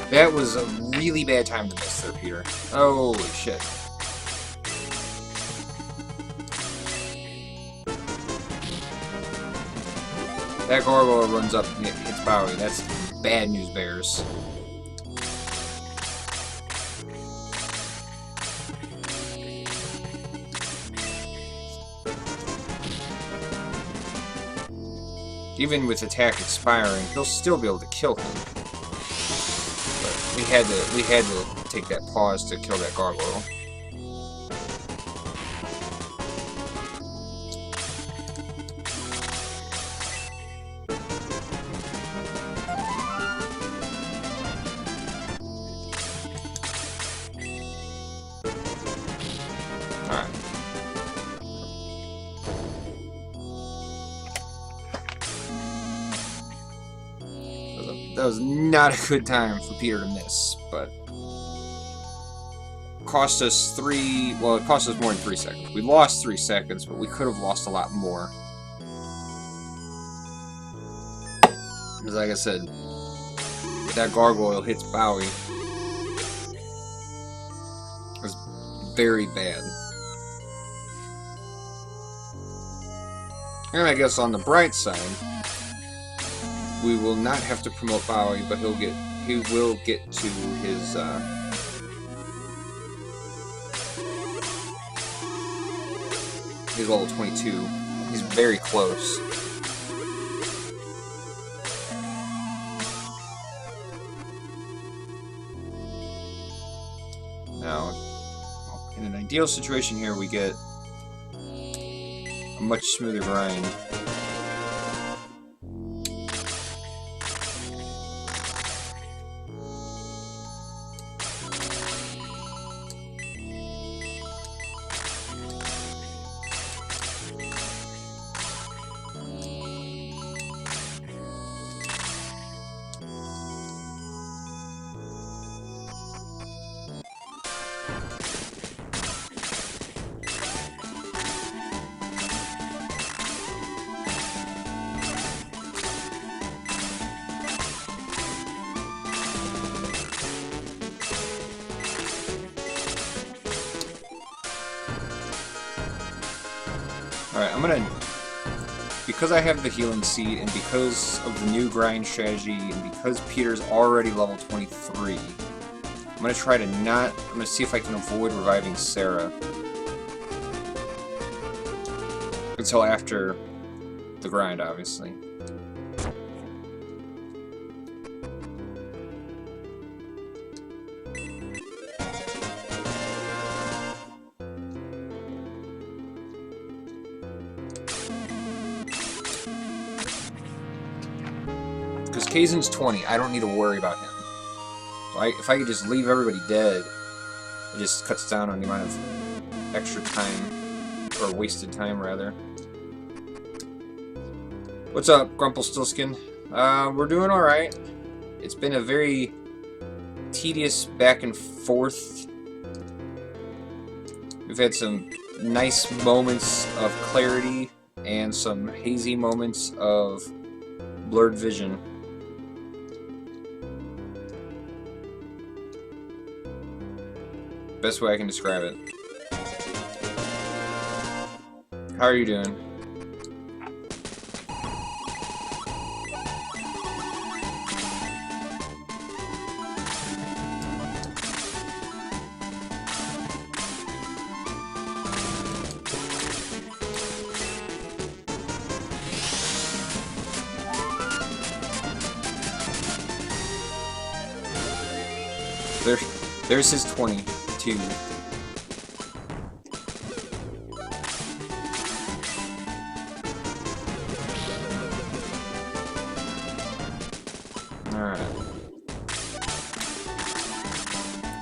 That was a really bad time to miss there, Peter. Holy shit. That gargoyle runs up and hits Bowie. That's bad news bears. Even with attack expiring, he'll still be able to kill him. We had to take that pause to kill that gargoyle. Alright. That was not a good time for Peter to miss, but cost us it cost us more than 3 seconds. We lost 3 seconds, but we could have lost a lot more. Because like I said, that gargoyle hits Bowie. It was very bad. And I guess on the bright side, we will not have to promote Bowie, but he will get to his level 22. He's very close. Now, in an ideal situation here, we get a much smoother grind. Alright, I'm gonna... Because I have the healing seed, and because of the new grind strategy, and because Peter's already level 23, I'm gonna try to not... I'm gonna see if I can avoid reviving Sarah until after the grind, obviously. Because Kaizen's 20, I don't need to worry about him. So if I could just leave everybody dead, it just cuts down on the amount of extra time, or wasted time, rather. What's up, Grumplestillskin? We're doing alright. It's been a very tedious back and forth. We've had some nice moments of clarity, and some hazy moments of blurred vision. Best way I can describe it. How are you doing? There's his 22. Alright.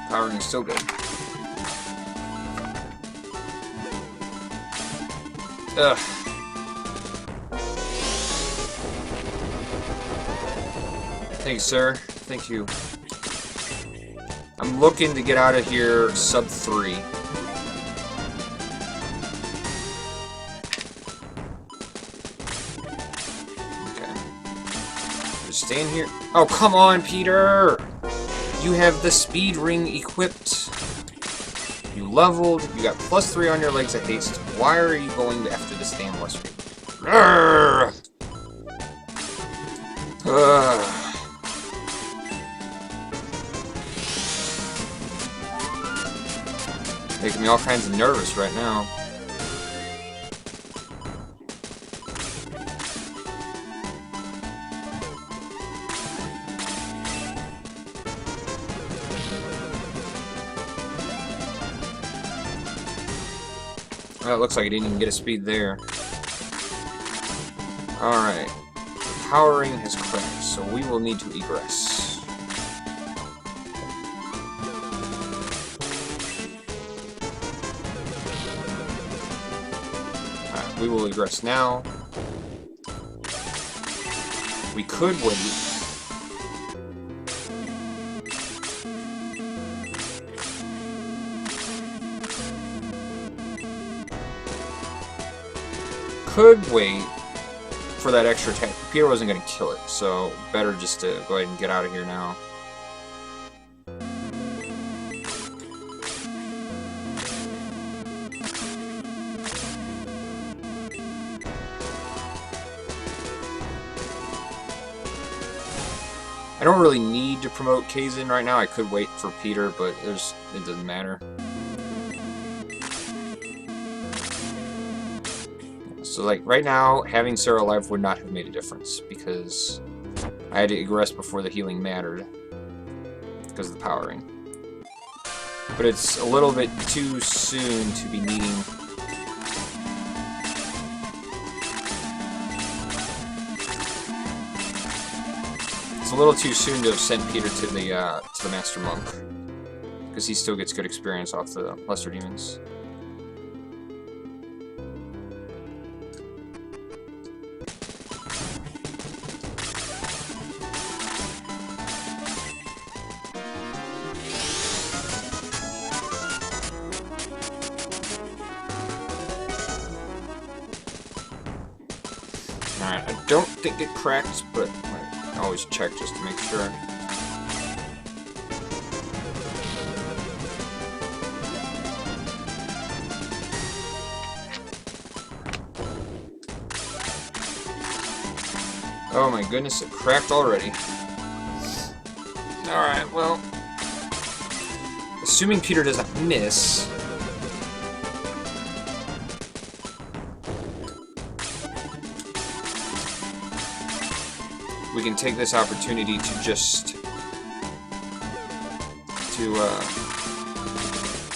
Powering is still good. Ugh. Thanks, sir. Thank you. I'm looking to get out of here sub 3. Okay. Just staying here. Oh, come on, Peter! You have the speed ring equipped. You leveled. You got +3 on your legs of haste. Why are you going after this damn Western? Making me all kinds of nervous right now. Well, it looks like I didn't even get a speed there. Alright. Powering has cracked, so we will need to egress. Alright, we will egress now. We could wait. Could wait for that extra attack. Peter wasn't going to kill it, so better just to go ahead and get out of here now. I don't really need to promote Kaizen right now. I could wait for Peter, but it doesn't matter. So, like, right now, having Sarah alive would not have made a difference, because I had to egress before the healing mattered, because of the powering. But it's a little bit too soon to be needing... It's a little too soon to have sent Peter to the Master Monk, because he still gets good experience off the Lesser Demons. Alright, I don't think it cracked, but I always check just to make sure. Oh my goodness, it cracked already. Alright, well... Assuming Peter doesn't miss... we can take this opportunity to just...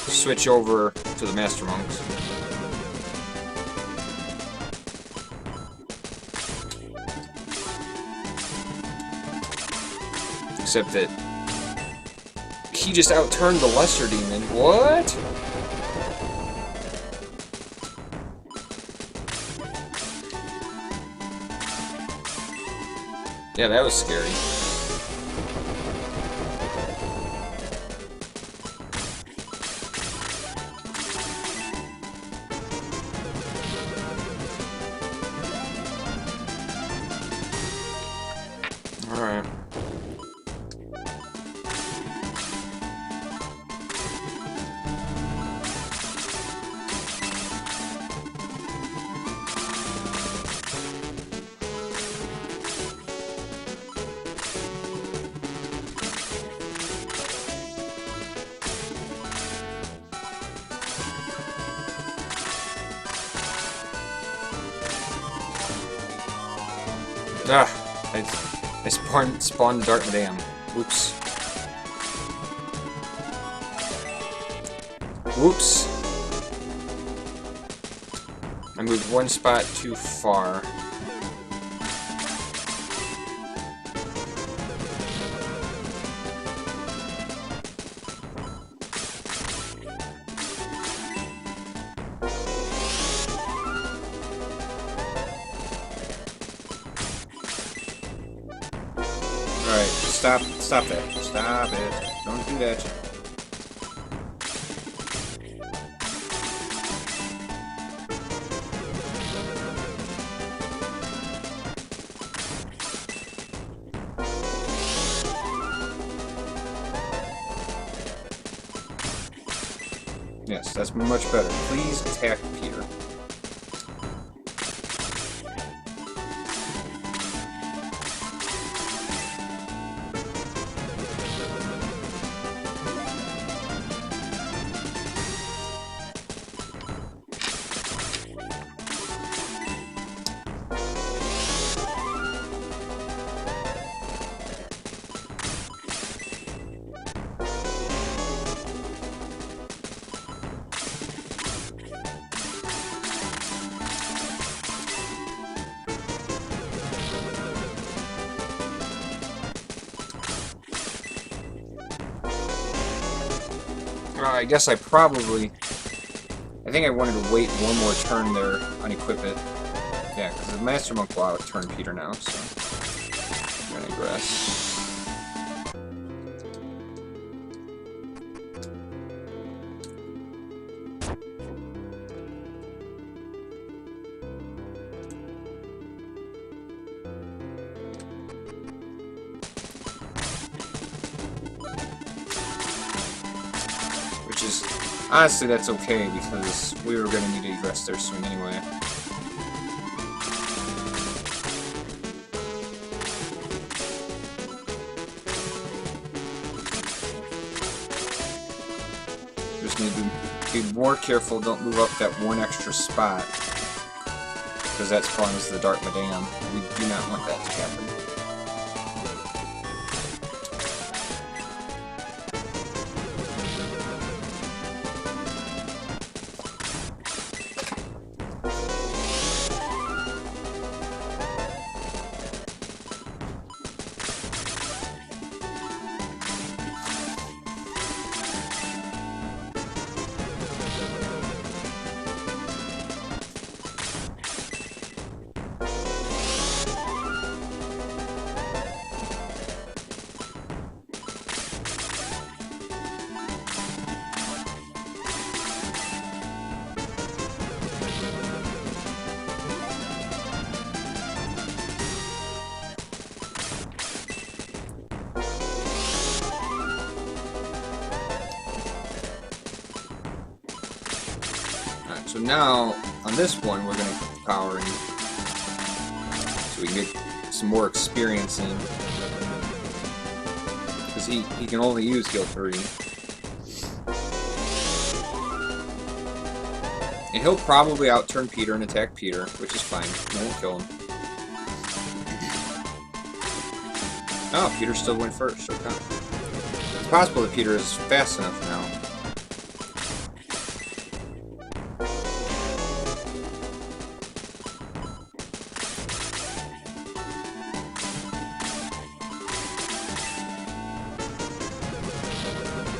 switch over to the Master Monks. Except that he just outturned the Lesser Demon. What? Yeah, that was scary. Alright. I spawned Dark Madame. Oops. Whoops. I moved one spot too far. Alright, stop that. Stop it. Don't do that. Yes, that's much better. Please attack Peter. I guess I think I wanted to wait one more turn there, unequip it. Yeah, because the Master Monk will out-turn Peter now, so I'm gonna aggress. Honestly, that's okay, because we were going to need to address their swing anyway. Just need to be more careful, don't move up that one extra spot, because that spawns the Dark Madame. We do not want that to happen. So now, on this one, we're going to put the power in, so we can get some more experience in. Because he can only use heal 3. And he'll probably out-turn Peter and attack Peter, which is fine. It won't kill him. Oh, Peter still went first. Okay. It's possible that Peter is fast enough now.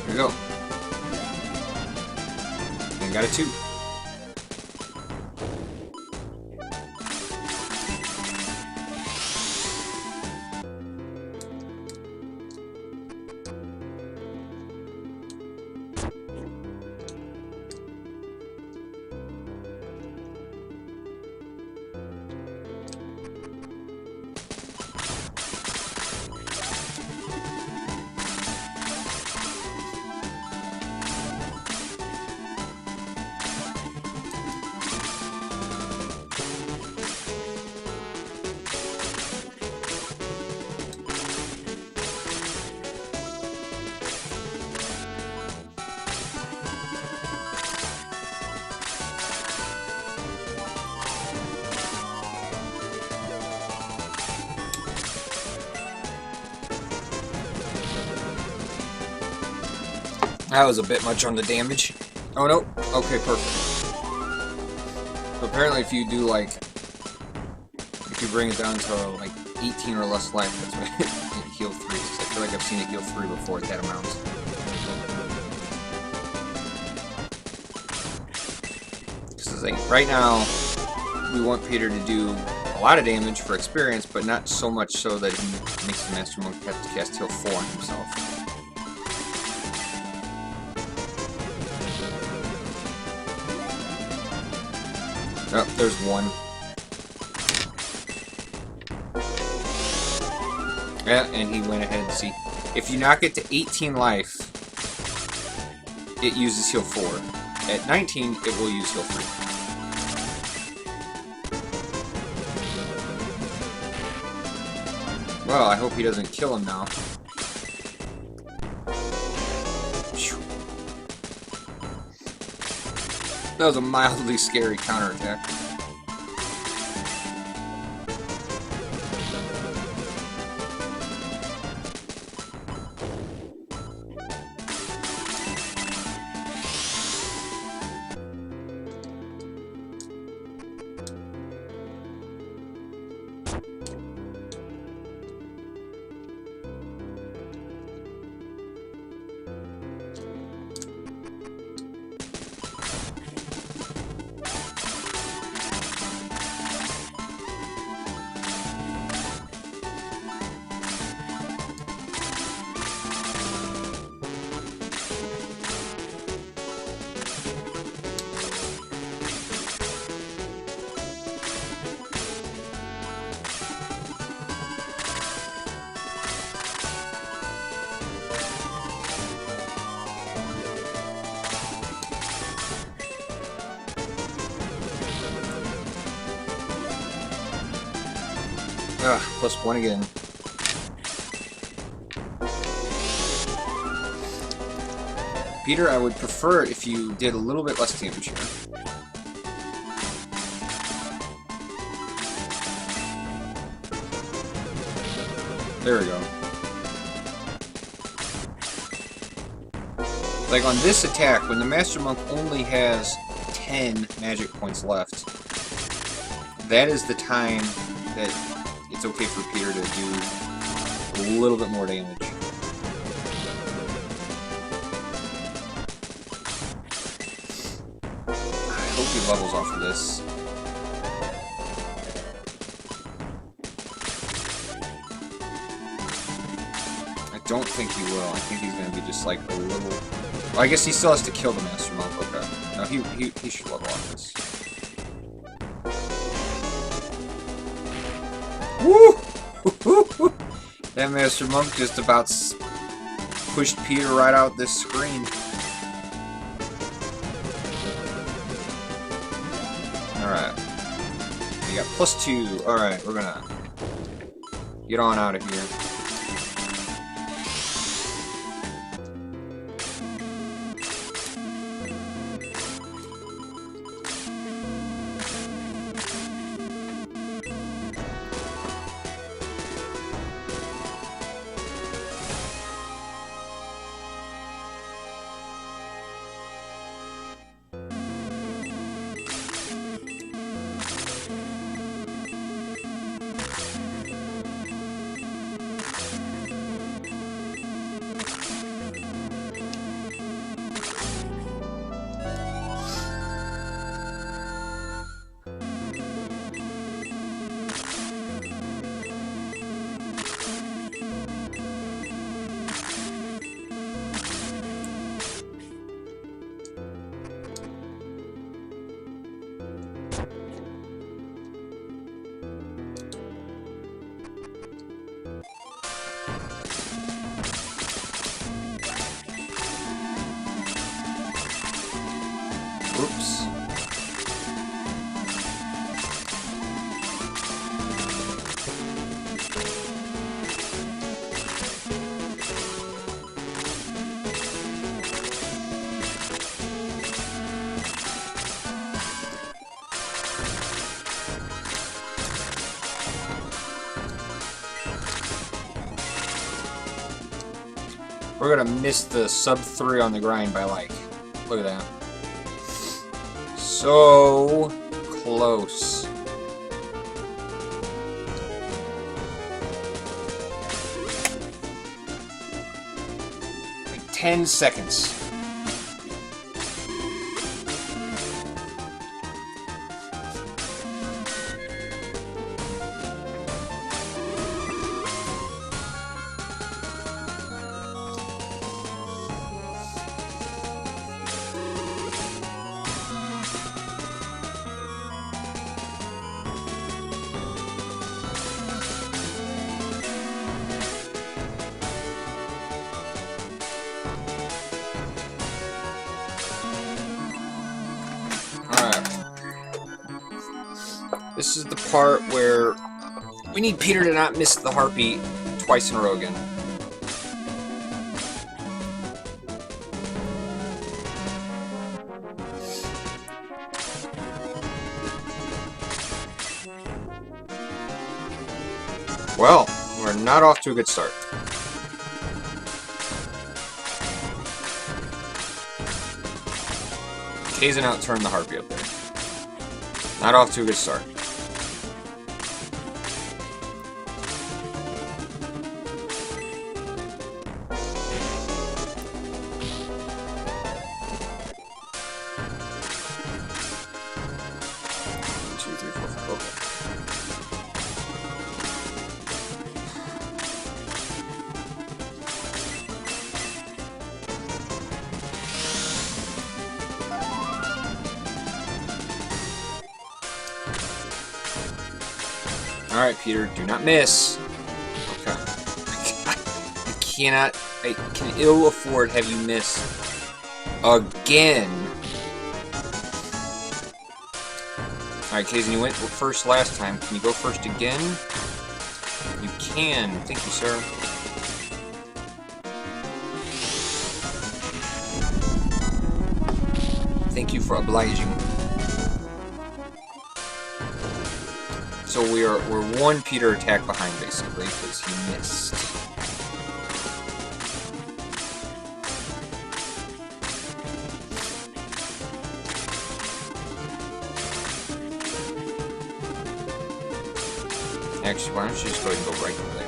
Here we go. And got a 2. That was a bit much on the damage. Oh, no. Okay, perfect. So apparently if you do, like... If you bring it down to, like, 18 or less life, that's when it heal 3. So I feel like I've seen it heal 3 before at that amount. Because, like, right now, we want Peter to do a lot of damage for experience, but not so much so that he makes the Master Monk have to cast heal 4 on himself. Oh, there's one. Yeah, and he went ahead. See, if you knock it to 18 life, it uses heal 4. At 19, it will use heal 3. Well, I hope he doesn't kill him now. That was a mildly scary counterattack. Ugh, +1 again. Peter, I would prefer if you did a little bit less damage here. There we go. Like on this attack, when the Master Monk only has 10 magic points left, that is the time that it's okay for Peter to do a little bit more damage. I hope he levels off of this. I don't think he will. I think he's going to be just like a little... Well, I guess he still has to kill the Master Monk. Okay. No, he should level off this. Woo! That Master Monk just about pushed Peter right out this screen. Alright. We got +2. Alright, we're gonna get on out of here. Oops. We're gonna miss the sub 3 on the grind by like, look at that. So close. Like 10 seconds. This is the part where we need Peter to not miss the harpy twice in a row again. Well, we're not off to a good start. Kazin outturned the harpy up there. Not off to a good start. Alright, Peter, do not miss. Okay. I can ill afford have you miss again. Alright, Kazin, you went first last time. Can you go first again? You can. Thank you, sir. Thank you for obliging. So we're one Peter attack behind, basically, because he missed. Actually, why don't you just go ahead and go right there?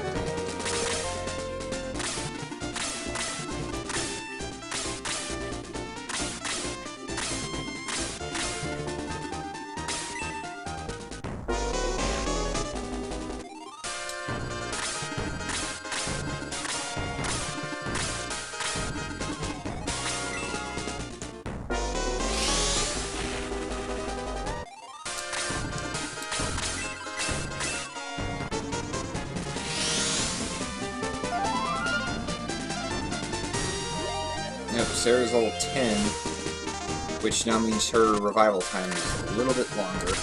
Yep, Sarah's level 10, which now means her revival time is a little bit longer.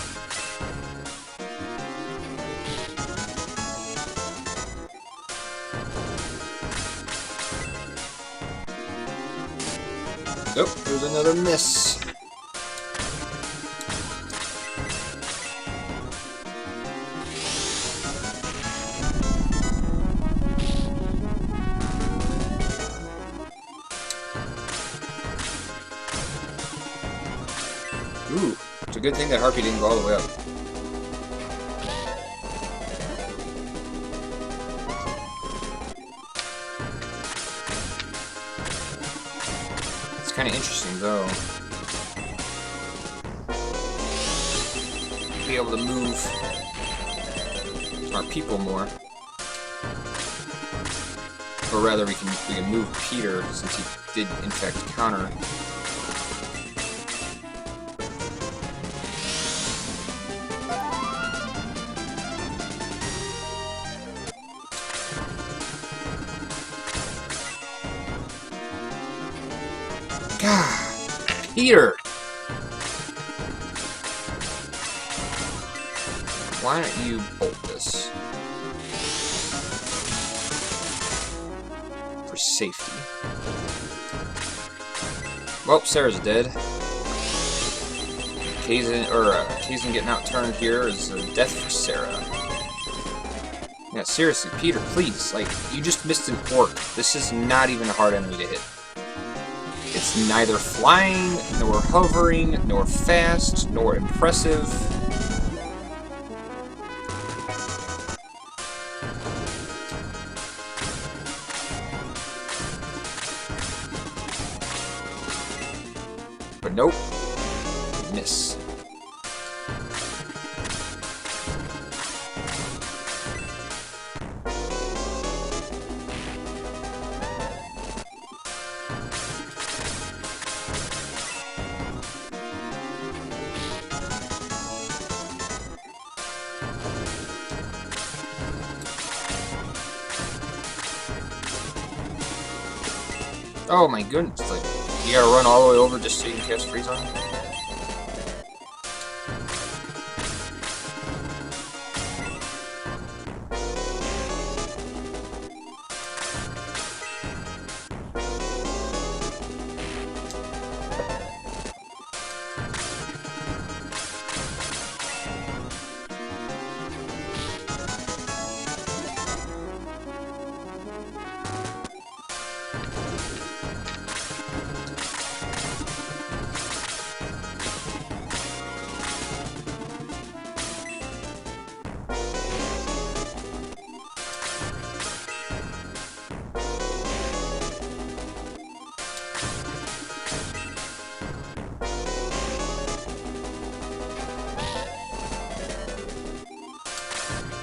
Oh, there's another miss. Ooh, it's a good thing that harpy didn't go all the way up. It's kind of interesting, though. Be able to move our people more, or rather, we can move Peter since he did in fact counter. God, Peter! Why don't you bolt this? For safety. Well, Sarah's dead. Kazin getting outturned here is a death for Sarah. Yeah, seriously, Peter, please, like, you just missed an orc. This is not even a hard enemy to hit. It's neither flying, nor hovering, nor fast, nor impressive. But nope. Miss. Oh my goodness, like, you gotta run all the way over just so you can cast freeze on him?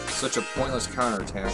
Such a pointless counterattack.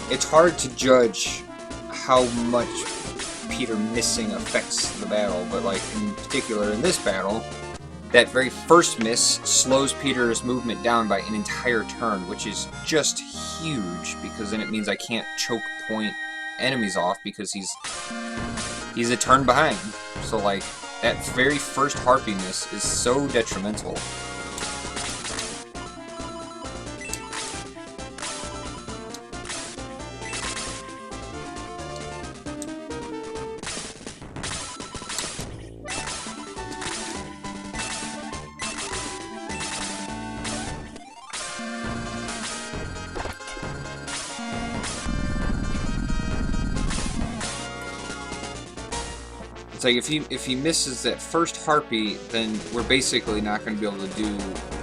It's hard to judge how much Peter missing affects the battle, but like in particular in this battle, that very first miss slows Peter's movement down by an entire turn, which is just huge, because then it means I can't choke point enemies off because he's a turn behind. So like that very first Harpy miss is so detrimental. It's like if he misses that first Harpy, then we're basically not going to be able to do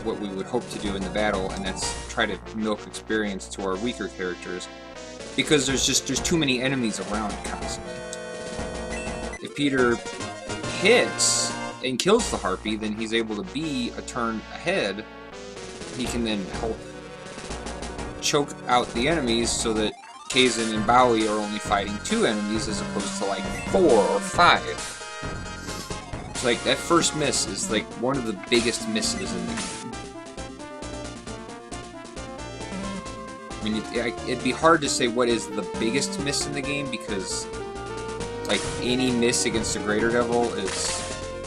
what we would hope to do in the battle, and that's try to milk experience to our weaker characters, because there's too many enemies around constantly. If Peter hits and kills the Harpy, then he's able to be a turn ahead. He can then help choke out the enemies so that Kaizen and Bowie are only fighting 2 enemies as opposed to like 4 or 5. It's like that first miss is like one of the biggest misses in the game. I mean, it'd be hard to say what is the biggest miss in the game, because like any miss against a Greater Devil is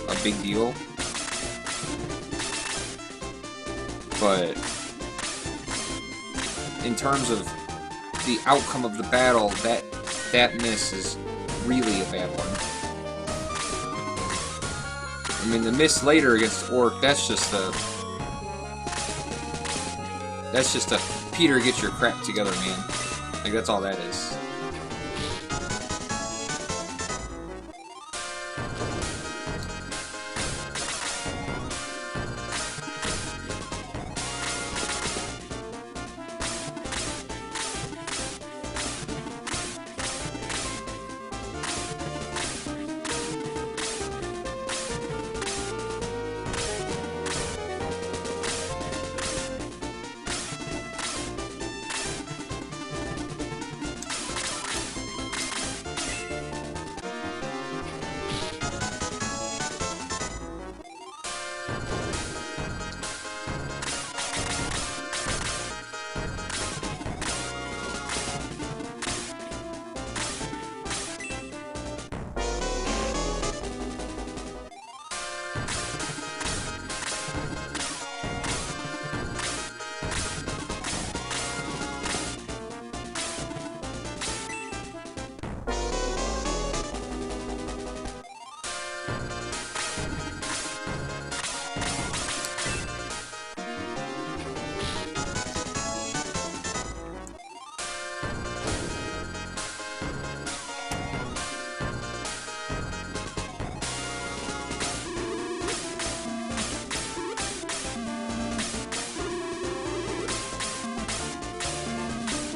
a big deal. But in terms of the outcome of the battle, that miss is really a bad one. I mean, the miss later against Orc, that's just a Peter, get your crap together, man. Like, that's all that is.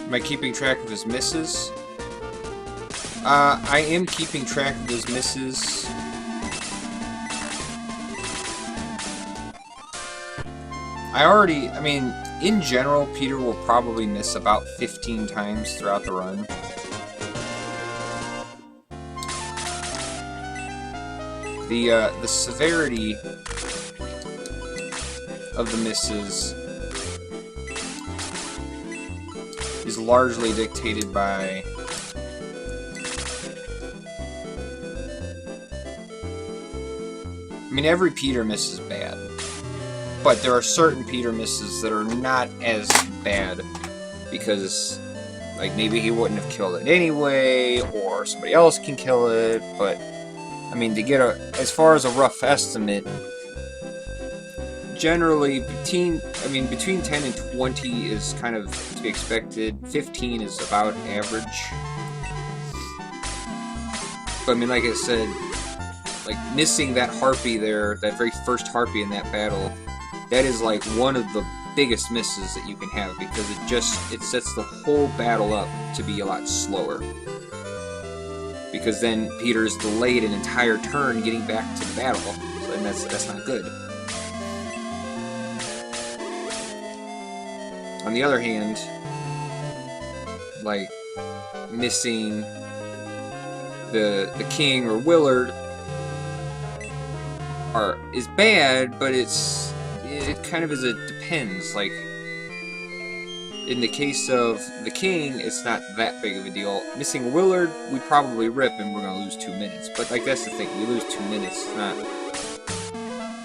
Am I keeping track of his misses? I am keeping track of his misses. I mean, in general, Peter will probably miss about 15 times throughout the run. The severity of the misses is largely dictated by I mean, every Peter miss is bad, but there are certain Peter misses that are not as bad because, like, maybe he wouldn't have killed it anyway, or somebody else can kill it, but I mean, to get as far as a rough estimate, generally between 10 and 20 is kind of to be expected. 15 is about average. But I mean, like I said, like missing that harpy there, that very first harpy in that battle, that is like one of the biggest misses that you can have because it sets the whole battle up to be a lot slower. Because then Peter's delayed an entire turn getting back to the battle, and that's not good. On the other hand, like missing the king or Willard is bad, but it kind of depends. Like in the case of the king, it's not that big of a deal. Missing Willard, we probably rip and we're gonna lose 2 minutes. But like that's the thing, we lose 2 minutes. It's not,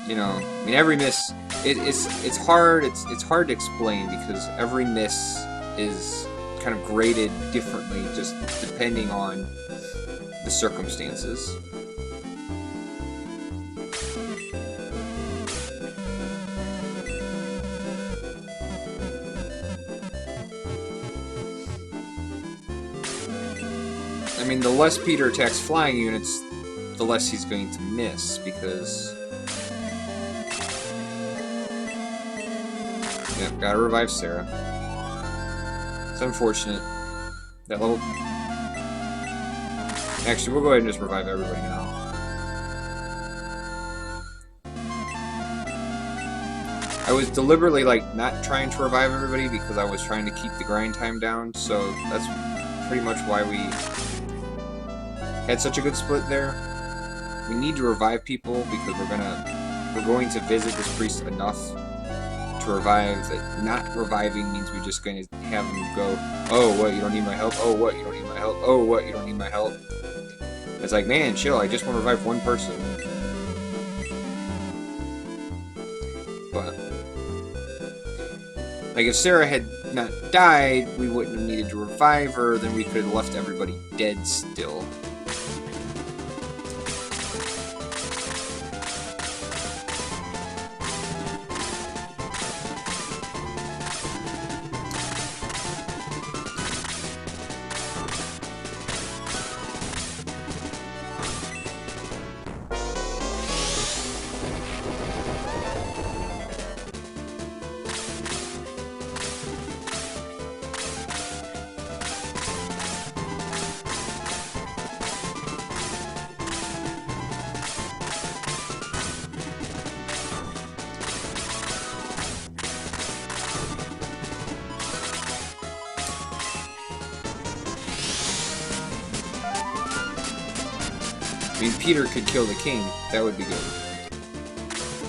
you know. I mean, every miss. It's hard to explain because every miss is kind of graded differently just depending on the circumstances. I mean, the less Peter attacks flying units, the less he's going to miss because yeah, gotta revive Sarah. It's unfortunate. That level... Actually, we'll go ahead and just revive everybody now. I was deliberately, like, not trying to revive everybody because I was trying to keep the grind time down, so that's pretty much why we had such a good split there. We need to revive people because we're going to visit this priest enough to revive that not reviving means we're just going to have them go, oh, what, you don't need my help? Oh, what, you don't need my help? Oh, what, you don't need my help? It's like, man, chill, I just want to revive one person. But Like, if Sarah had not died, we wouldn't have needed to revive her, then we could have left everybody dead still. I mean, Peter could kill the king. That would be good.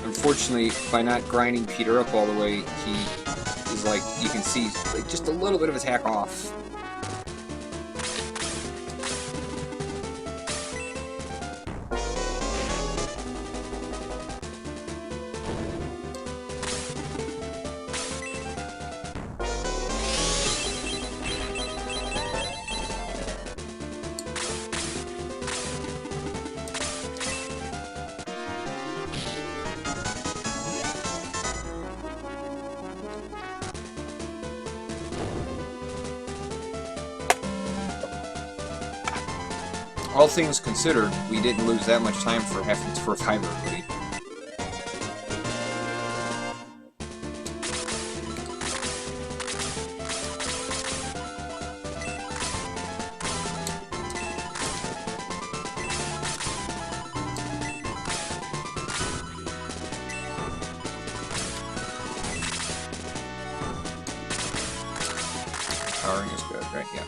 Unfortunately, by not grinding Peter up all the way, he is like, you can see, like, just a little bit of attack off. All things considered, we didn't lose that much time for having to revive everybody. Powering is good, right? Yeah.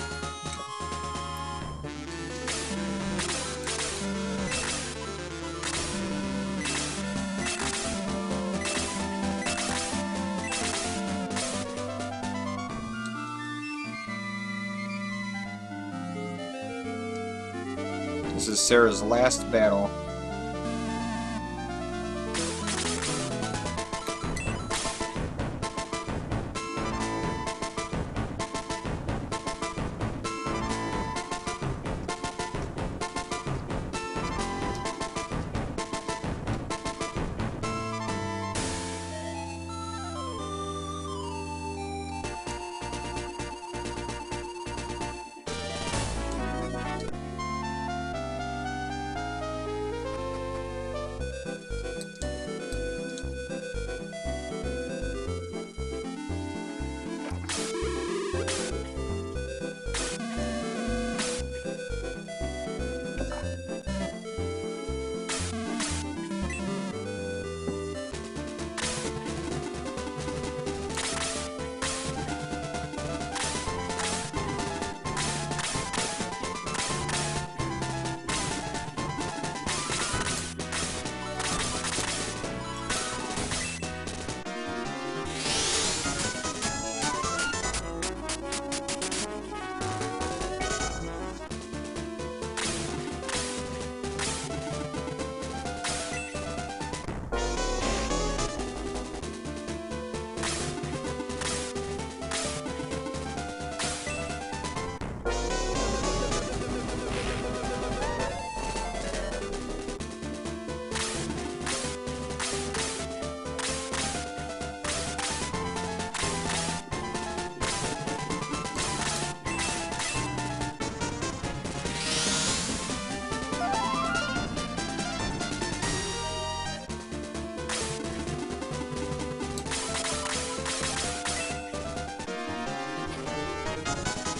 This is Sarah's last battle.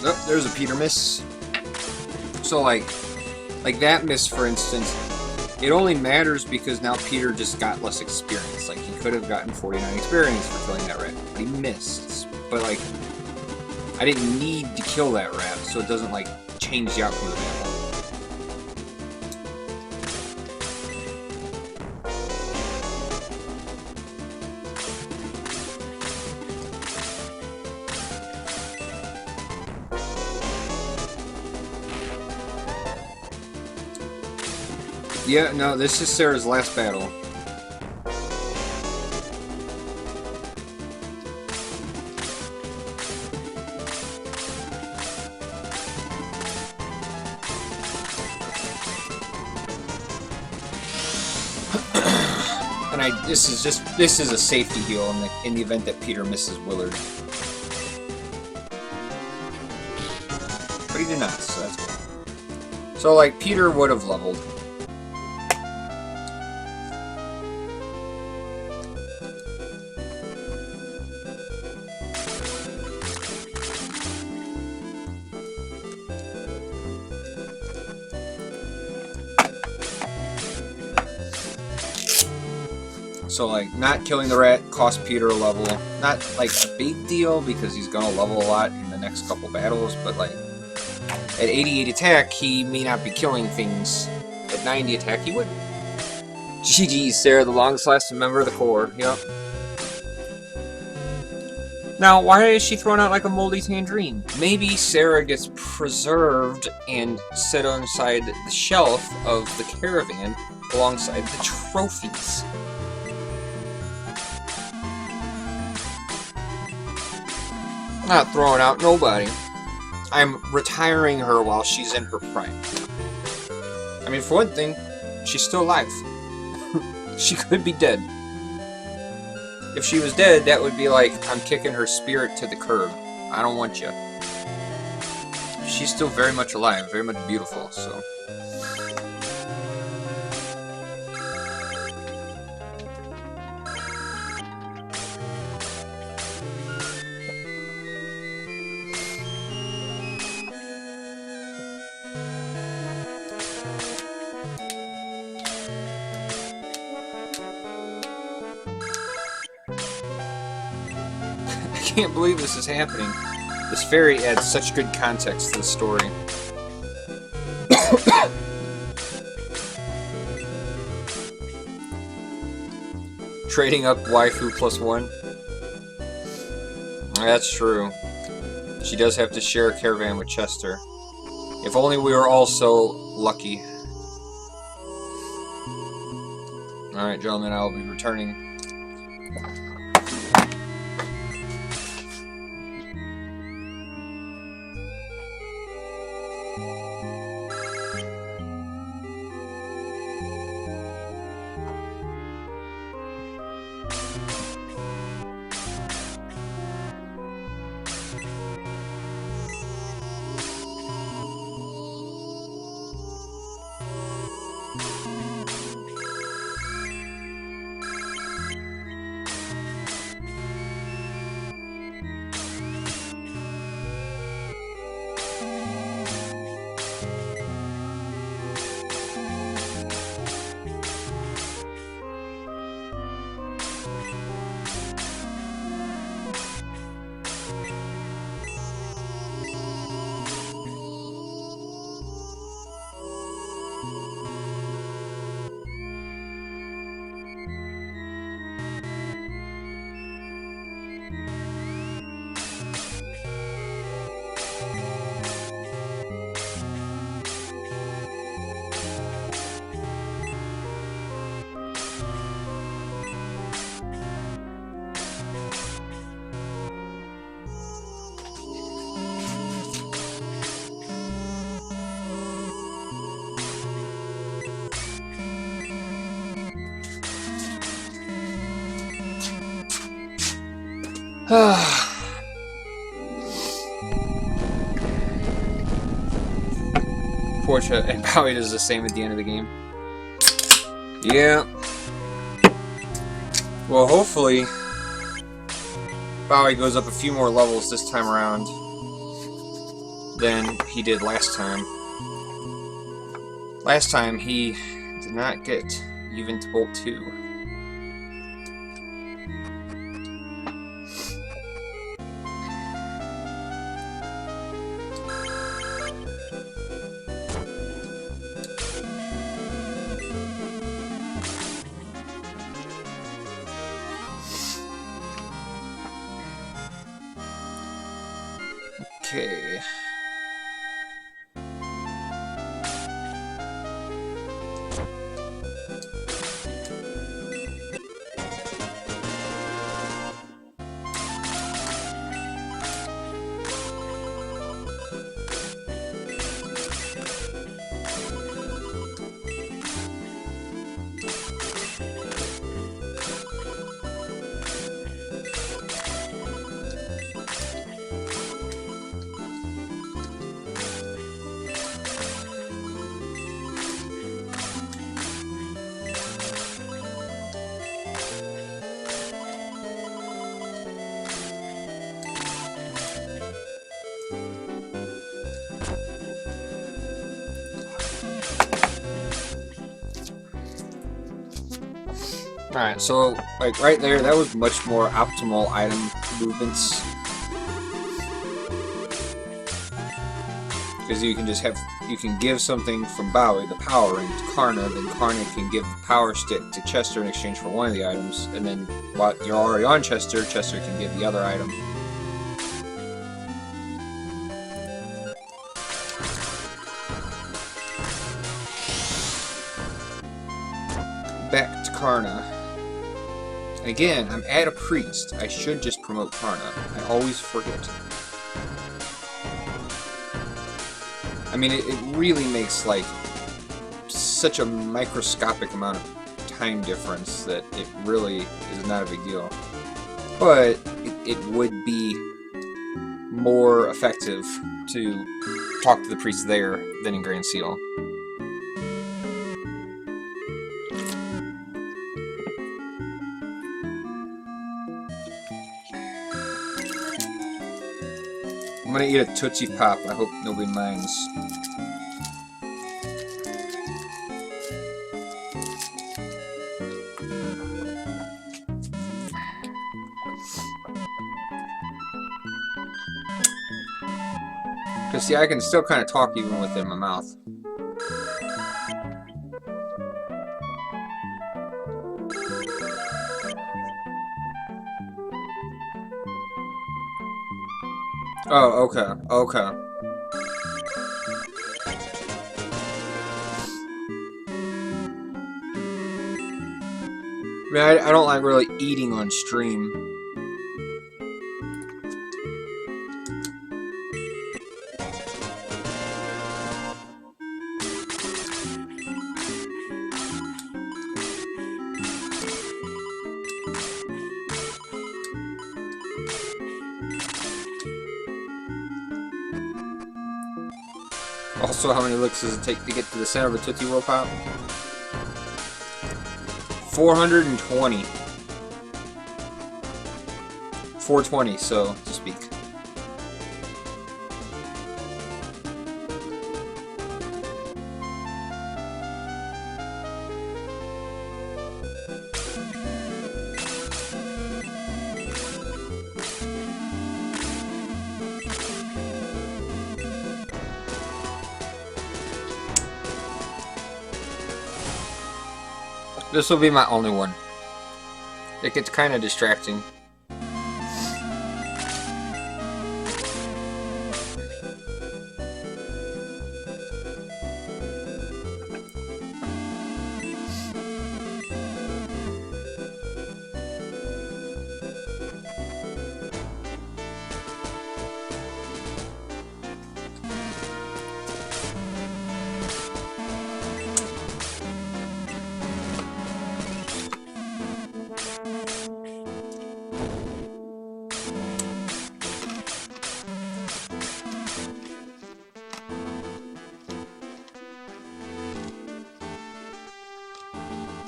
Oh, there's a Peter miss. So like that miss, for instance, it only matters because now Peter just got less experience. Like, he could have gotten 49 experience for killing that rat, but he missed. But like, I didn't need to kill that rat, so it doesn't like change the outcome of the battle. Yeah, no, this is Sarah's last battle. this is a safety heal in the event that Peter misses Willard. But he did not, so that's good. So like Peter would have leveled. So, like, not killing the rat cost Peter a level. Not, like, a big deal, because he's gonna level a lot in the next couple battles, but, like, at 88 attack, he may not be killing things. At 90 attack, he would. GG, Sarah, the longest lasting member of the Corps. Yep. Now, why is she thrown out like a moldy tangerine? Maybe Sarah gets preserved and set on inside the shelf of the caravan alongside the trophies. Not throwing out nobody. I'm retiring her while she's in her prime. I mean, for one thing, she's still alive. She could be dead. If she was dead, that would be like, I'm kicking her spirit to the curb. I don't want you. She's still very much alive, very much beautiful, so... I can't believe this is happening. This fairy adds such good context to the story. Trading up waifu +1. That's true. She does have to share a caravan with Chester. If only we were all so lucky. Alright, gentlemen, I'll be returning. Portia and Bowie does the same at the end of the game. Yeah. Well, hopefully Bowie goes up a few more levels this time around than he did last time. Last time he did not get even to Bolt 2. Okay. Alright, so, like, right there, that was much more optimal item movements. Because you can just have, you can give something from Bowie, the power ring, to Karna, then Karna can give the power stick to Chester in exchange for one of the items, and then while you're already on Chester, Chester can give the other item. Back to Karna. And again, I'm at a priest. I should just promote Karna. I always forget. I mean, it really makes, like, such a microscopic amount of time difference that it really is not a big deal. But it would be more effective to talk to the priest there than in Grand Seal. I'm gonna eat a Tootsie Pop. I hope nobody minds. Because, see, I can still kind of talk even within my mouth. Oh, okay, okay. I mean, I don't like really eating on stream. Also, how many licks does it take to get to the center of a Tootsie Roll Pop? 420. 420, so to speak. This will be my only one. It gets kind of distracting.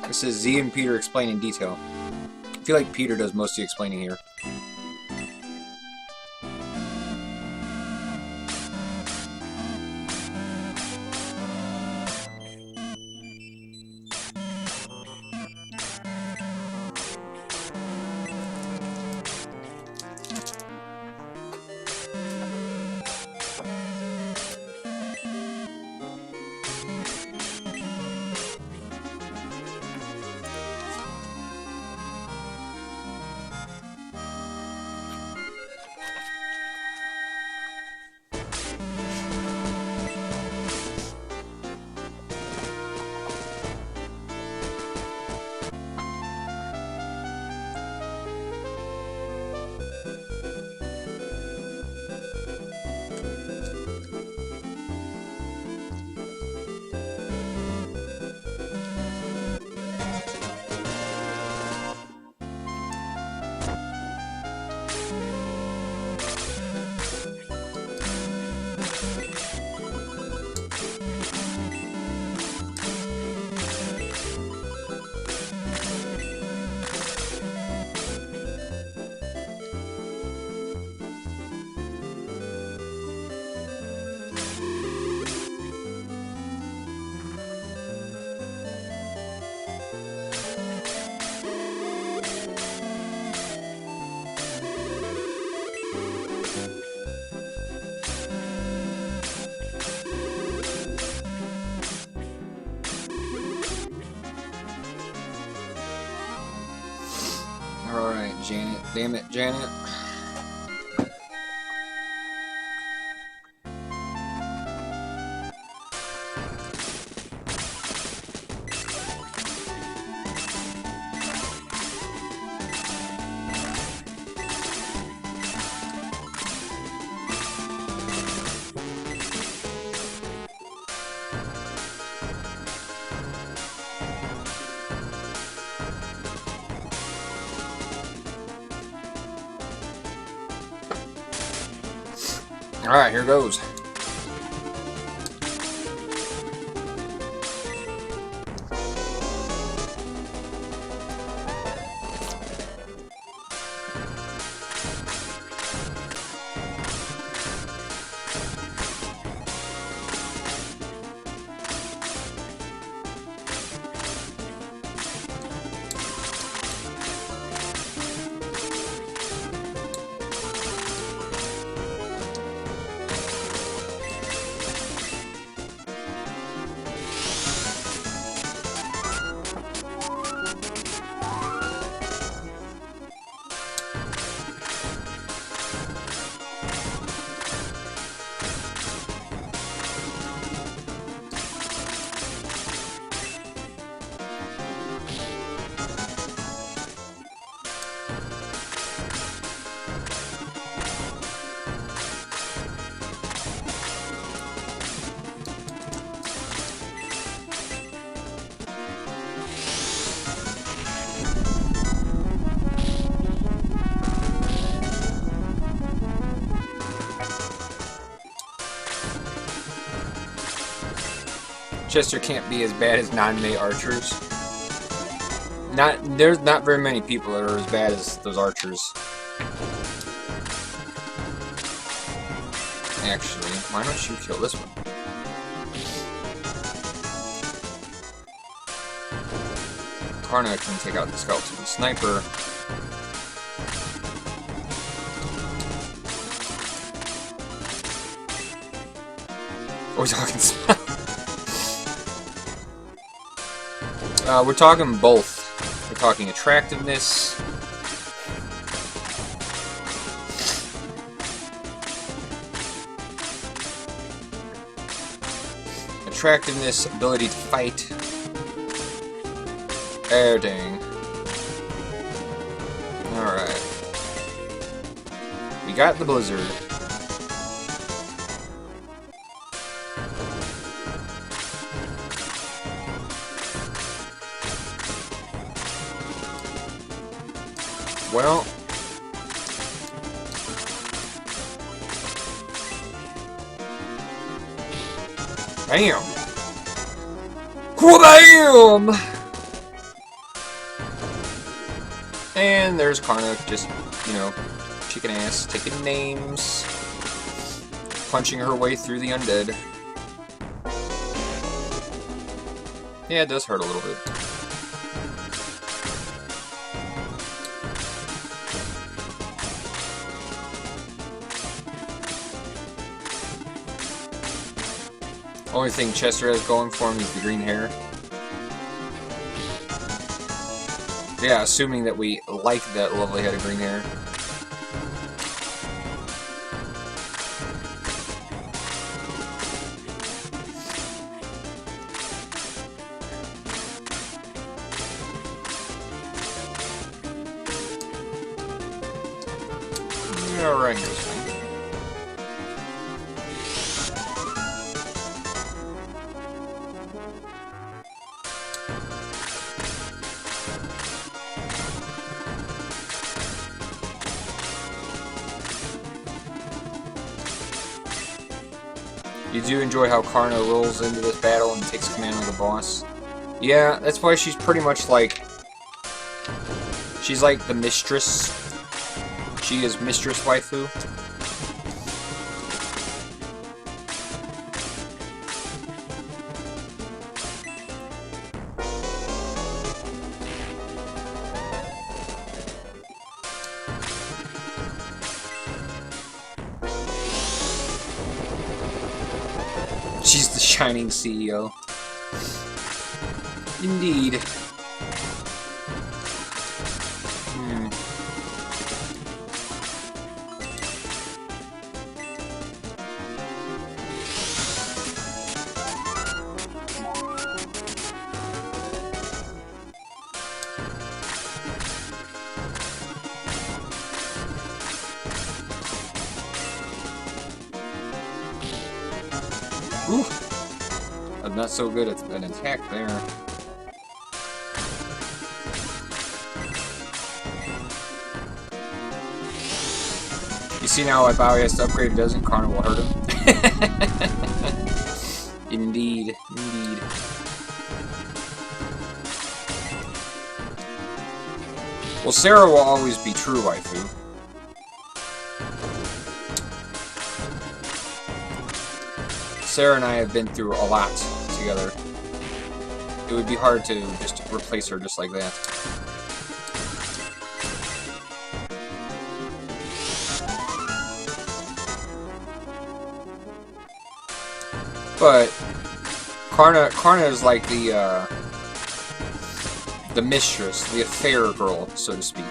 This is Z and Peter explain in detail. I feel like Peter does most of the explaining here. Janet. Damn it, Janet. Alright, here goes. Chester can't be as bad as non-May archers. There's not very many people that are as bad as those archers. Actually, why don't you kill this one? Karna can take out the skeleton sniper. Oh, we're talking spell. We're talking both. We're talking attractiveness. Attractiveness, ability to fight. Oh, dang. Alright. We got the blizzard. Well, bam! Bam! And there's Karna, just, you know, chicken ass, taking names, punching her way through the undead. Yeah, it does hurt a little bit. Only thing Chester has going for him is the green hair. Yeah, assuming that we like that lovely head of green hair. Alright, here's fine. You do enjoy how Karna rolls into this battle and takes command of the boss. Yeah, that's why she's pretty much like... She's like the mistress. She is Mistress Waifu. She's the shining CEO. Indeed. Ooh! I'm not so good at an attack there. You see now why Bowie has to upgrade doesn't Carnival hurt him? Indeed, indeed. Well, Sarah will always be true waifu. Sarah and I have been through a lot together. It would be hard to just replace her just like that. But Karna is like the mistress, the affair girl, so to speak.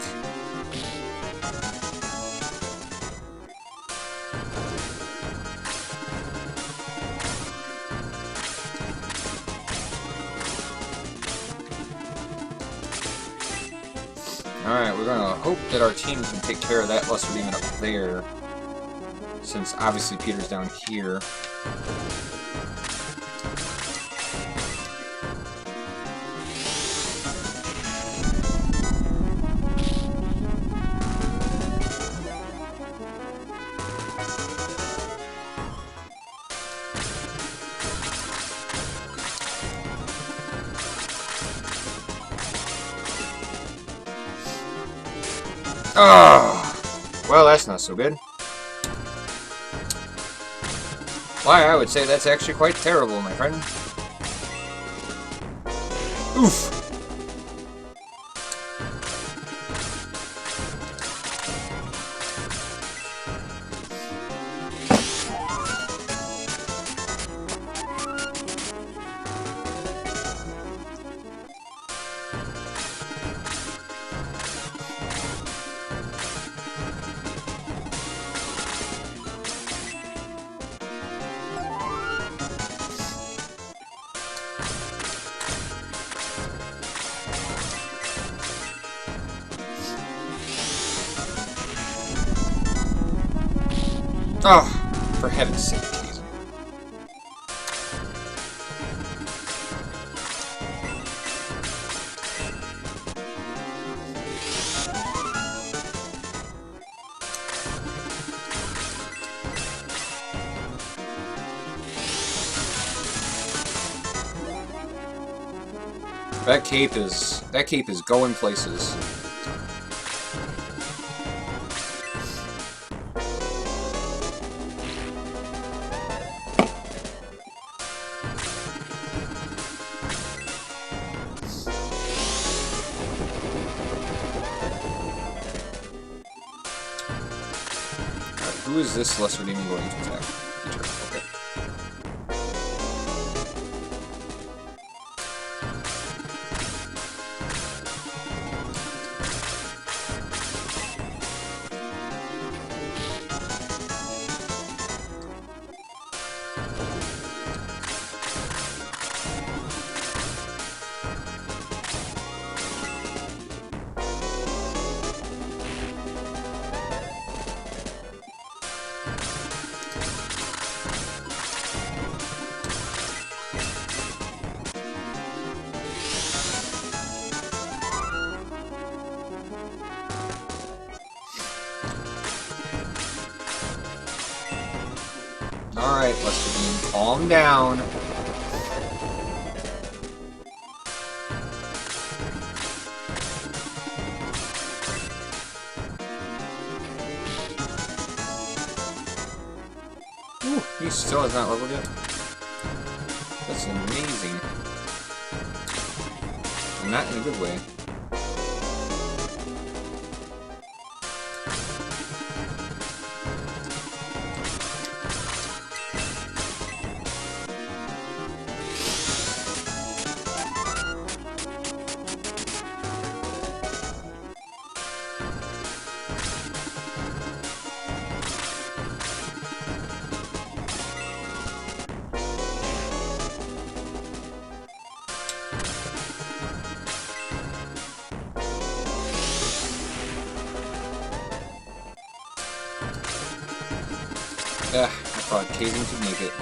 Alright, we're gonna hope that our team can take care of that lesser demon up there. Since obviously Peter's down here. Oh, well, that's not so good. Why, I would say that's actually quite terrible, my friend. Oof. Oh, for heaven's sake, Teaser. That cape is going places. Who is this lesser demon going to attack? Peter. Okay. Alright, Lesser Demon, calm down. Ooh, he still has not leveled yet. That's amazing. And not in a good way. I thought Kaden could make it.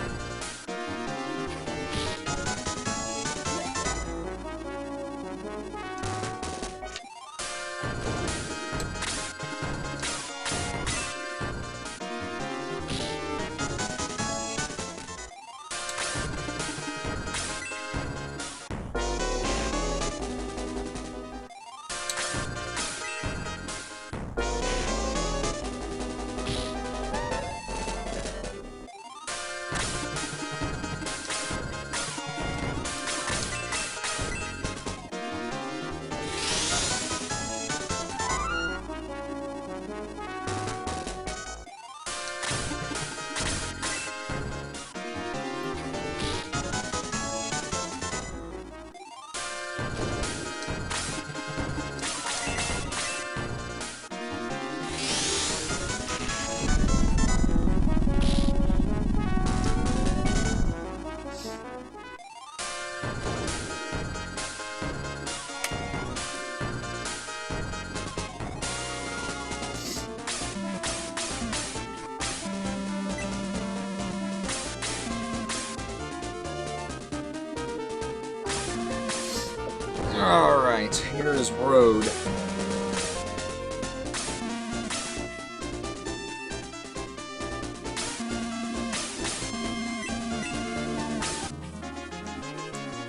Alright, here is Road.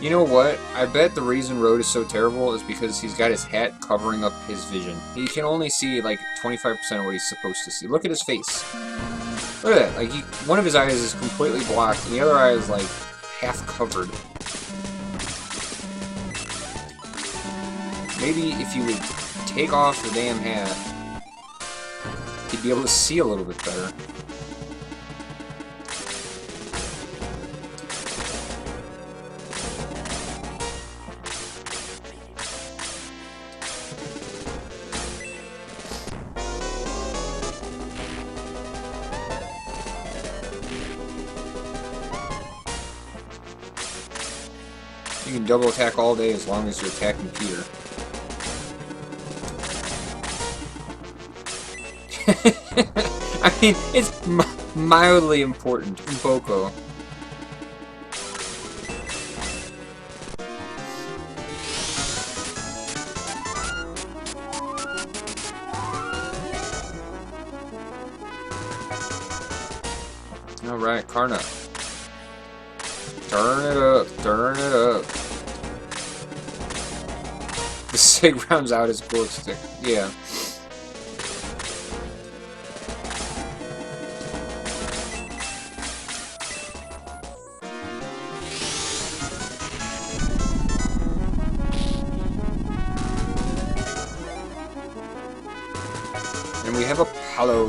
You know what? I bet the reason Road is so terrible is because he's got his hat covering up his vision. He can only see like 25% of what he's supposed to see. Look at his face. Look at that. Like one of his eyes is completely blocked, and the other eye is like half covered. Maybe if you would take off the damn hat, he'd be able to see a little bit better. You can double attack all day as long as you're attacking Peter. I mean, it's mildly important in Boko. Alright, Karna. Turn it up, turn it up. The Sig rounds out his bullet stick. Yeah. And we have Apollo.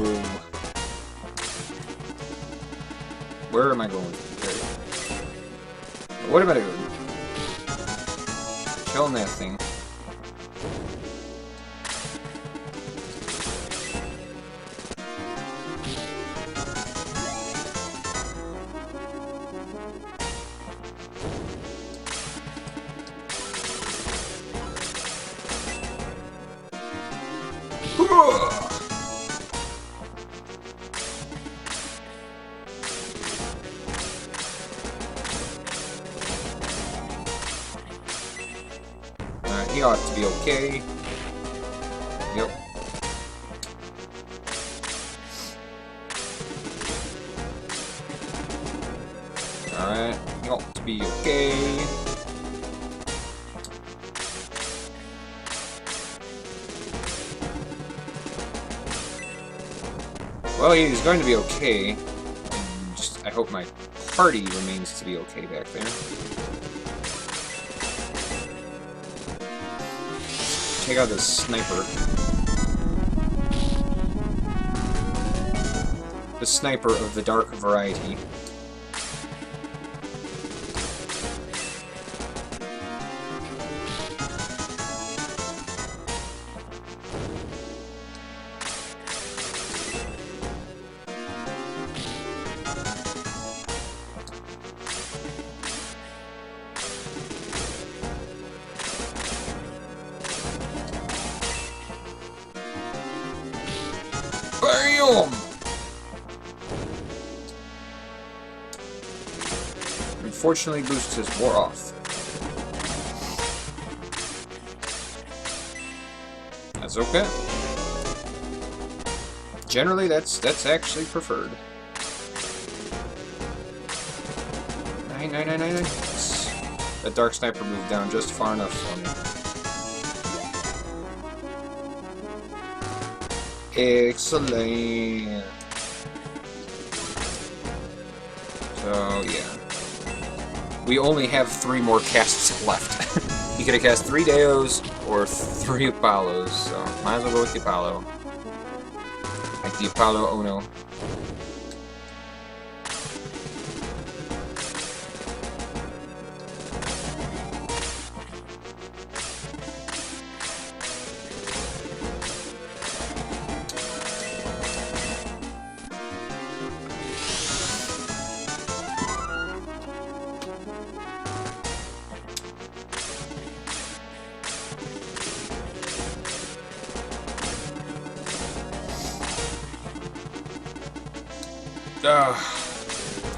Where am I going? Okay. What am I doing? Killing that thing. He ought to be okay. Yep. Alright, he ought to be okay. Well, he's going to be okay. And just, I hope my party remains to be okay back there. Take out this sniper. The sniper of the dark variety. Bam! Unfortunately, boosts his war off. That's okay. Generally, that's actually preferred. 9. That dark sniper moved down just far enough for me. Excellent. So, yeah. We only have 3 more casts left. You could have cast 3 Deos or 3 Apollos, so might as well go with the Apollo. Like the Apollo Ono.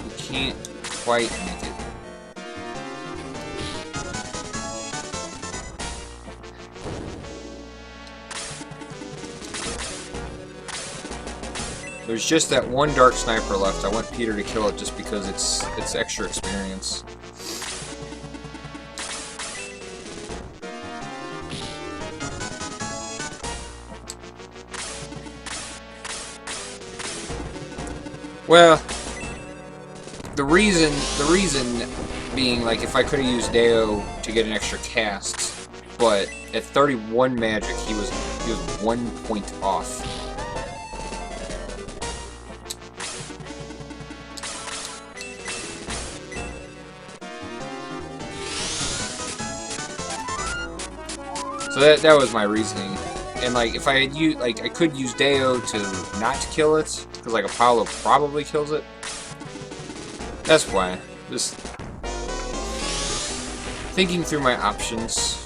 We can't quite make it. There's just that one Dark Sniper left. I want Peter to kill it just because it's extra experience. Well, the reason being, like, if I could have used Deo to get an extra cast, but at 31 magic he was 1 point off. So that was my reasoning. And like, if I had used, like, I could use Deo to not kill it, because like Apollo probably kills it. That's why. Just thinking through my options.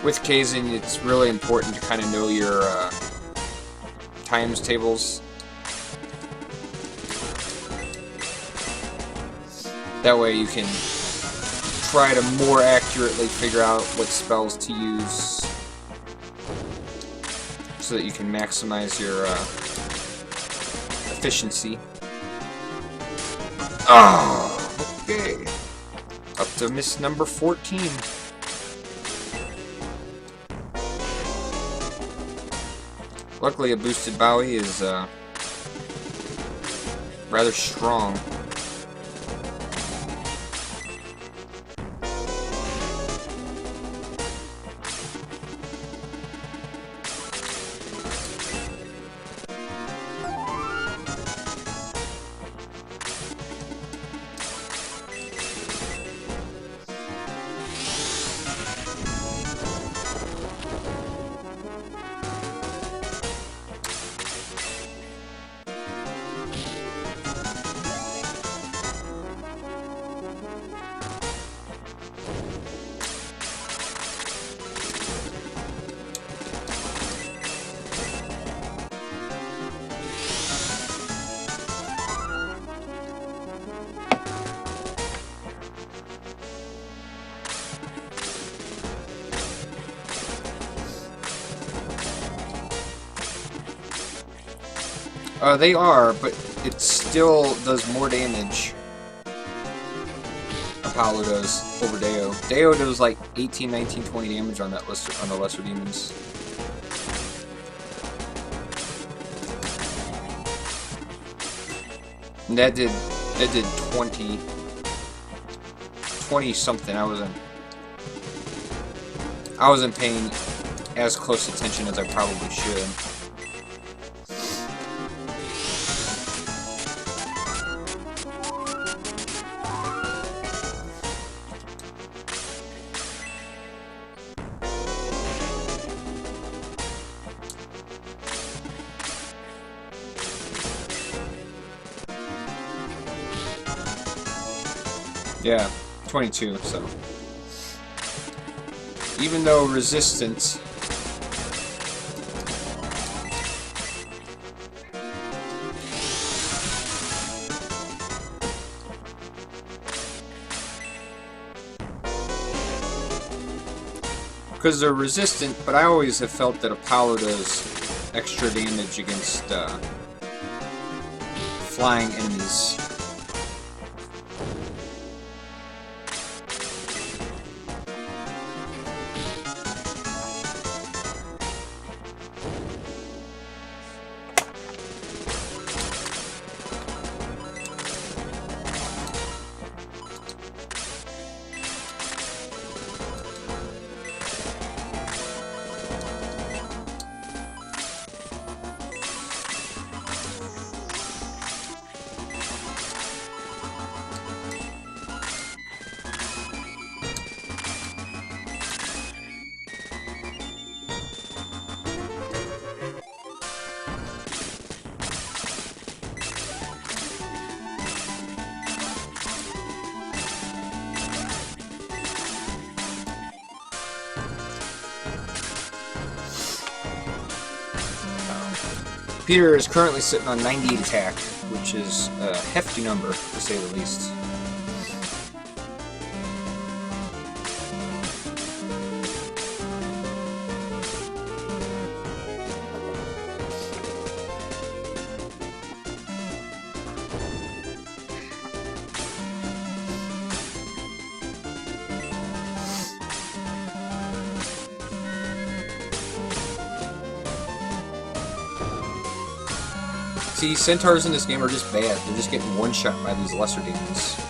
With Kaizen, it's really important to kind of know your times tables. That way you can try to more accurately figure out what spells to use so that you can maximize your efficiency. Oh, okay. Up to miss number 14. Luckily, a boosted Bowie is rather strong. They are, but it still does more damage. Apollo does over Deo. Deo does like 18, 19, 20 damage on that list on the lesser demons. And that did 20 something. I wasn't paying as close attention as I probably should. Yeah, 22, so. Even though resistance because they're resistant, but I always have felt that Apollo does extra damage against flying enemies. Peter is currently sitting on 98 attack, which is a hefty number, to say the least. See, centaurs in this game are just bad. They're just getting one-shot by these lesser demons.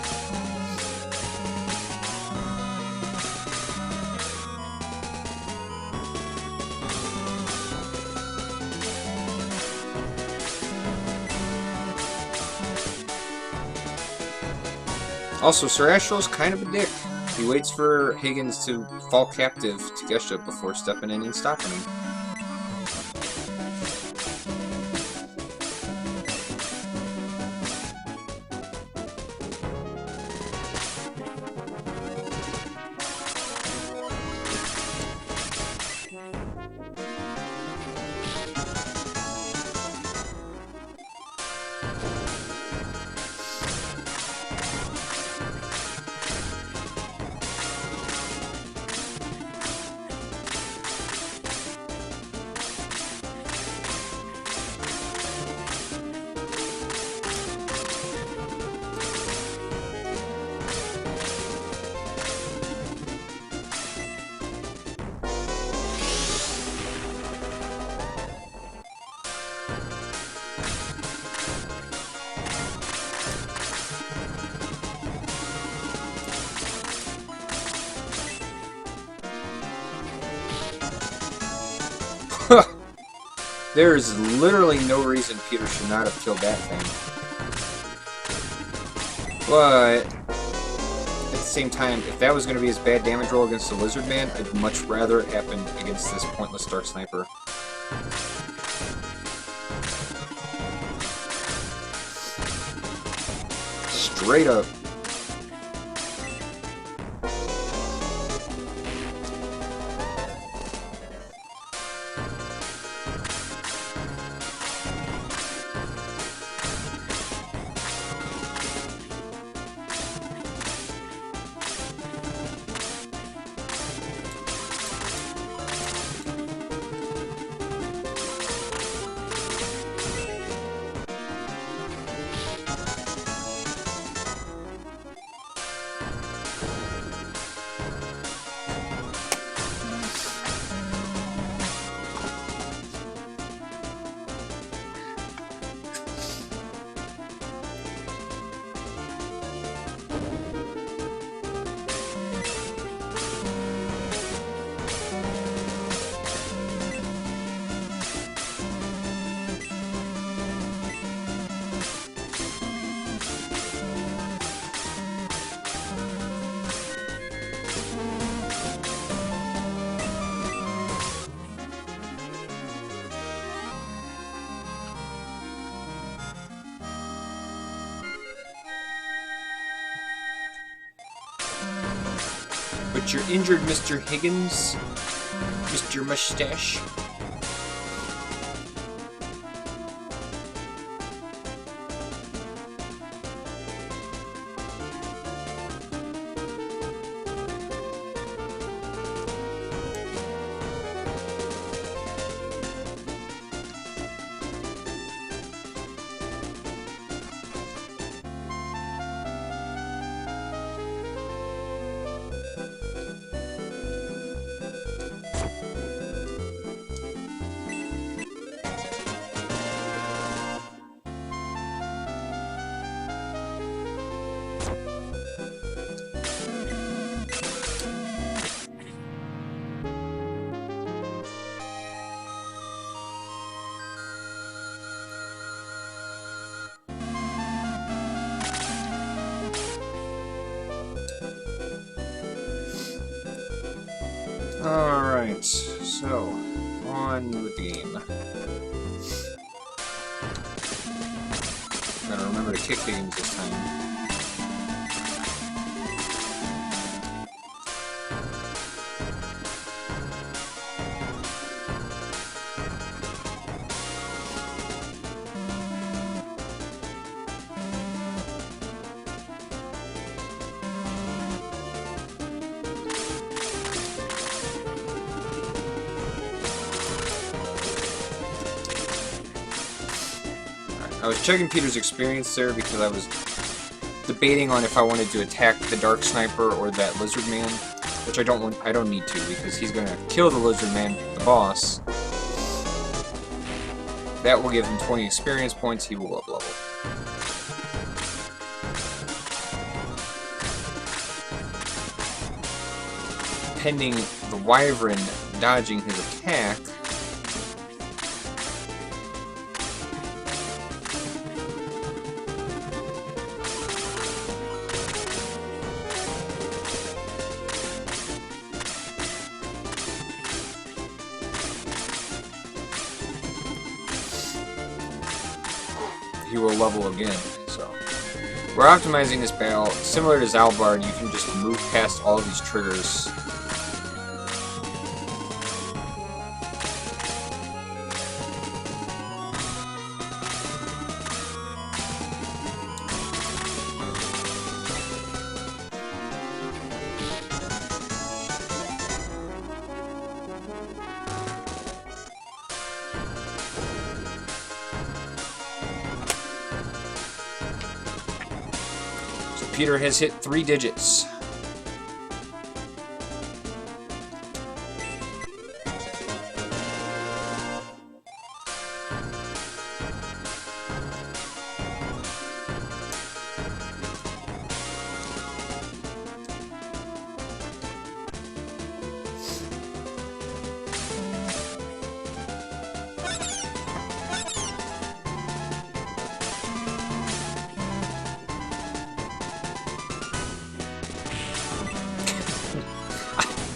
Also, Sir Astral's kind of a dick. He waits for Higgins to fall captive to Gesha before stepping in and stopping him. There is literally no reason Peter should not have killed that thing. But at the same time, if that was going to be his bad damage roll against the Lizard Man, I'd much rather it happen against this pointless Dark Sniper. Straight up. But you're injured, Mr. Higgins. Mr. Mustache. Alright, so, on with the game. Gotta remember to kick Higgins this time. I was checking Peter's experience there because I was debating on if I wanted to attack the Dark Sniper or that Lizard Man, which I don't need to because he's gonna kill the Lizard Man, the boss. That will give him 20 experience points. He will up level. Pending the Wyvern dodging his attack, he will level again. So we're optimizing this battle similar to Zalbard. You can just move past all of these triggers. Peter has hit 3 digits.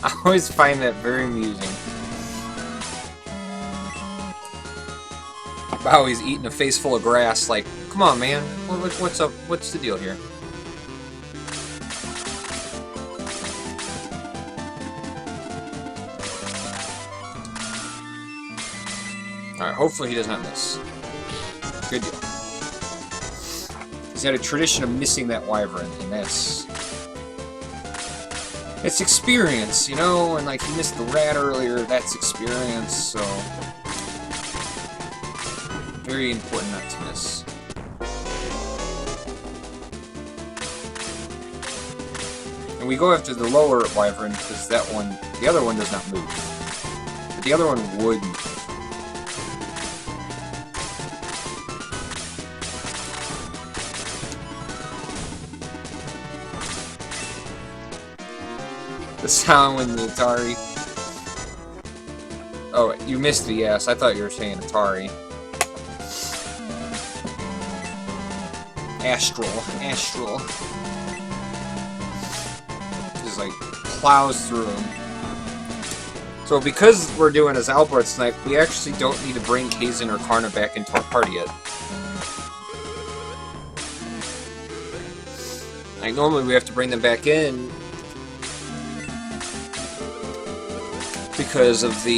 I always find that very amusing. Wow, he's eating a face full of grass. Like, come on, man. What's up? What's the deal here? Alright, hopefully he does not miss. Good deal. He's had a tradition of missing that Wyvern, and that's... It's experience, you know, and like he missed the rat earlier, that's experience, so... Very important not to miss. And we go after the lower Wyvern, because that one, the other one does not move. But the other one would move. The sound when the Atari... Oh, you missed the yes. I thought you were saying Atari. Astral. Just like plows through him. So because we're doing a Zalbard snipe, we actually don't need to bring Kazin or Karna back into our party yet. Like normally we have to bring them back in because of the,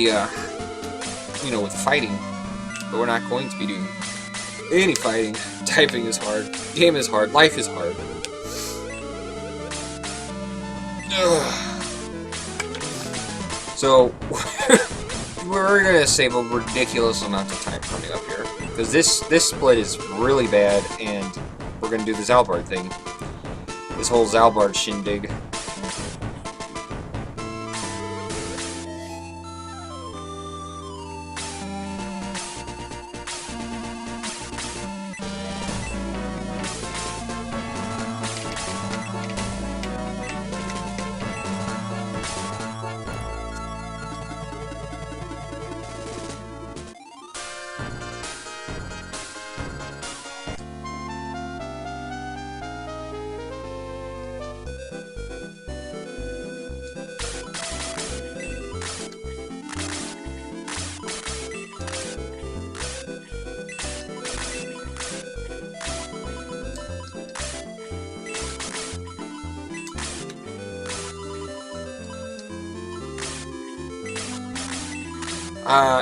you know, with fighting. But we're not going to be doing any fighting. Typing is hard. Game is hard. Life is hard. Ugh. So, we're gonna save a ridiculous amount of time coming up here. Because this split is really bad, and we're gonna do the Zalbard thing. This whole Zalbard shindig.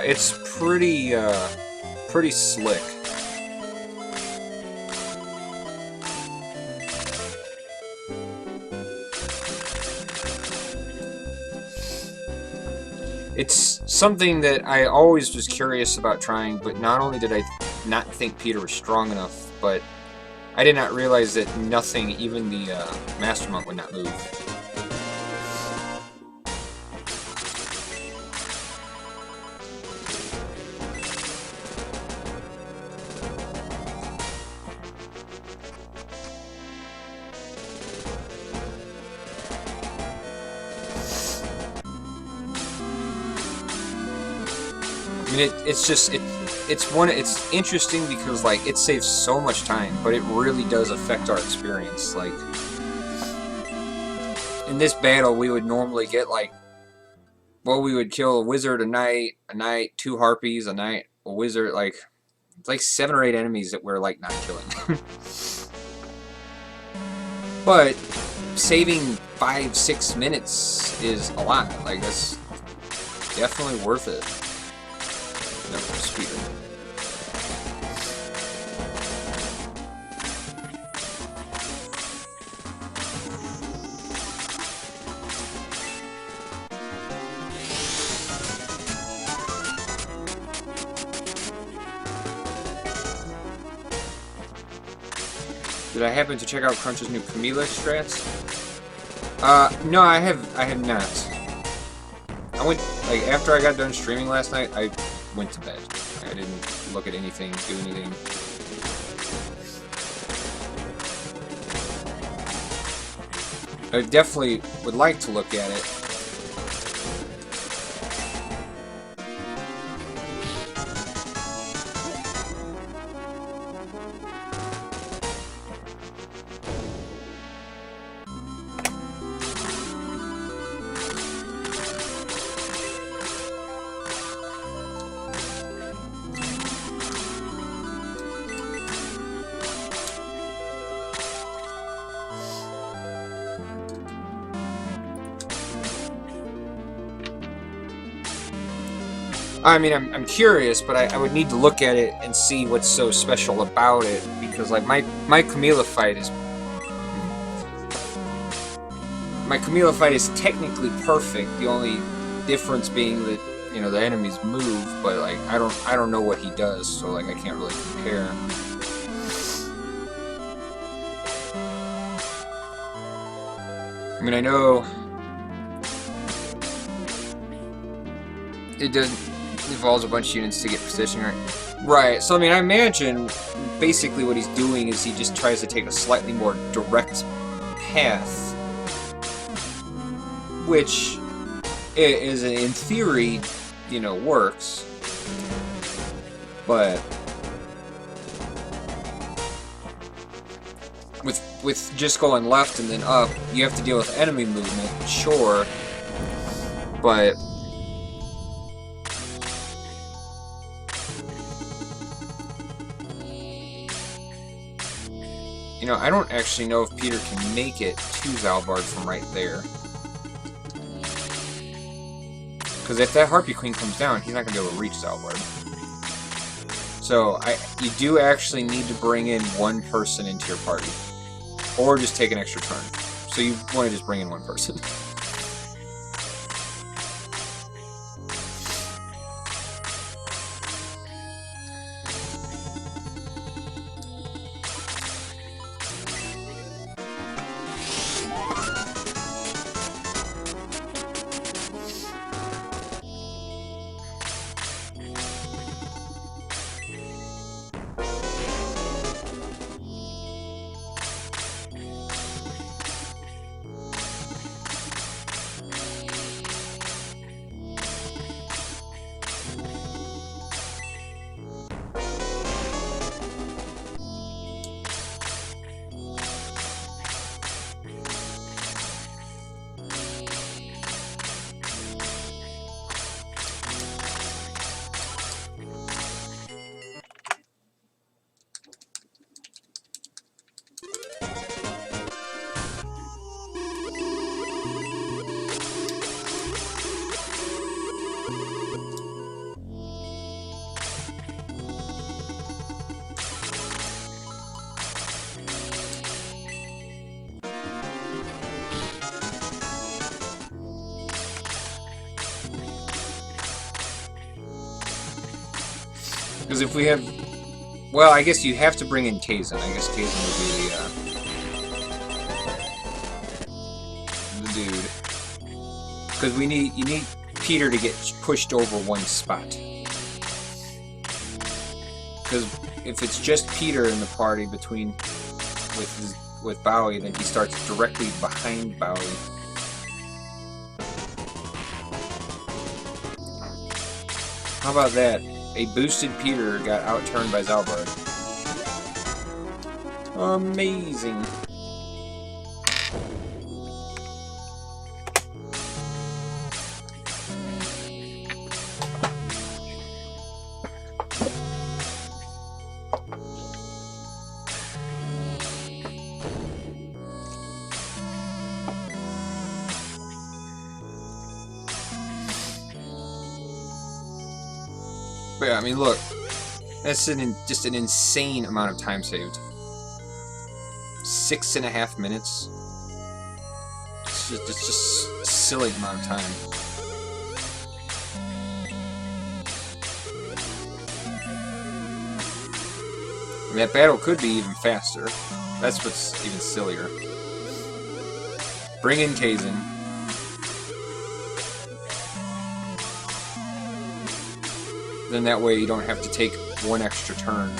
It's pretty slick. It's something that I always was curious about trying, but not only did I not think Peter was strong enough, but I did not realize that nothing, even the Master Monk, would not move. I mean, it's interesting because like it saves so much time, but it really does affect our experience. Like in this battle, we would normally get like, well, we would kill a wizard a night, 2 harpies a night, a wizard, like it's like 7 or 8 enemies that we're like not killing. But saving 5-6 minutes is a lot. Like that's definitely worth it. No, speeder. Did I happen to check out Crunch's new Camilla strats? No, I have not. I went, like, after I got done streaming last night, I went to bed. I didn't look at anything, do anything. I definitely would like to look at it. I mean, I'm curious, but I would need to look at it and see what's so special about it, because like my Camilla fight is technically perfect. The only difference being that, you know, the enemies move, but like I don't know what he does, so like I can't really compare. I mean, I know it involves a bunch of units to get precision right. Right, so I mean, I imagine basically what he's doing is he just tries to take a slightly more direct path, which is, in theory, you know, works, but with just going left and then up, you have to deal with enemy movement, sure, but you know, I don't actually know if Peter can make it to Zalbard from right there. Because if that Harpy Queen comes down, he's not going to be able to reach Zalbard. So, you do actually need to bring in one person into your party. Or just take an extra turn. So you want to just bring in one person. Because if we have... Well, I guess you have to bring in Tazen. I guess Tazen would be the dude. Because you need Peter to get pushed over one spot. Because if it's just Peter in the party with Bowie, then he starts directly behind Bowie. How about that? A boosted Peter got outturned by Zalbard. Amazing. But yeah, I mean, look, that's just an insane amount of time saved. 6.5 minutes. It's just a silly amount of time. I mean, that battle could be even faster. That's what's even sillier. Bring in Kazin. Then that way you don't have to take one extra turn.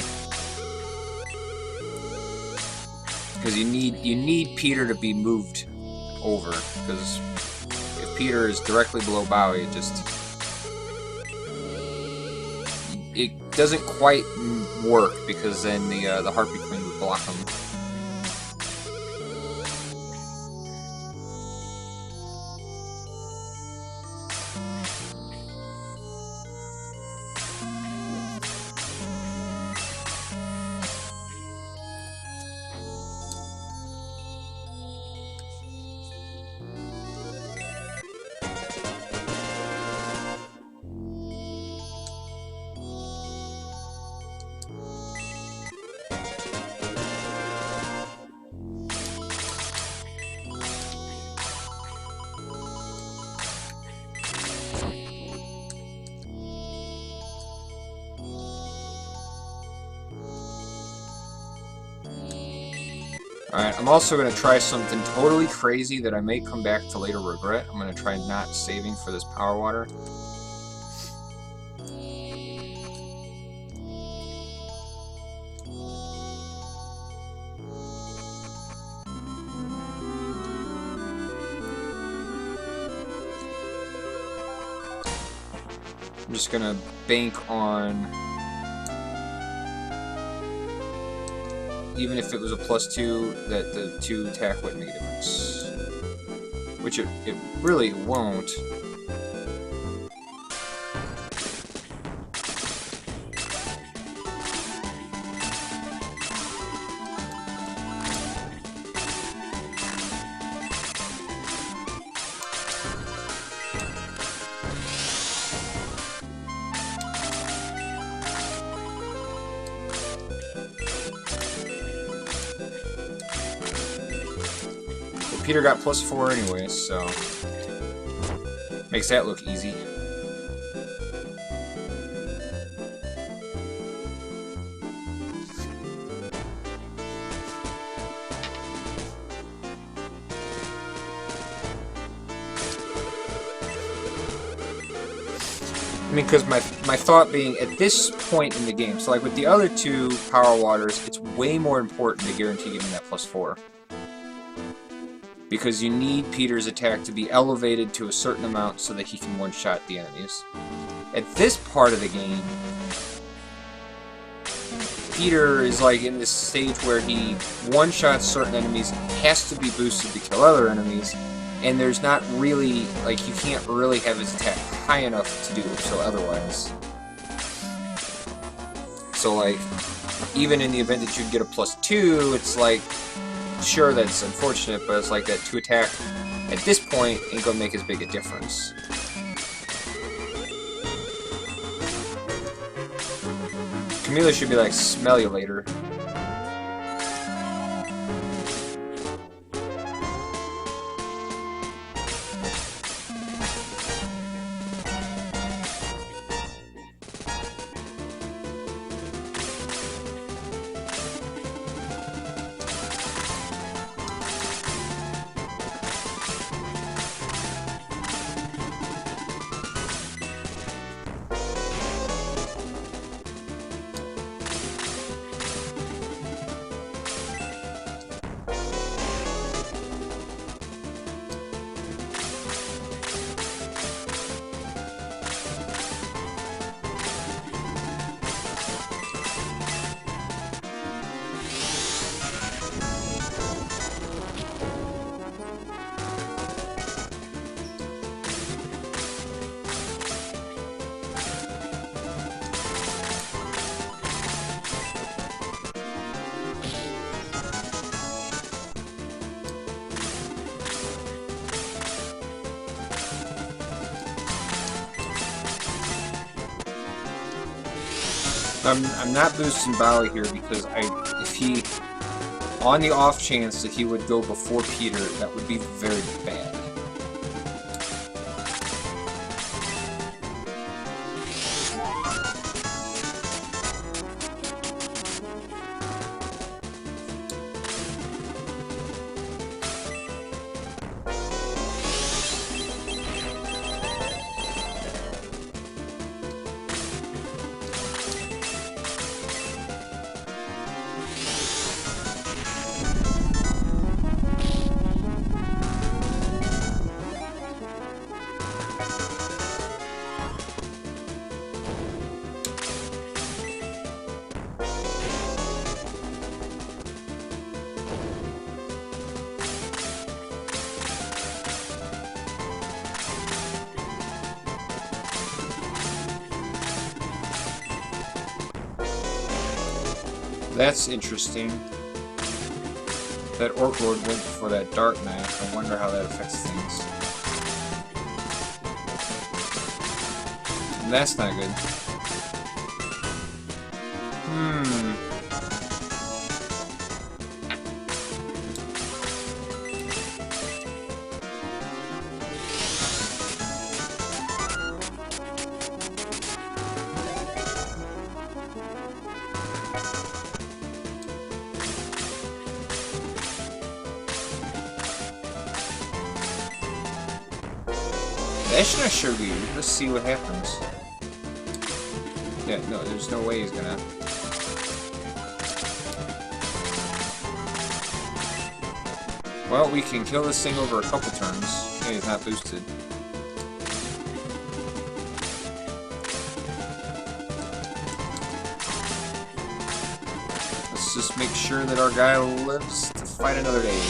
Because you need Peter to be moved over. Because if Peter is directly below Bowie, it doesn't quite work, because then the Harpy Queen would block him. Alright, I'm also going to try something totally crazy that I may come back to later regret. I'm going to try not saving for this Power Water. I'm just going to bank on... even if it was a +2, that the 2 attack wouldn't make a difference. Which it really won't. Peter got +4 anyway, so makes that look easy. I mean, because my thought being, at this point in the game, so like with the other 2 Power Waters, it's way more important to guarantee getting that +4. Because you need Peter's attack to be elevated to a certain amount so that he can one-shot the enemies. At this part of the game, Peter is like in this stage where he one-shots certain enemies, has to be boosted to kill other enemies, and there's not really, like, you can't really have his attack high enough to do so otherwise. So, like, even in the event that you'd get a +2, it's like, sure, that's unfortunate, but it's like that 2 attack at this point ain't gonna make as big a difference. Camila should be like, smell you later. I'm not boosting Bowie here because if he, on the off chance that he would go before Peter, that would be very bad. That's interesting. That Orc Lord went for that Dark Knight. I wonder how that affects things. And that's not good. Ashna Shiryu, let's see what happens. Yeah, no, there's no way he's gonna. Well, we can kill this thing over a couple turns. Yeah, he's not boosted. Let's just make sure that our guy lives to fight another day.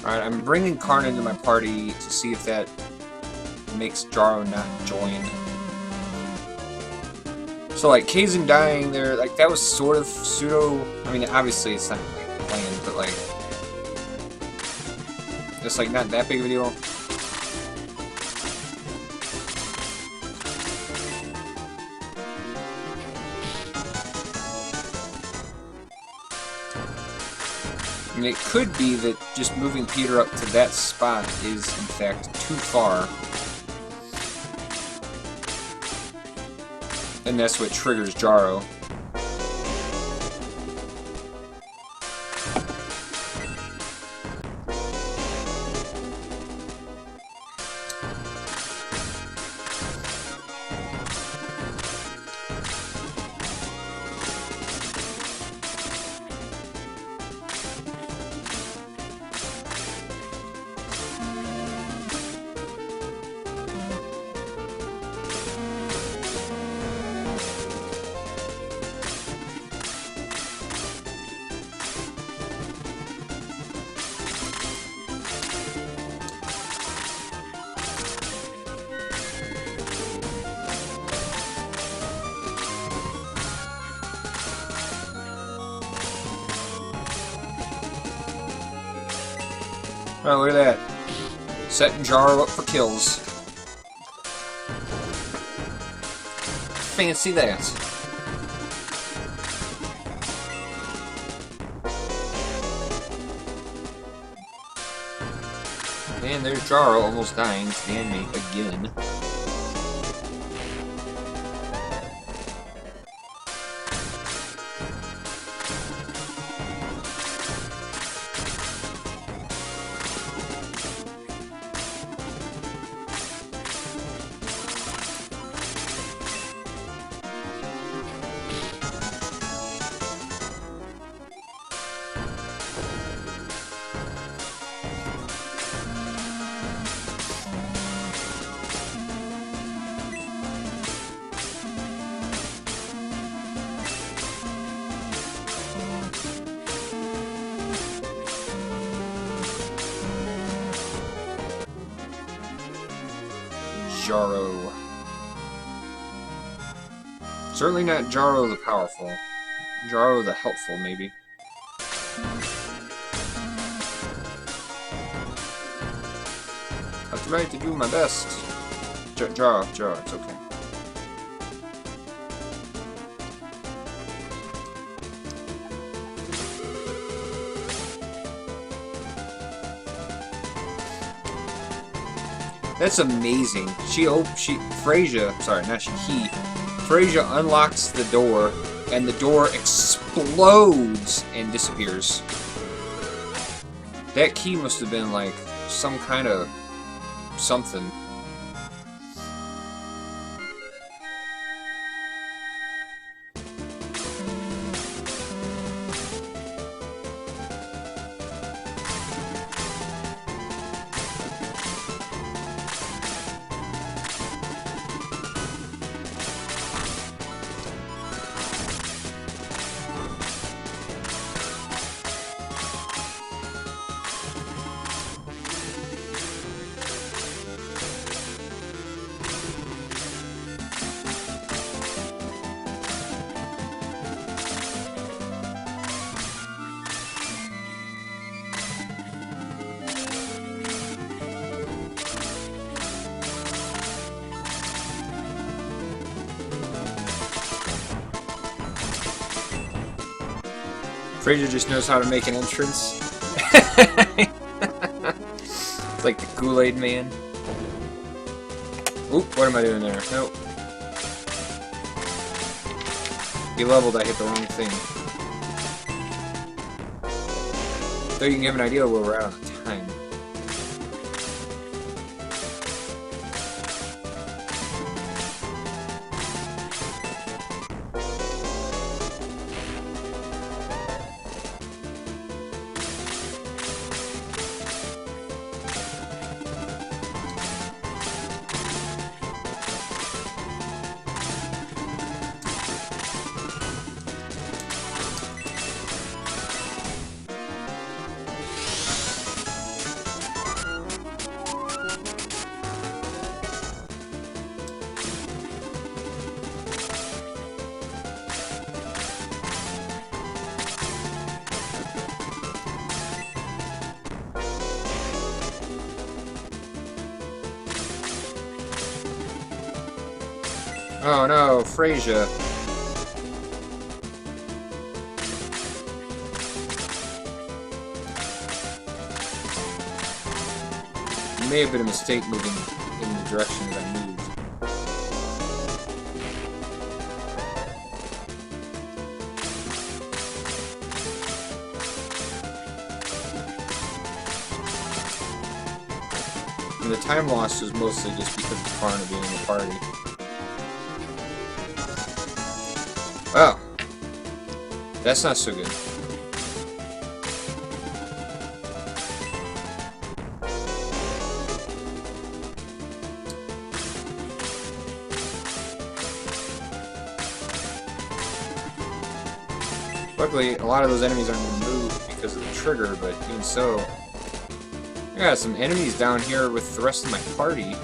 Alright, I'm bringing Karn into my party to see if that makes Jaro not join. So, like, Kazin dying there, like, that was sort of pseudo... I mean, obviously it's not, like, planned, but, like... It's, like, not that big of a deal. I mean, it could be that just moving Peter up to that spot is, in fact, too far. And that's what triggers Jaro. Oh, look at that. Setting Jaro up for kills. Fancy that. And there's Jaro almost dying to the enemy again. Jaro. Certainly not Jaro the powerful. Jaro the helpful, maybe. I'll try to do my best. Jaro, it's okay. That's amazing. Freyja, sorry, not she, he. Freyja unlocks the door, and the door explodes and disappears. That key must have been like some kind of something. Freyja just knows how to make an entrance. It's like the Kool-Aid Man. Oop, what am I doing there? Nope. He leveled, I hit the wrong thing. So you can give an idea of where we're at on the time. Oh no, Freyja. It may have been a mistake moving in the direction that I moved. And the time loss was mostly just because of Karna being in the party. Oh. That's not so good. Luckily, a lot of those enemies aren't going to move because of the trigger, but even so... I got some enemies down here with the rest of my party.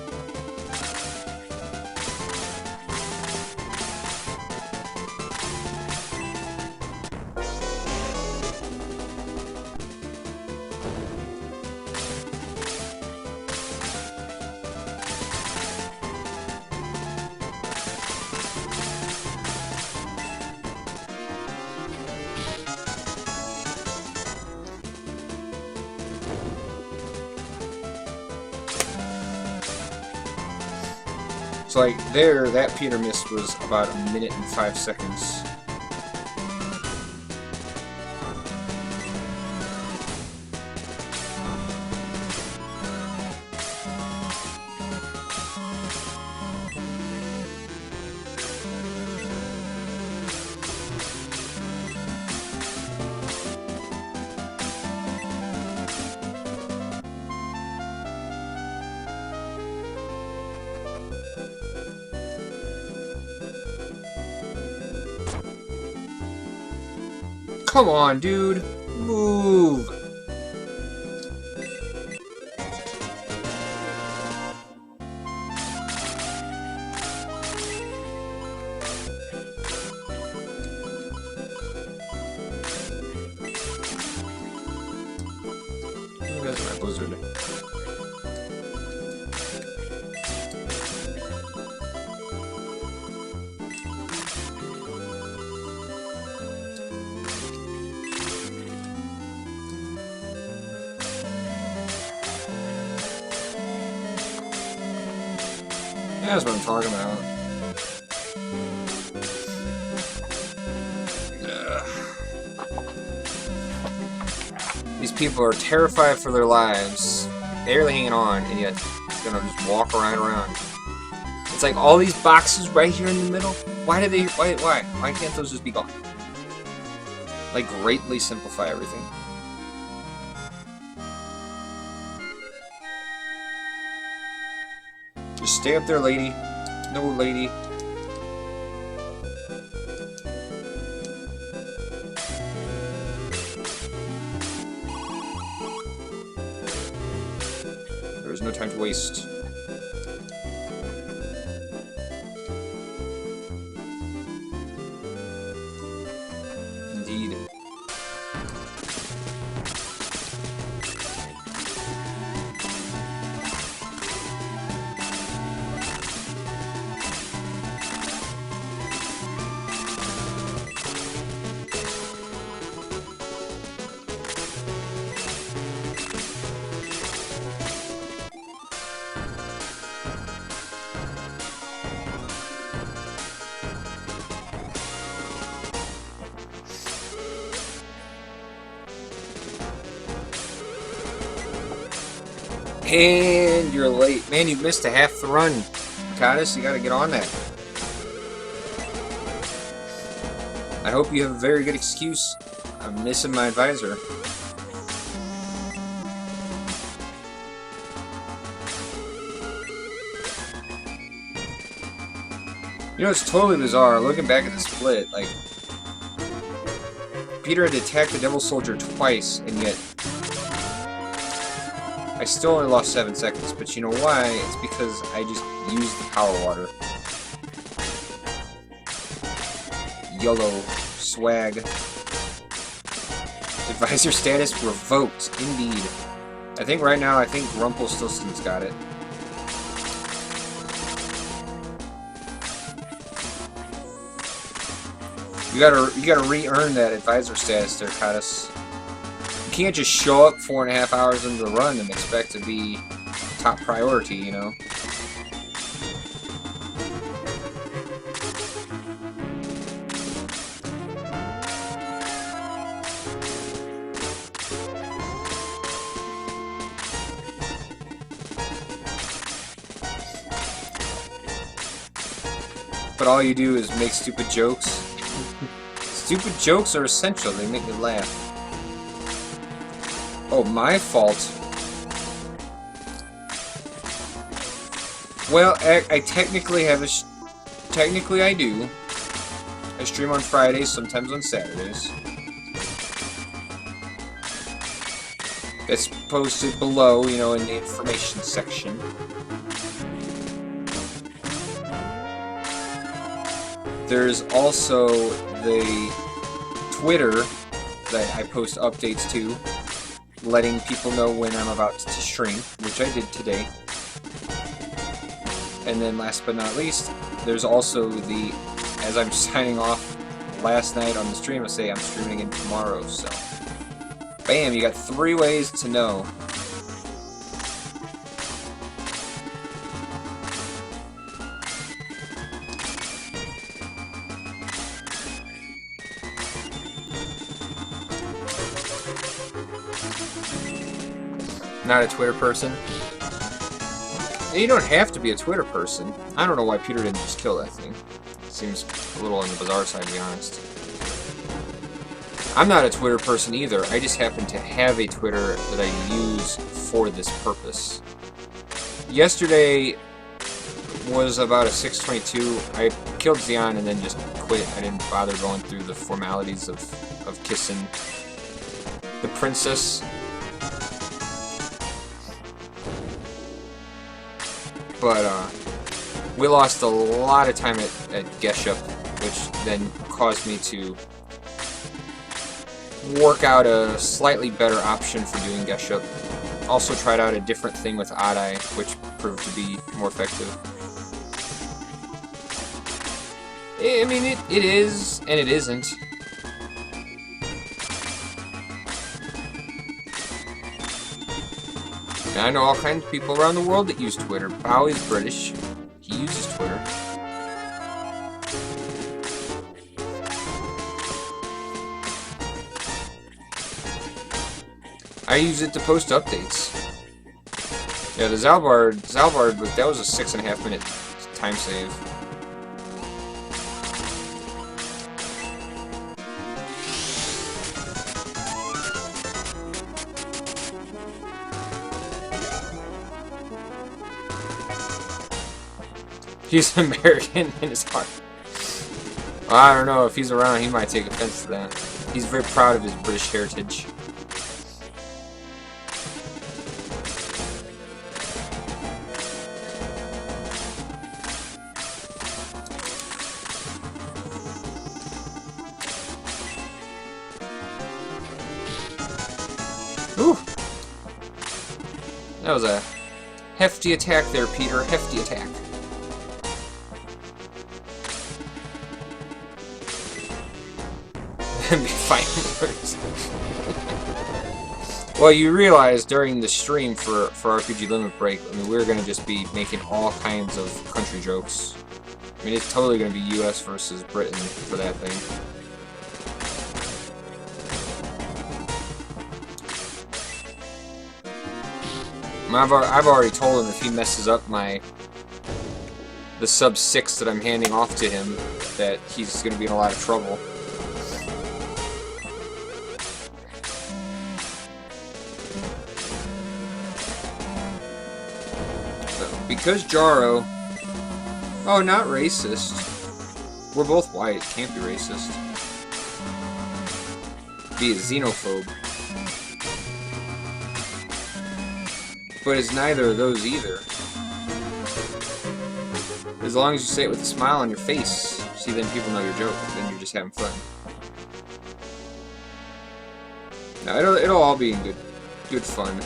So like there, that Peter missed was about 1 minute and 5 seconds. Come on, dude. Move. That's my blizzard. That's what I'm talking about. These people are terrified for their lives, barely hanging on, and yet it's gonna just walk around. It's like all these boxes right here in the middle. Why do they? Why? Why can't those just be gone? Like greatly simplify everything. Just stay up there, lady. No, lady. There's no time to waste. Indeed. And you're late. Man, you missed a half the run. Codis, you gotta get on that. I hope you have a very good excuse. I'm missing my advisor. You know, it's totally bizarre. Looking back at the split, like, Peter had attacked the Devil Soldier twice, and yet I still only lost 7 seconds, but you know why? It's because I just used the Power Water. YOLO. Swag. Advisor status revoked. Indeed. I think right now, Rumpelstiltskin's got it. You gotta re-earn that advisor status there, Codis. You can't just show up 4.5 hours into the run and expect to be top priority, you know? But all you do is make stupid jokes. Stupid jokes are essential, they make me laugh. Oh, my fault. Well, I technically have a... Technically I do. I stream on Fridays, sometimes on Saturdays. It's posted below, you know, in the information section. There's also the Twitter that I post updates to, letting people know when I'm about to stream, which I did today. And then last but not least, there's also the, as I'm signing off last night on the stream, I say I'm streaming again tomorrow, so bam, you got 3 ways to know. Not a Twitter person. And you don't have to be a Twitter person. I don't know why Peter didn't just kill that thing. Seems a little on the bizarre side, to be honest. I'm not a Twitter person either. I just happen to have a Twitter that I use for this purpose. Yesterday was about a 622. I killed Xeon and then just quit. I didn't bother going through the formalities of kissing the princess. But we lost a lot of time at Geshup, which then caused me to work out a slightly better option for doing Geshup. Also tried out a different thing with Adai, which proved to be more effective. I mean, it is, and it isn't. And I know all kinds of people around the world that use Twitter. Bowie's British. He uses Twitter. I use it to post updates. Yeah, the Zalbard, that was a 6.5 minute time save. He's American in his heart. Well, I don't know, if he's around, he might take offense to that. He's very proud of his British heritage. Ooh. That was a hefty attack there, Peter. Hefty attack. Well, you realize during the stream for RPG Limit Break, I mean, we're going to just be making all kinds of country jokes. I mean, it's totally going to be US versus Britain for that thing. I've already told him if he messes up the sub 6 that I'm handing off to him, that he's going to be in a lot of trouble. Because Jaro... Oh, not racist. We're both white. Can't be racist. Be a xenophobe. But it's neither of those either. As long as you say it with a smile on your face, see, then people know you're joking. Then you're just having fun. Now, it'll all be in good fun.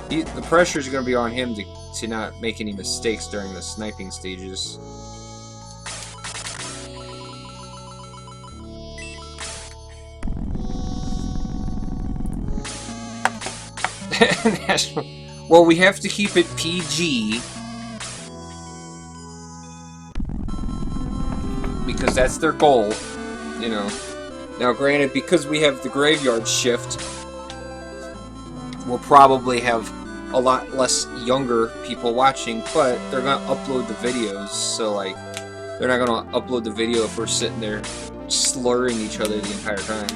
The pressure is going to be on him to not make any mistakes during the sniping stages. Well, we have to keep it PG because that's their goal, you know. Now, granted, because we have the graveyard shift, we'll probably have a lot less younger people watching, but they're gonna upload the videos, so like they're not gonna upload the video if we're sitting there slurring each other the entire time.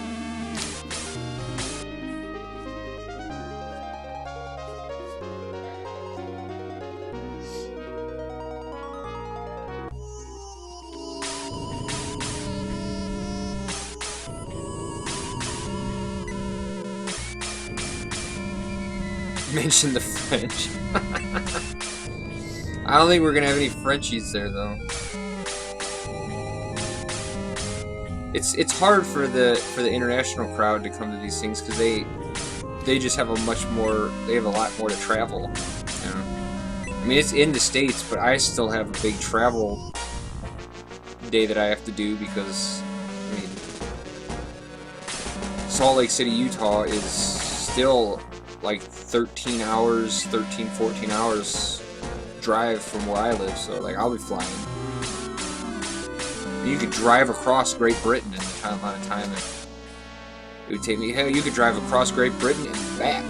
Mention the French. I don't think we're gonna have any Frenchies there, though. It's hard for the international crowd to come to these things because they just have a lot more to travel. You know? I mean, it's in the States, but I still have a big travel day that I have to do because, I mean, Salt Lake City, Utah is still like 13, 14 hours drive from where I live, so like I'll be flying. You could drive across Great Britain in the amount of time it would take me. Hell, you could drive across Great Britain and back.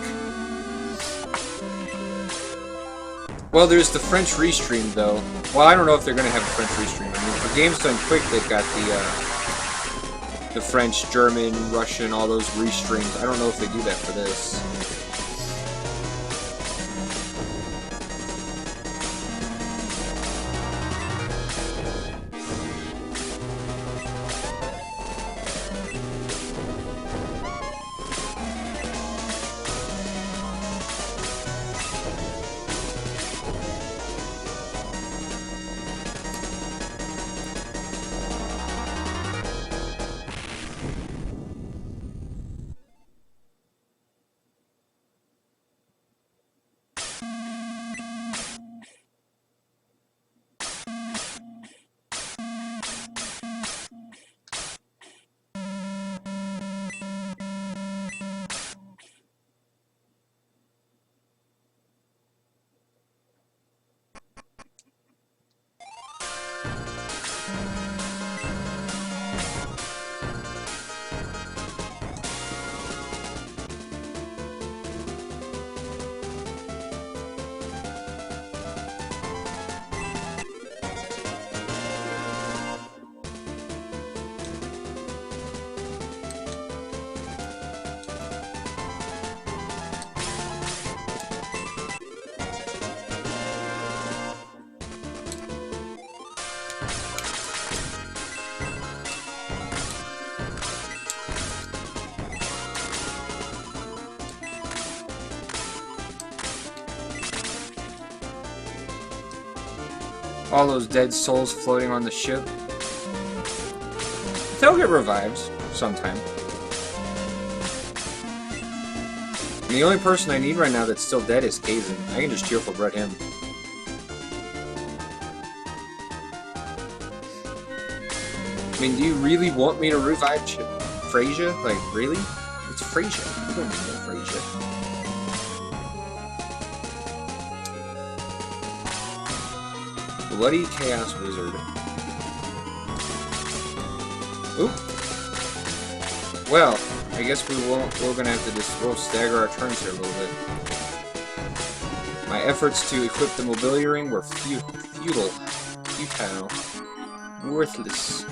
Well, there's the French restream, though. Well, I don't know if they're going to have a French restream. I mean, for Games Done Quick, they've got the French, German, Russian, all those restreams. I don't know if they do that for this. All those dead souls floating on the ship. They'll get revived sometime. And the only person I need right now that's still dead is Kaizen. I can just cheerful bread him. I mean, do you really want me to revive Freyja? Like, really? It's Freyja. You don't need no Freyja. Bloody Chaos Wizard. Oop. Well, I guess we're gonna have to just stagger our turns here a little bit. My efforts to equip the mobility ring were futile. Worthless.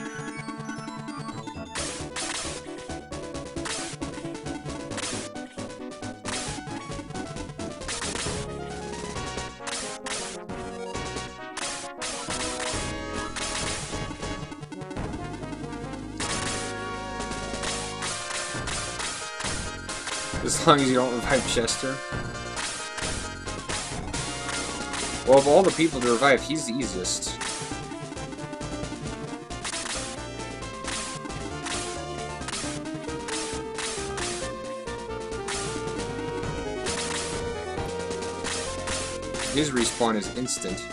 As long as you don't revive Chester. Well, of all the people to revive, he's the easiest. His respawn is instant.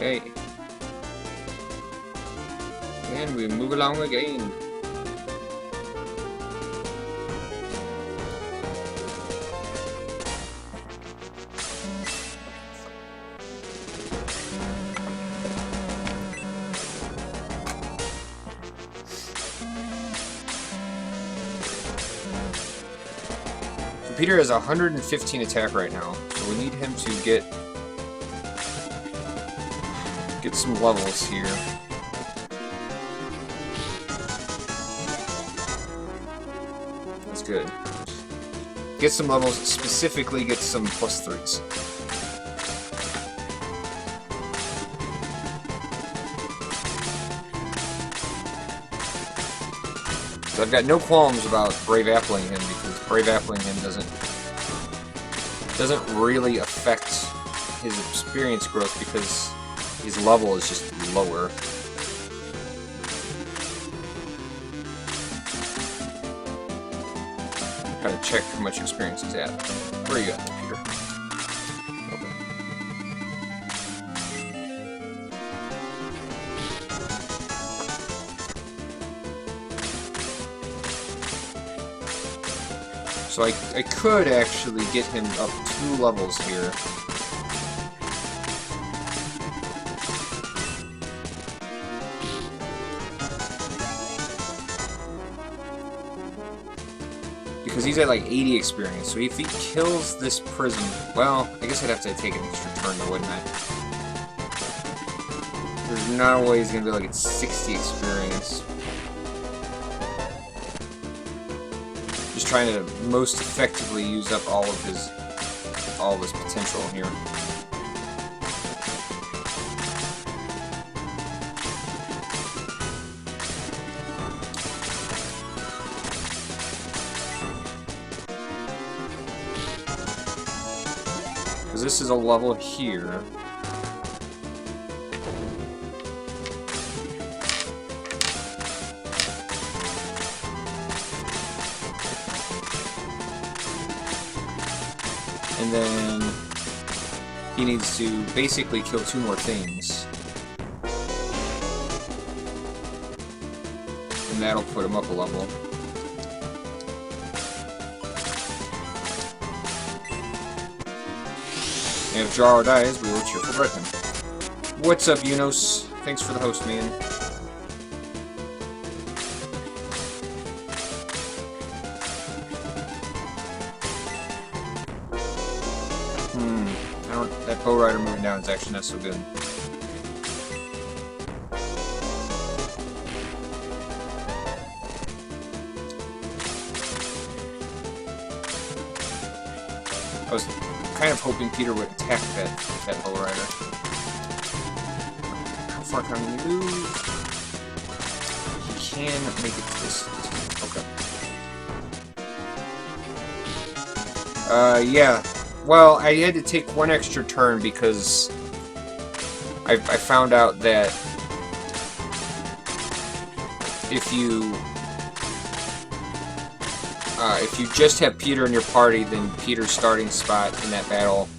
Okay. And we move along again. Peter has 115 attack right now, so we need him to get some levels here. good. Get some levels, specifically get some +3s. So I've got no qualms about Brave Appling him, because Brave Appling him doesn't really affect his experience growth because his level is just lower. Gotta check how much experience he's at. Where are you at, Peter? Okay. So I could actually get him up 2 levels here. Because he's at like 80 experience, so if he kills this prism, well, I guess I'd have to take an extra turn though, wouldn't I? There's no way he's gonna be like at 60 experience. Just trying to most effectively use up all of his potential here. Because this is a level here. And then he needs to basically kill 2 more things. And that'll put him up a level. And if Jaro dies, we will cheerful break him. What's up, Unos? Thanks for the host, man. That Bow Rider moving down is actually not so good. I was kind of hoping Peter would attack that Bow Rider. How far can he move? He can make it to this. Okay. Yeah. Well, I had to take 1 extra turn because I found out that if you just have Peter in your party, then Peter's starting spot in that battle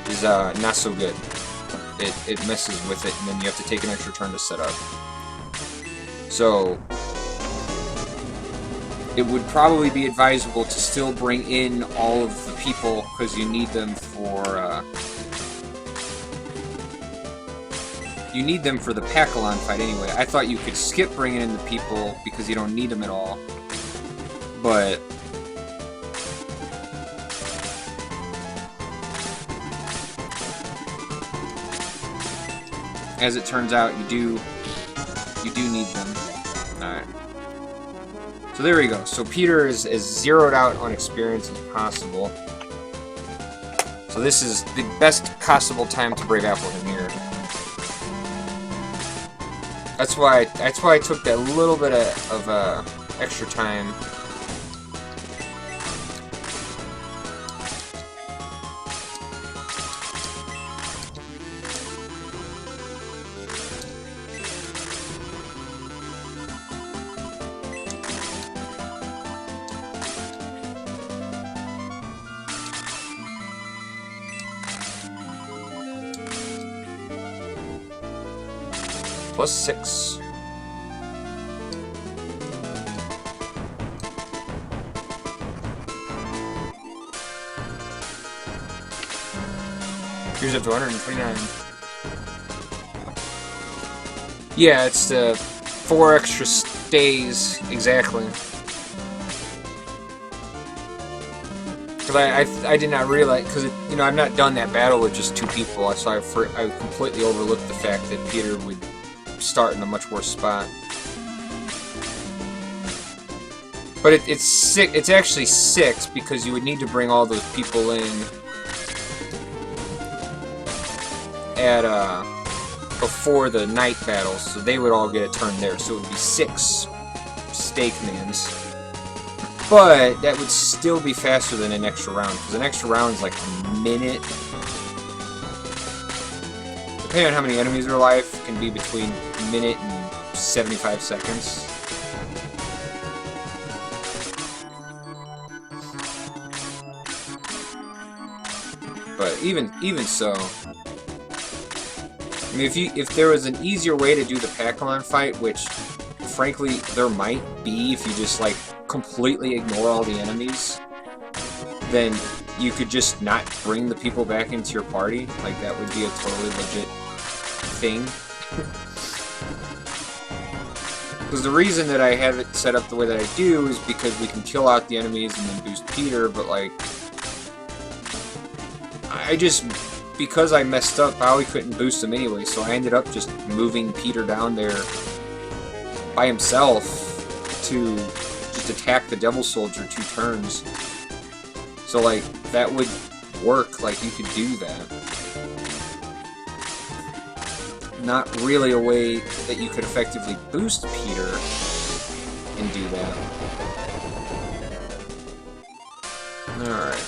is not so good. It messes with it, and then you have to take an extra turn to set up. So it would probably be advisable to still bring in all of the people because you need them for the Pacalon fight anyway. I thought you could skip bringing in the people because you don't need them at all, but as it turns out, you do need them. All right. So there we go. So Peter is as zeroed out on experience as possible. So this is the best possible time to Brave Apple him here. That's why I took that little bit of extra time. +6. Here's up to 129. Yeah, it's the 4 extra stays exactly. Because I did not realize, because I've not done that battle with just 2 people, so I completely overlooked the fact that Peter would start in a much worse spot. But it's six. It's actually 6 because you would need to bring all those people in at before the night battles, so they would all get a turn there. So it would be 6 Stakemans. But that would still be faster than an extra round, because an extra round is like a minute. Depending on how many enemies are alive, can be between a minute and 75 seconds. But even so, I mean, if there was an easier way to do the Pacalon fight, which frankly there might be if you just like completely ignore all the enemies, then you could just not bring the people back into your party. Like, that would be a totally legit thing. Because the reason that I have it set up the way that I do is because we can kill out the enemies and then boost Peter, but like, because I messed up, Bowie couldn't boost him anyway, so I ended up just moving Peter down there by himself to just attack the Devil Soldier 2 turns. So like, that would work, like you could do that. Not really a way that you could effectively boost Peter and do that. Alright.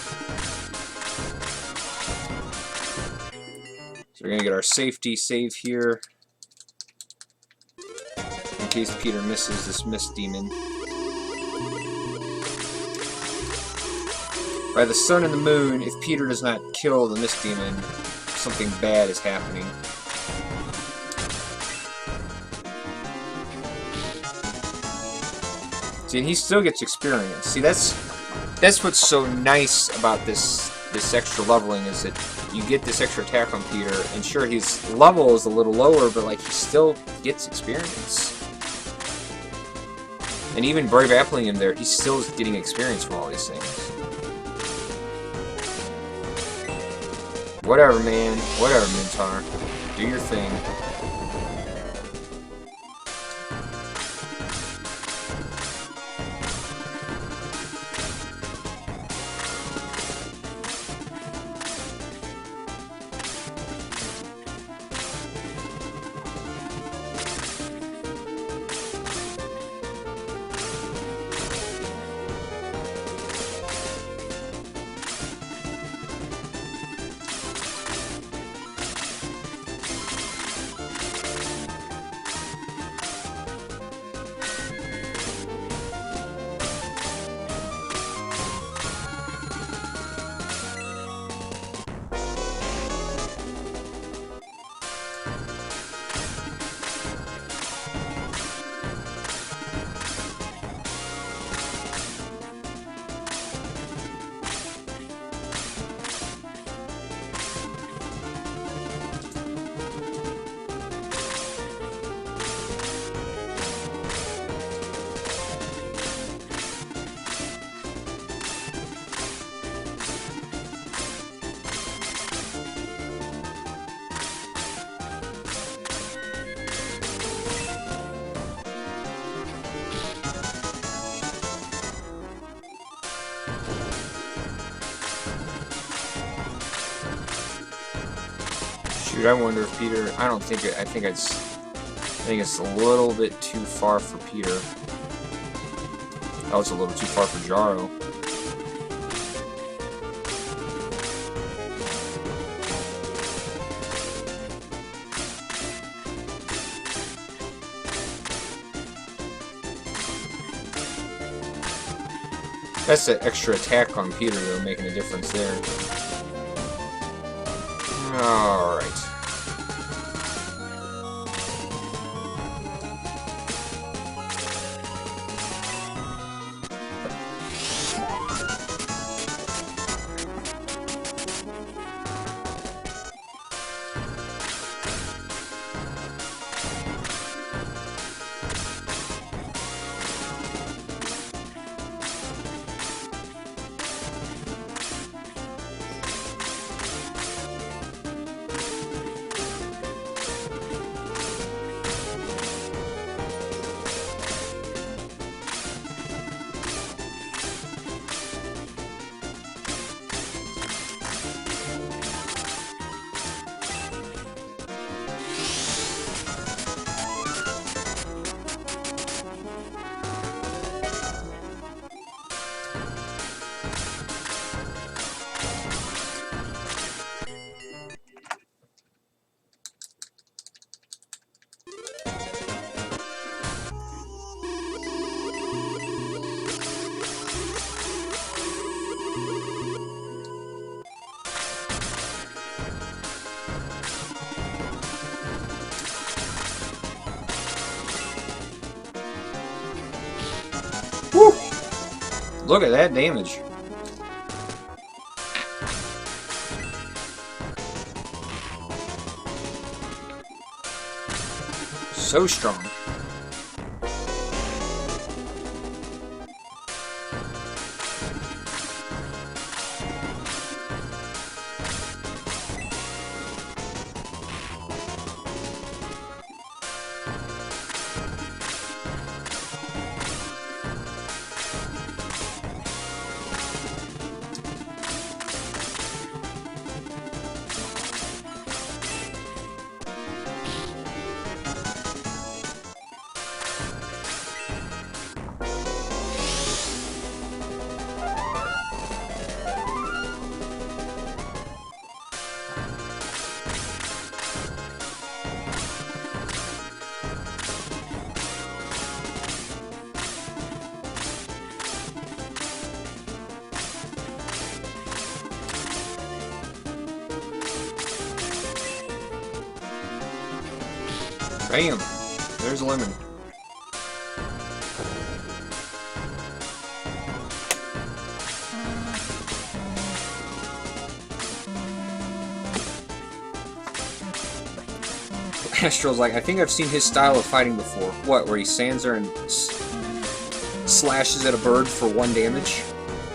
So we're gonna get our safety save here, in case Peter misses this Mist Demon. By the sun and the moon, if Peter does not kill the Mist Demon, something bad is happening. See, and he still gets experience. See, that's what's so nice about this extra leveling, is that you get this extra attack on Peter, and sure, his level is a little lower, but like, he still gets experience. And even Brave Appling him there, he's still getting experience from all these things. Whatever, man. Whatever, Mintar. Do your thing. Shoot, I wonder if Peter... I don't think it... I think it's a little bit too far for Peter. That was a little too far for Jaro. That's the extra attack on Peter, though, making a difference there. Alright. Look at that damage. So strong. Bam! There's Lemon. Astral's like, I think I've seen his style of fighting before. What, where he stands there and slashes at a bird for 1 damage?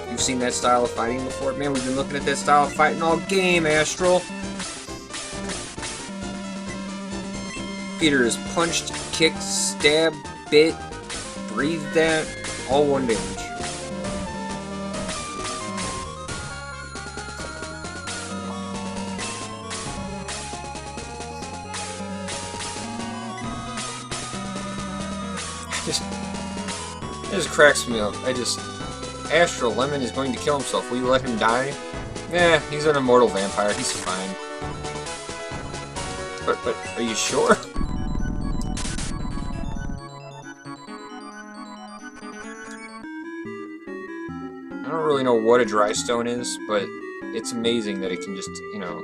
You've seen that style of fighting before? Man, we've been looking at that style of fighting all game, Astral. Peter is punched, kicked, stabbed, bit, breathed at, all 1 damage. It just cracks me up. Astral, Lemon is going to kill himself. Will you let him die? Eh, he's an immortal vampire. He's fine. But, are you sure? I don't really know what a dry stone is, but it's amazing that it can just, you know...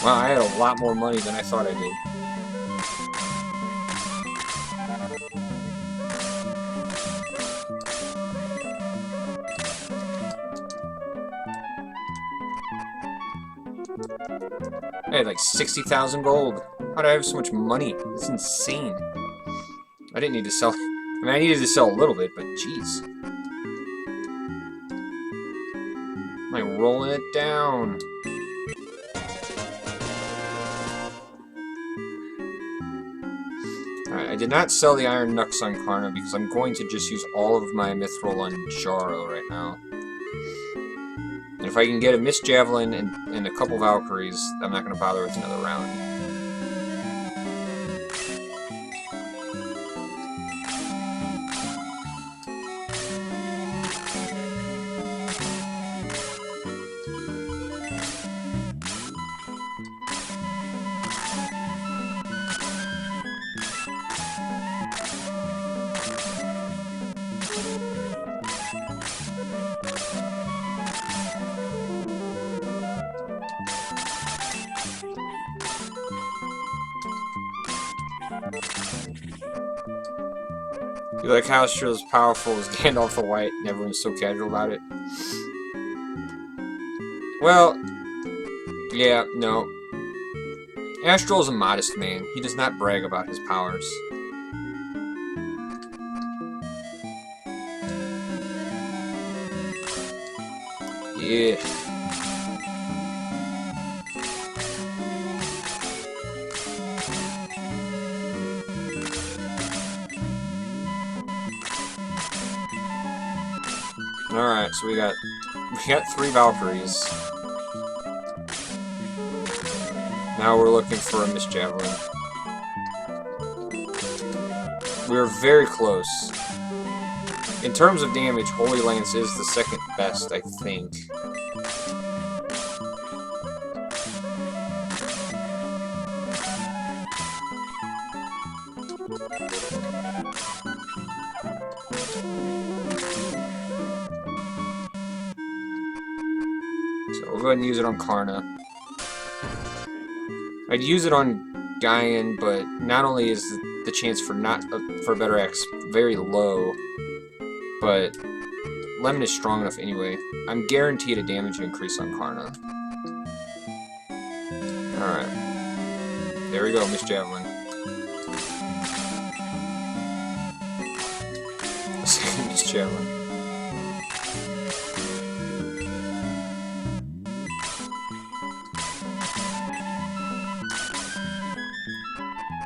Wow, I had a lot more money than I thought I did. I had like 60,000 gold. How did I have so much money? That's insane. I didn't need to sell... I mean, I needed to sell a little bit, but jeez. Am I rolling it down? Alright, I did not sell the Iron Nux on Karna because I'm going to just use all of my Mithril on Jaro right now. And if I can get a Mist Javelin and a couple Valkyries, I'm not going to bother with another round. You like how Astral's as powerful as Gandalf the White and everyone's so casual about it? Well, yeah, no. Astral is a modest man. He does not brag about his powers. Yeah. Alright, so we got 3 Valkyries. Now we're looking for a Mist Javelin. We were very close. In terms of damage, Holy Lance is the second best, I think. So we'll go ahead and use it on Karna. I'd use it on Gaian, but not only is the chance for for a better axe very low, but Lemon is strong enough anyway. I'm guaranteed a damage increase on Karna. Alright. There we go, Miss Javelin. Miss Javelin.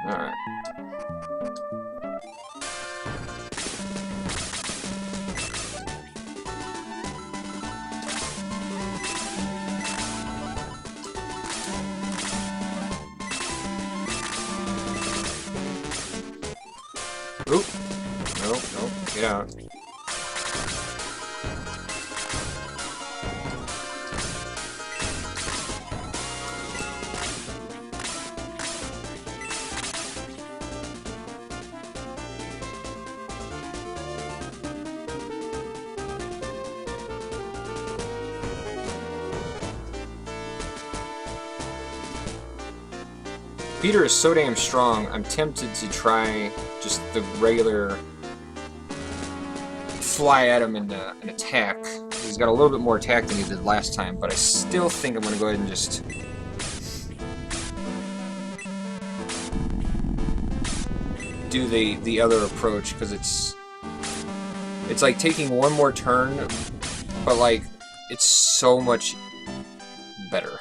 Alright. Oop. Nope, nope. Get out. Peter is so damn strong, I'm tempted to try just the regular fly at him and attack. He's got a little bit more attack than he did last time, but I still think I'm going to go ahead and just do the other approach, because it's like taking one more turn, but like it's so much better.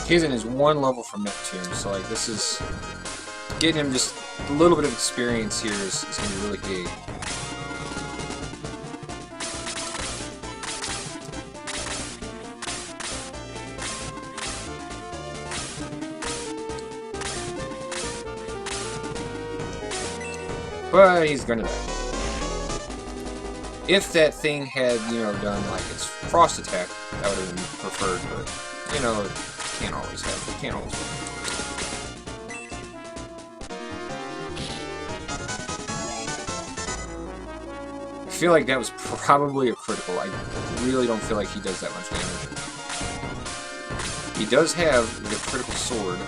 Kaizen is one level from Neptune, so like this is getting him just a little bit of experience here is going to be really big. But he's gonna die. If that thing had, you know, done like its frost attack, that would have been preferred, but you know, can't always have it. Can't always win. I feel like that was probably a critical. I really don't feel like he does that much damage. He does have the critical sword.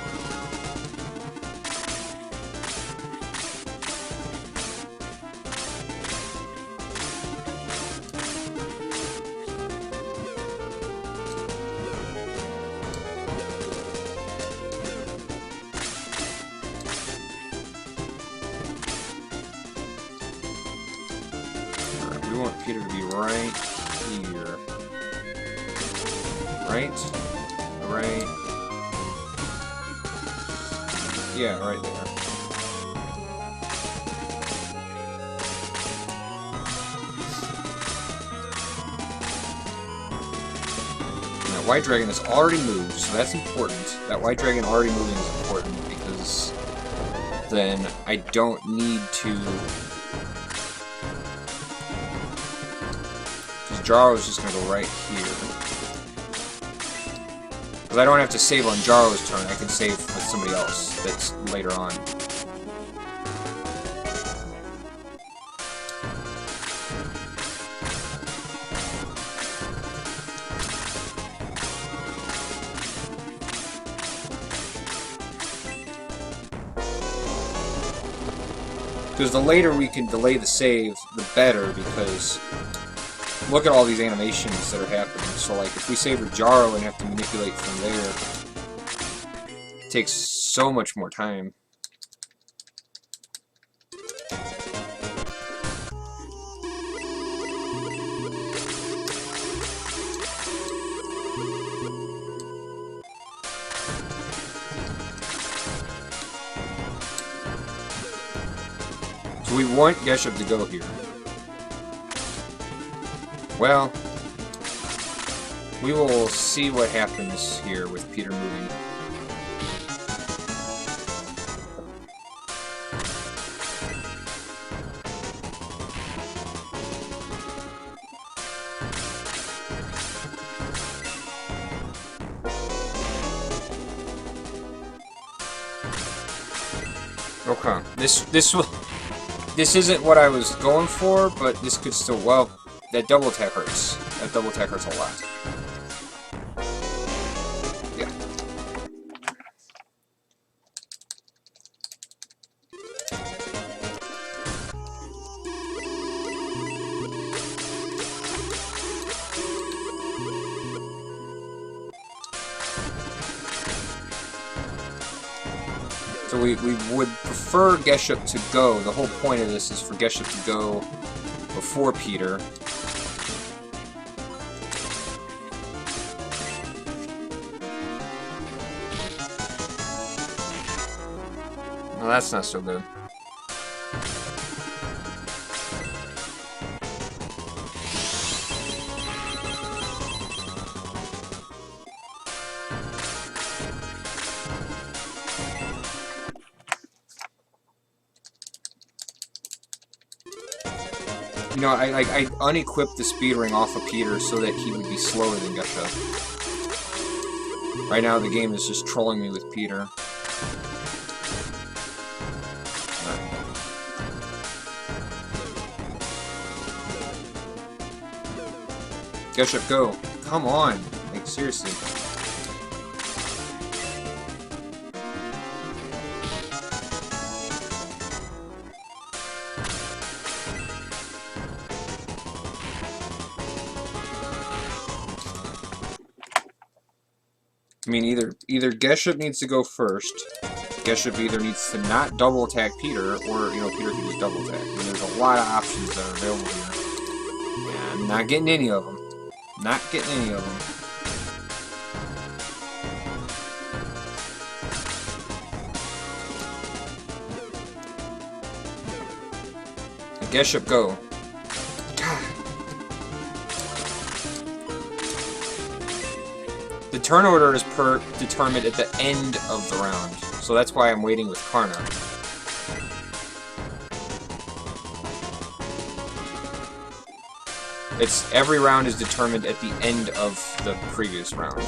we want Peter to be right here. Right? Right. Yeah, right there. That white dragon has already moved, so that's important. That white dragon already moving is important because then I don't need to... Because Jaro's just going to go right here. Because I don't have to save on Jaro's turn, I can save with somebody else that's later on. Because the later we can delay the save, the better, because look at all these animations that are happening. So, like, if we save with Jaro and have to manipulate from there, it takes so much more time. So we want Geshup to go here. Well, we will see what happens here with Peter moving. Okay, this isn't what I was going for, but this could still, well, that double attack hurts. That double attack hurts a lot. Yeah. So we would prefer Geshup to go. The whole point of this is for Geshup to go before Peter. Well, that's not so good. You know, I unequipped the speed ring off of Peter so that he would be slower than Geshup. Right now the game is just trolling me with Peter. Geshup, go. Come on. Like, seriously. I mean, either Geshup needs to go first. Geshup either needs to not double attack Peter, or, you know, Peter can just double attack. I mean, there's a lot of options that are available here. Yeah, I'm not getting any of them. Not getting any of them. Geshup, go. The turn order is determined at the end of the round, so that's why I'm waiting with Karna. It's every round is determined at the end of the previous round.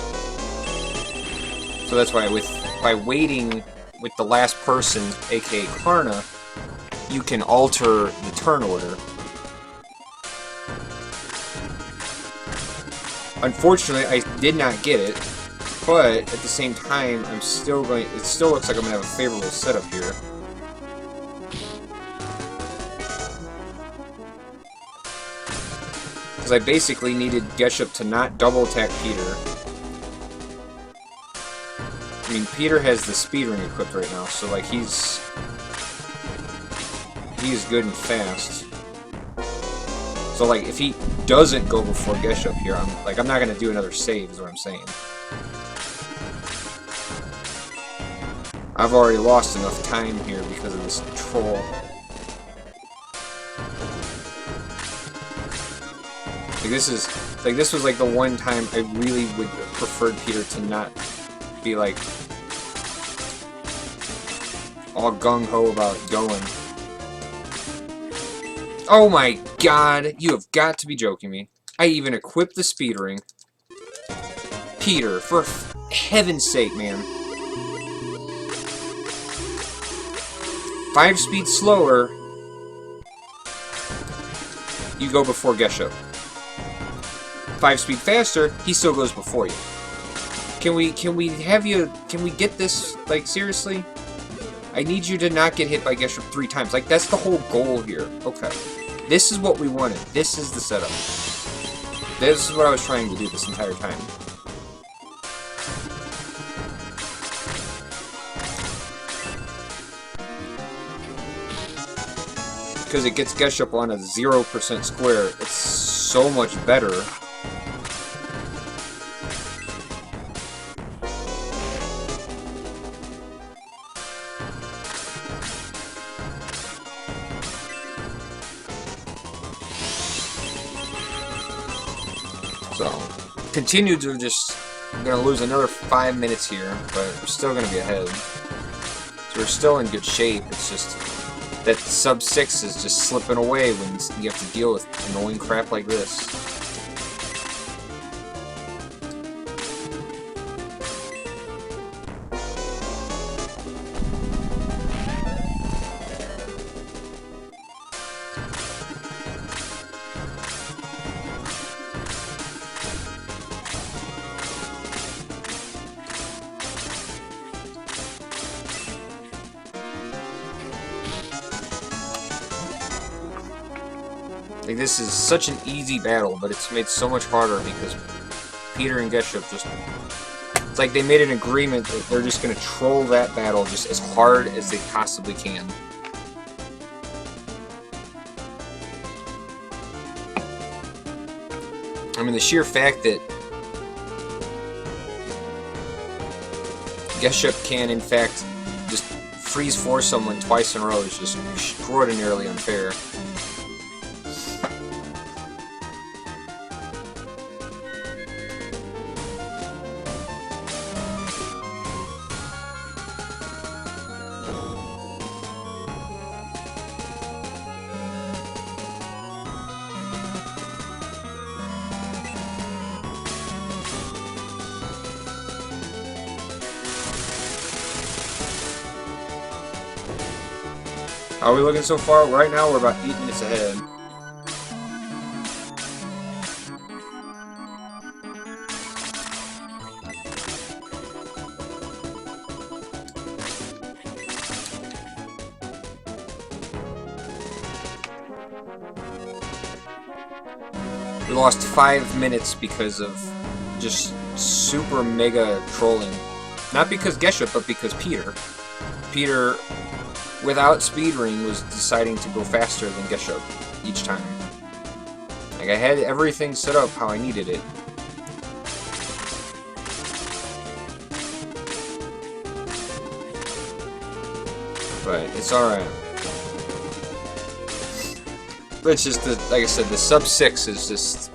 So that's why by waiting with the last person, aka Karna, you can alter the turn order. Unfortunately, I did not get it, but at the same time, it still looks like I'm gonna have a favorable setup here. Because I basically needed Geshup to not double attack Peter. I mean, Peter has the speed ring equipped right now, so like he is good and fast. So like, if he doesn't go before Geshup here, I'm not gonna do another save, is what I'm saying. I've already lost enough time here because of this troll. Like this was like the one time I really would have preferred Peter to not be like all gung-ho about going. Oh my god, you have got to be joking me. I even equipped the speed ring. Peter, for heaven's sake, man. 5 speed slower, you go before Geshup. 5 speed faster, he still goes before you. Can we get this, like, seriously? I need you to not get hit by Geshup 3 times. Like, that's the whole goal here. Okay. This is what we wanted. This is the setup. This is what I was trying to do this entire time. Because it gets Geshup on a 0% square. It's so much better. So, continue to just... I'm going to lose another 5 minutes here, but we're still going to be ahead. So we're still in good shape. It's just that sub 6 is just slipping away when you have to deal with annoying crap like this. Like, this is such an easy battle, but it's made so much harder because Peter and Geshup just... It's like they made an agreement that they're just going to troll that battle just as hard as they possibly can. I mean, the sheer fact that Geshup can, in fact, just freeze force someone twice in a row is just extraordinarily unfair. How are we looking so far? Right now, we're about 8 minutes ahead. We lost 5 minutes because of just super mega trolling. Not because Geshup, but because Peter. Peter, without speed ring, was deciding to go faster than Geshup each time. Like, I had everything set up how I needed it. But it's alright. But it's just, like I said, the sub 6 is just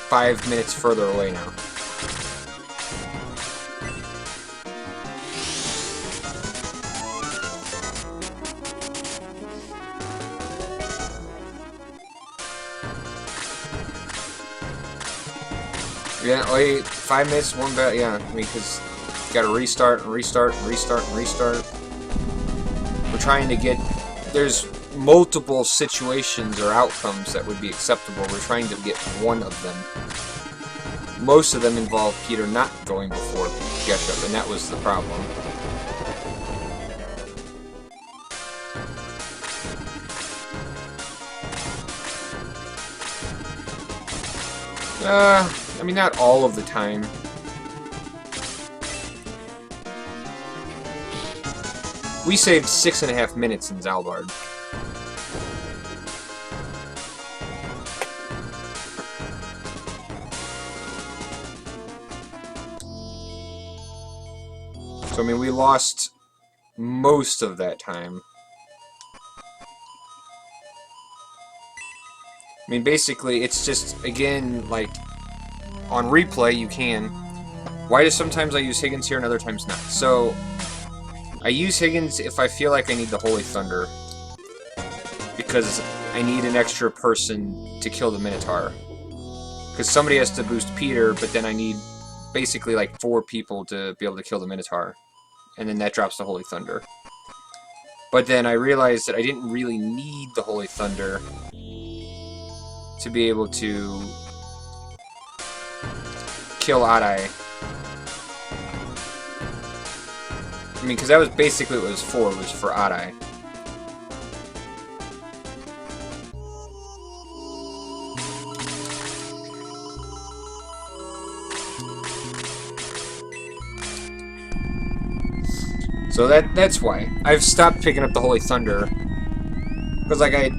5 minutes further away now. Yeah, wait, 5 minutes, one battle, yeah, I mean, because you gotta restart and restart and restart and restart. We're trying to get, there's multiple situations or outcomes that would be acceptable. We're trying to get one of them. Most of them involve Peter not going before Geshup, and that was the problem. I mean, not all of the time. We saved 6.5 minutes in Zalbard. So, I mean, we lost most of that time. I mean, basically, it's just, again, like, on replay, you can. Why do sometimes I use Higgins here and other times not? So, I use Higgins if I feel like I need the Holy Thunder. Because I need an extra person to kill the Minotaur. Because somebody has to boost Peter, but then I need basically like 4 people to be able to kill the Minotaur. And then that drops the Holy Thunder. But then I realized that I didn't really need the Holy Thunder to be able to kill Adai. I mean, because that was basically what it was for Adai. So that's why. I've stopped picking up the Holy Thunder. Because, like, I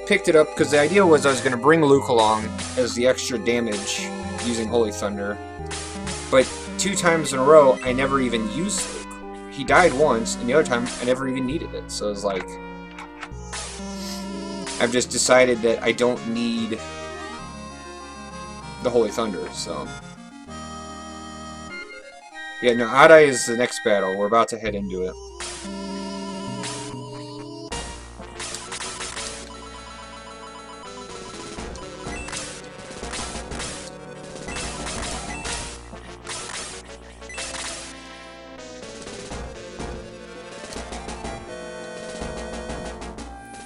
picked it up because the idea was I was going to bring Luke along as the extra damage using Holy Thunder. But 2 times in a row, I never even used Luke. He died once, and the other time, I never even needed it. So it's like, I've just decided that I don't need the Holy Thunder, so... Yeah, no, Adai is the next battle. We're about to head into it.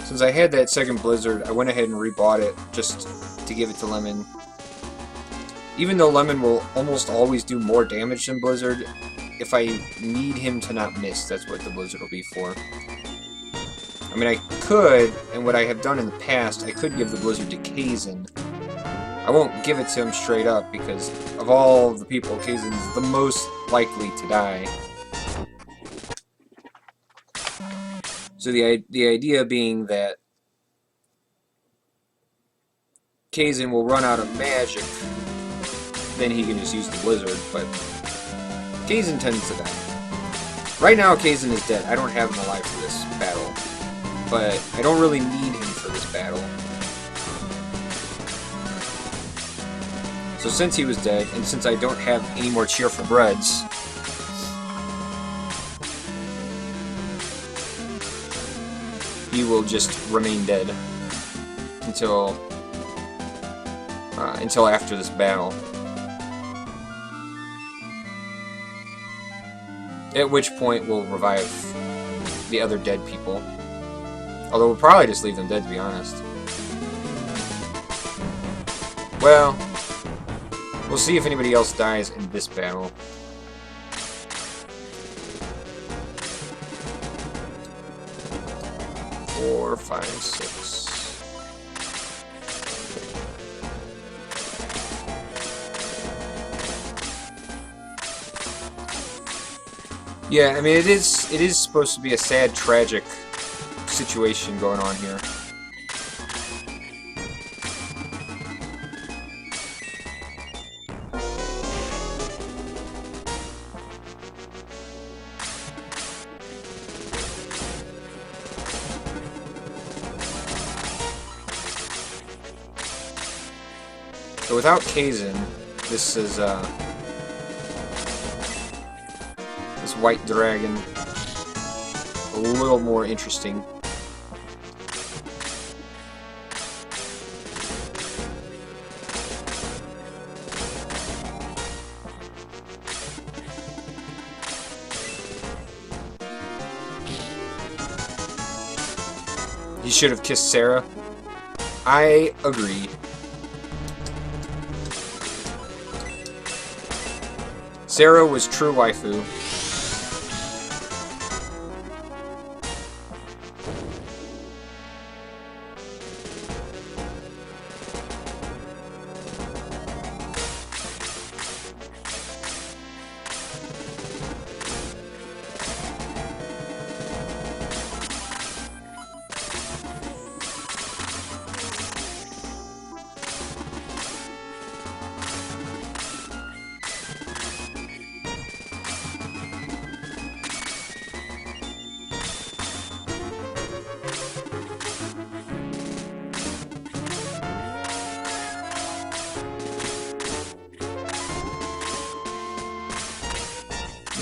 Since I had that second Blizzard, I went ahead and rebought it just to give it to Lemon. Even though Lemon will almost always do more damage than Blizzard, if I need him to not miss, that's what the Blizzard will be for. I mean, I could, and what I have done in the past, I could give the Blizzard to Kaizen. I won't give it to him straight up, because of all the people, Kaizen is the most likely to die. So the idea being that Kaizen will run out of magic, then he can just use the Blizzard, but Kaizen tends to die. Right now, Kaizen is dead. I don't have him alive for this battle, but I don't really need him for this battle. So since he was dead, and since I don't have any more Cheer for Breads, he will just remain dead until after this battle. At which point we'll revive the other dead people. Although we'll probably just leave them dead, to be honest. Well, we'll see if anybody else dies in this battle. Four, 5, 6. Yeah, I mean, it is supposed to be a sad, tragic situation going on here. So without Kaizen, this is this white dragon a little more interesting. He should have kissed Sarah. I agree. Sarah was true waifu.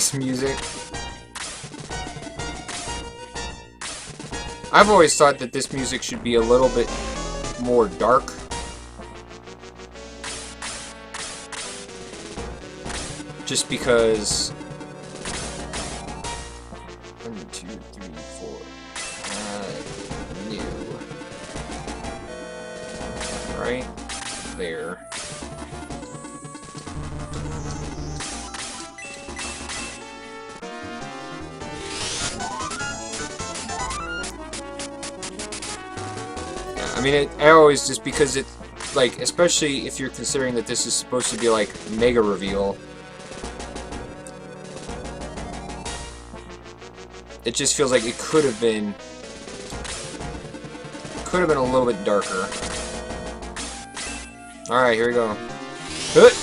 this music. I've always thought that this music should be a little bit more dark. Just because... 1, 2, 3, 4... new. Right there. I mean, I always, just because it, like, especially if you're considering that this is supposed to be, like, mega reveal, it just feels like it could have been a little bit darker. Alright, here we go. Nope.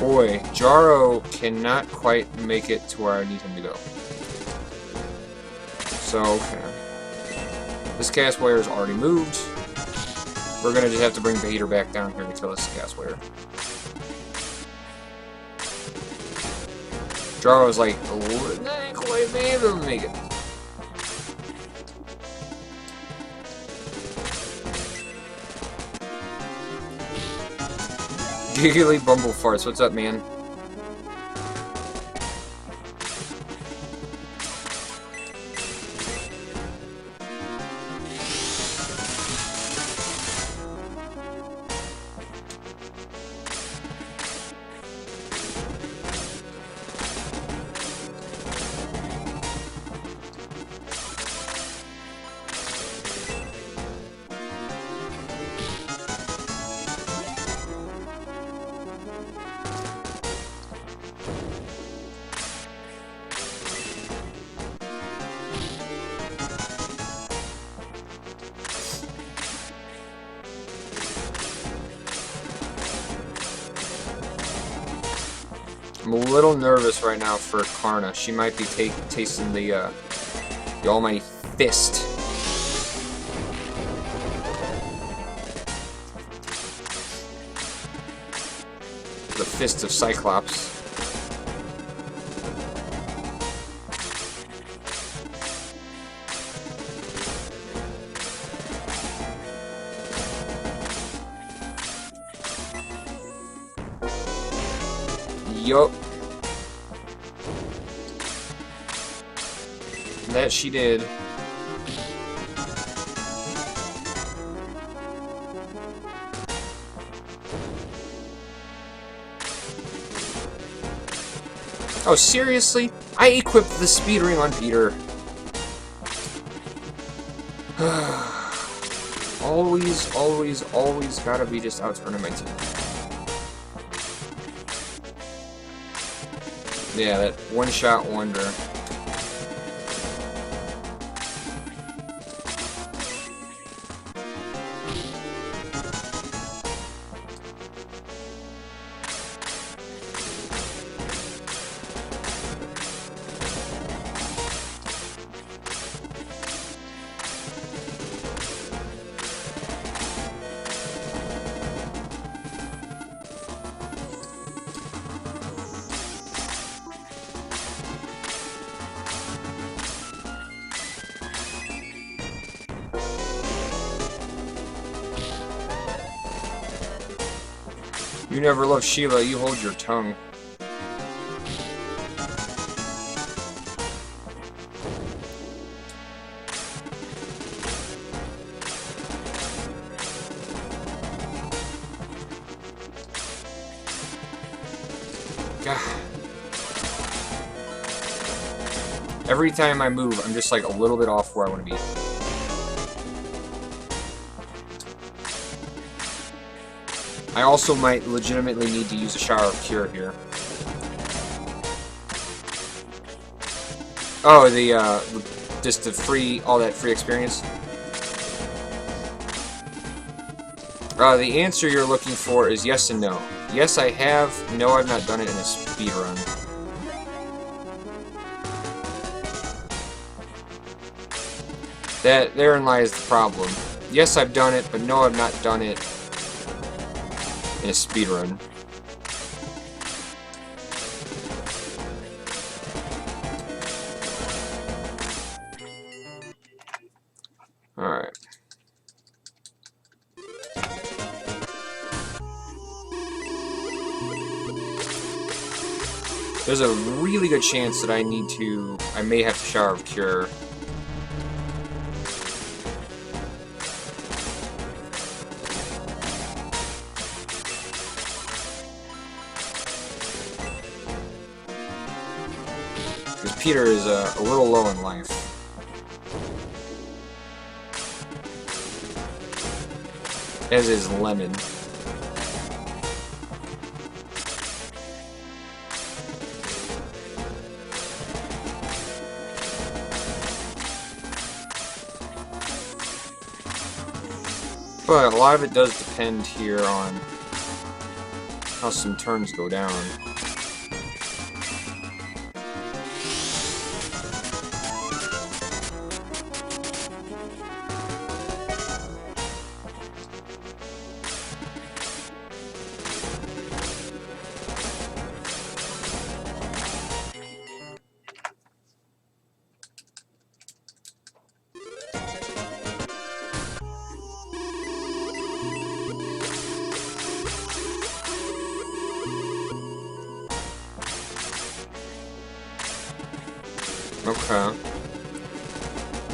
Boy, Jaro cannot quite make it to where I need him to go. So, okay. This Casware is already moved. We're gonna just have to bring Vader back down here to kill this Casware. Jaro's like, not quite able to make it. Giggly Bumble Farts, what's up, man? I'm a little nervous right now for Karna. She might be tasting the almighty fist. The fist of Cyclops. Yup. That she did. Oh, seriously? I equipped the speed ring on Peter. Always, always, always gotta be just outsmarting my team. Yeah, that one-shot wonder. You never loved Sheila, you hold your tongue. God. Every time I move, I'm just like a little bit off where I want to be. I also might legitimately need to use a Shower of Cure here. Oh, just the free, all that free experience. The answer you're looking for is yes and no. Yes, I have. No, I've not done it in a speedrun. Therein lies the problem. Yes, I've done it, but no, I've not done it in a speedrun. Alright. There's a really good chance that I may have to Shower of Cure. Because Peter is a little low in life. As is Lemon. But a lot of it does depend here on how some turns go down. Okay.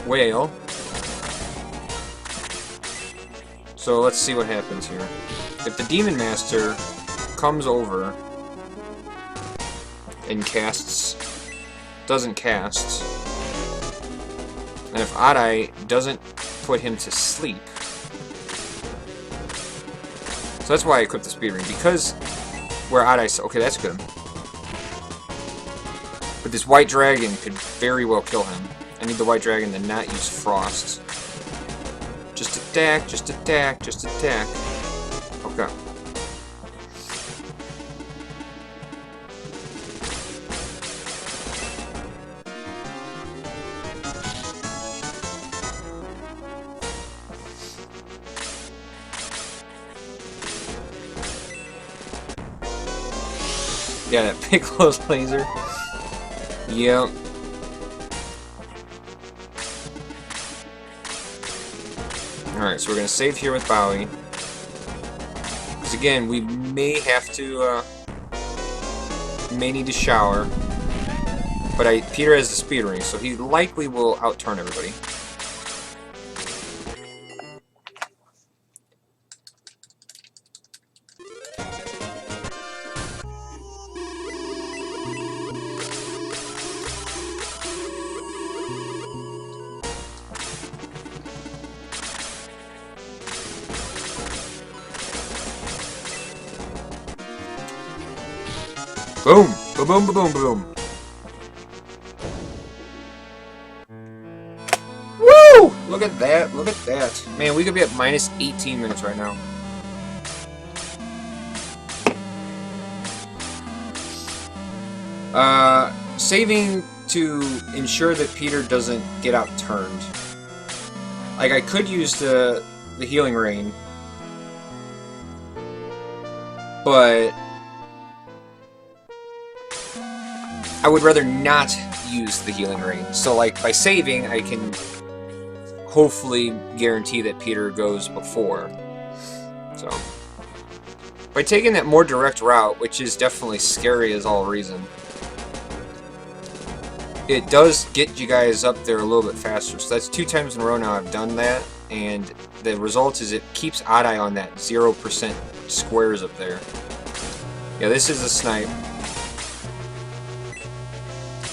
Well. So let's see what happens here. If the Demon Master comes over and doesn't cast, and if Adai doesn't put him to sleep, so that's why I equipped the Speed Ring, because where Adai, okay, that's good. But this White Dragon could very well kill him. I need the White Dragon to not use Frost. Just attack, just attack, just attack. Okay. Yeah, that Piccolo's laser. Yep. Alright, so we're going to save here with Bowie. Because again, we may have to, may need to shower. But Peter has the Speed Ring, so he likely will outturn everybody. Boom! Ba-boom, ba-boom, ba-boom. Woo! Look at that, look at that. Man, we could be at minus 18 minutes right now. Saving to ensure that Peter doesn't get outturned. Like, I could use the Healing Rain, but I would rather not use the Healing Rain. So, like, by saving, I can hopefully guarantee that Peter goes before. So, by taking that more direct route, which is definitely scary as all reason, it does get you guys up there a little bit faster. So that's 2 times in a row now I've done that, and the result is it keeps Adai on that 0% squares up there. Yeah, this is a snipe.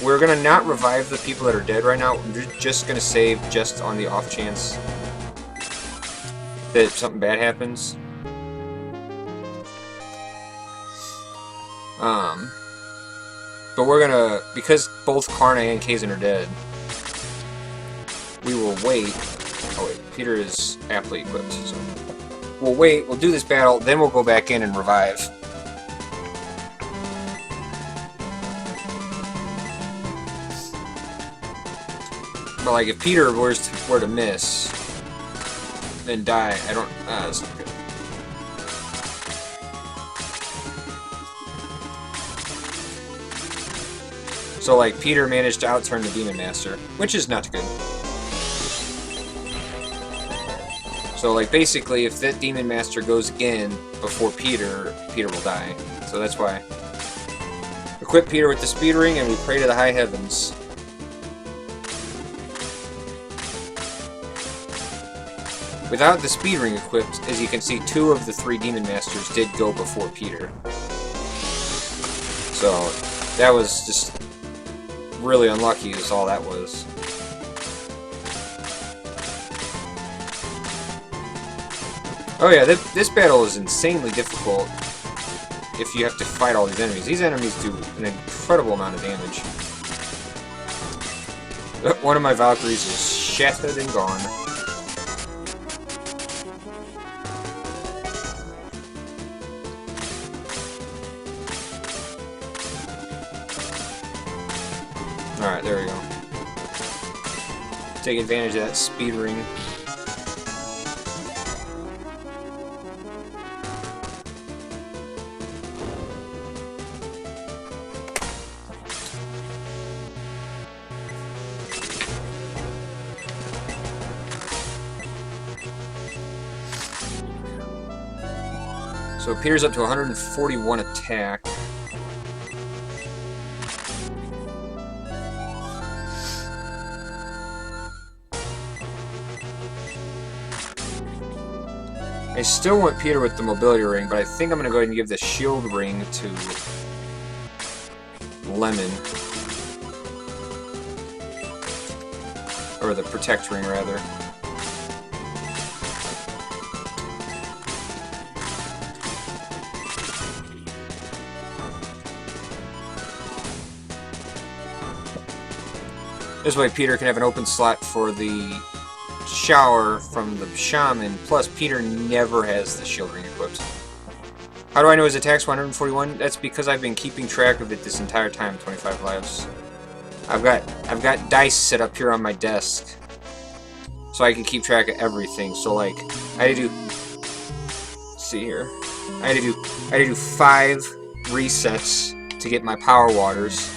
we're gonna not revive the people that are dead right now. We're just gonna save just on the off chance that something bad happens. But we're gonna, because both Karna and Kazan are dead, we will wait. Oh wait, Peter is aptly equipped, so we'll wait, we'll do this battle, then we'll go back in and revive. But like, if Peter were to miss, then die, I don't, that's not good. So like, Peter managed to outturn the Demon Master, which is not good. So like, basically, if that Demon Master goes again before Peter, Peter will die. So that's why. Equip Peter with the Speed Ring and we pray to the high heavens. Without the Speed Ring equipped, as you can see, 2 of the 3 Demon Masters did go before Peter. So, that was just really unlucky is all that was. Oh yeah, this battle is insanely difficult if you have to fight all these enemies. These enemies do an incredible amount of damage. One of my Valkyries is shattered and gone. Alright, there we go. Take advantage of that speed ring. So Peter's up to 141 attack. I still want Peter with the mobility ring, but I think I'm going to go ahead and give the shield ring to Lemon. Or the protect ring, rather. This way Peter can have an open slot for the shower from the shaman, plus Peter never has the shield ring equipped. How do I know his attack's 141? That's because I've been keeping track of it this entire time, 25 lives. I've got dice set up here on my desk so I can keep track of everything. So like, I had to do, let's see here. I had to do 5 resets to get my power waters.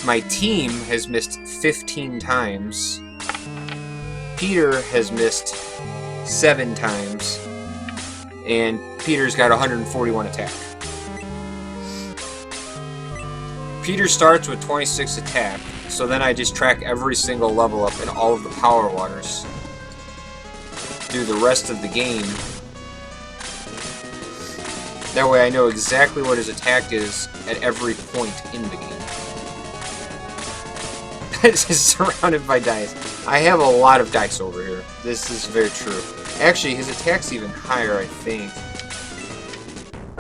My team has missed 15 times. Peter has missed 7 times. And Peter's got 141 attack. Peter starts with 26 attack, so then I just track every single level up in all of the power waters through the rest of the game. That way I know exactly what his attack is at every point in the game. It's just surrounded by dice. I have a lot of dice over here. This is very true. Actually, his attack's even higher, I think.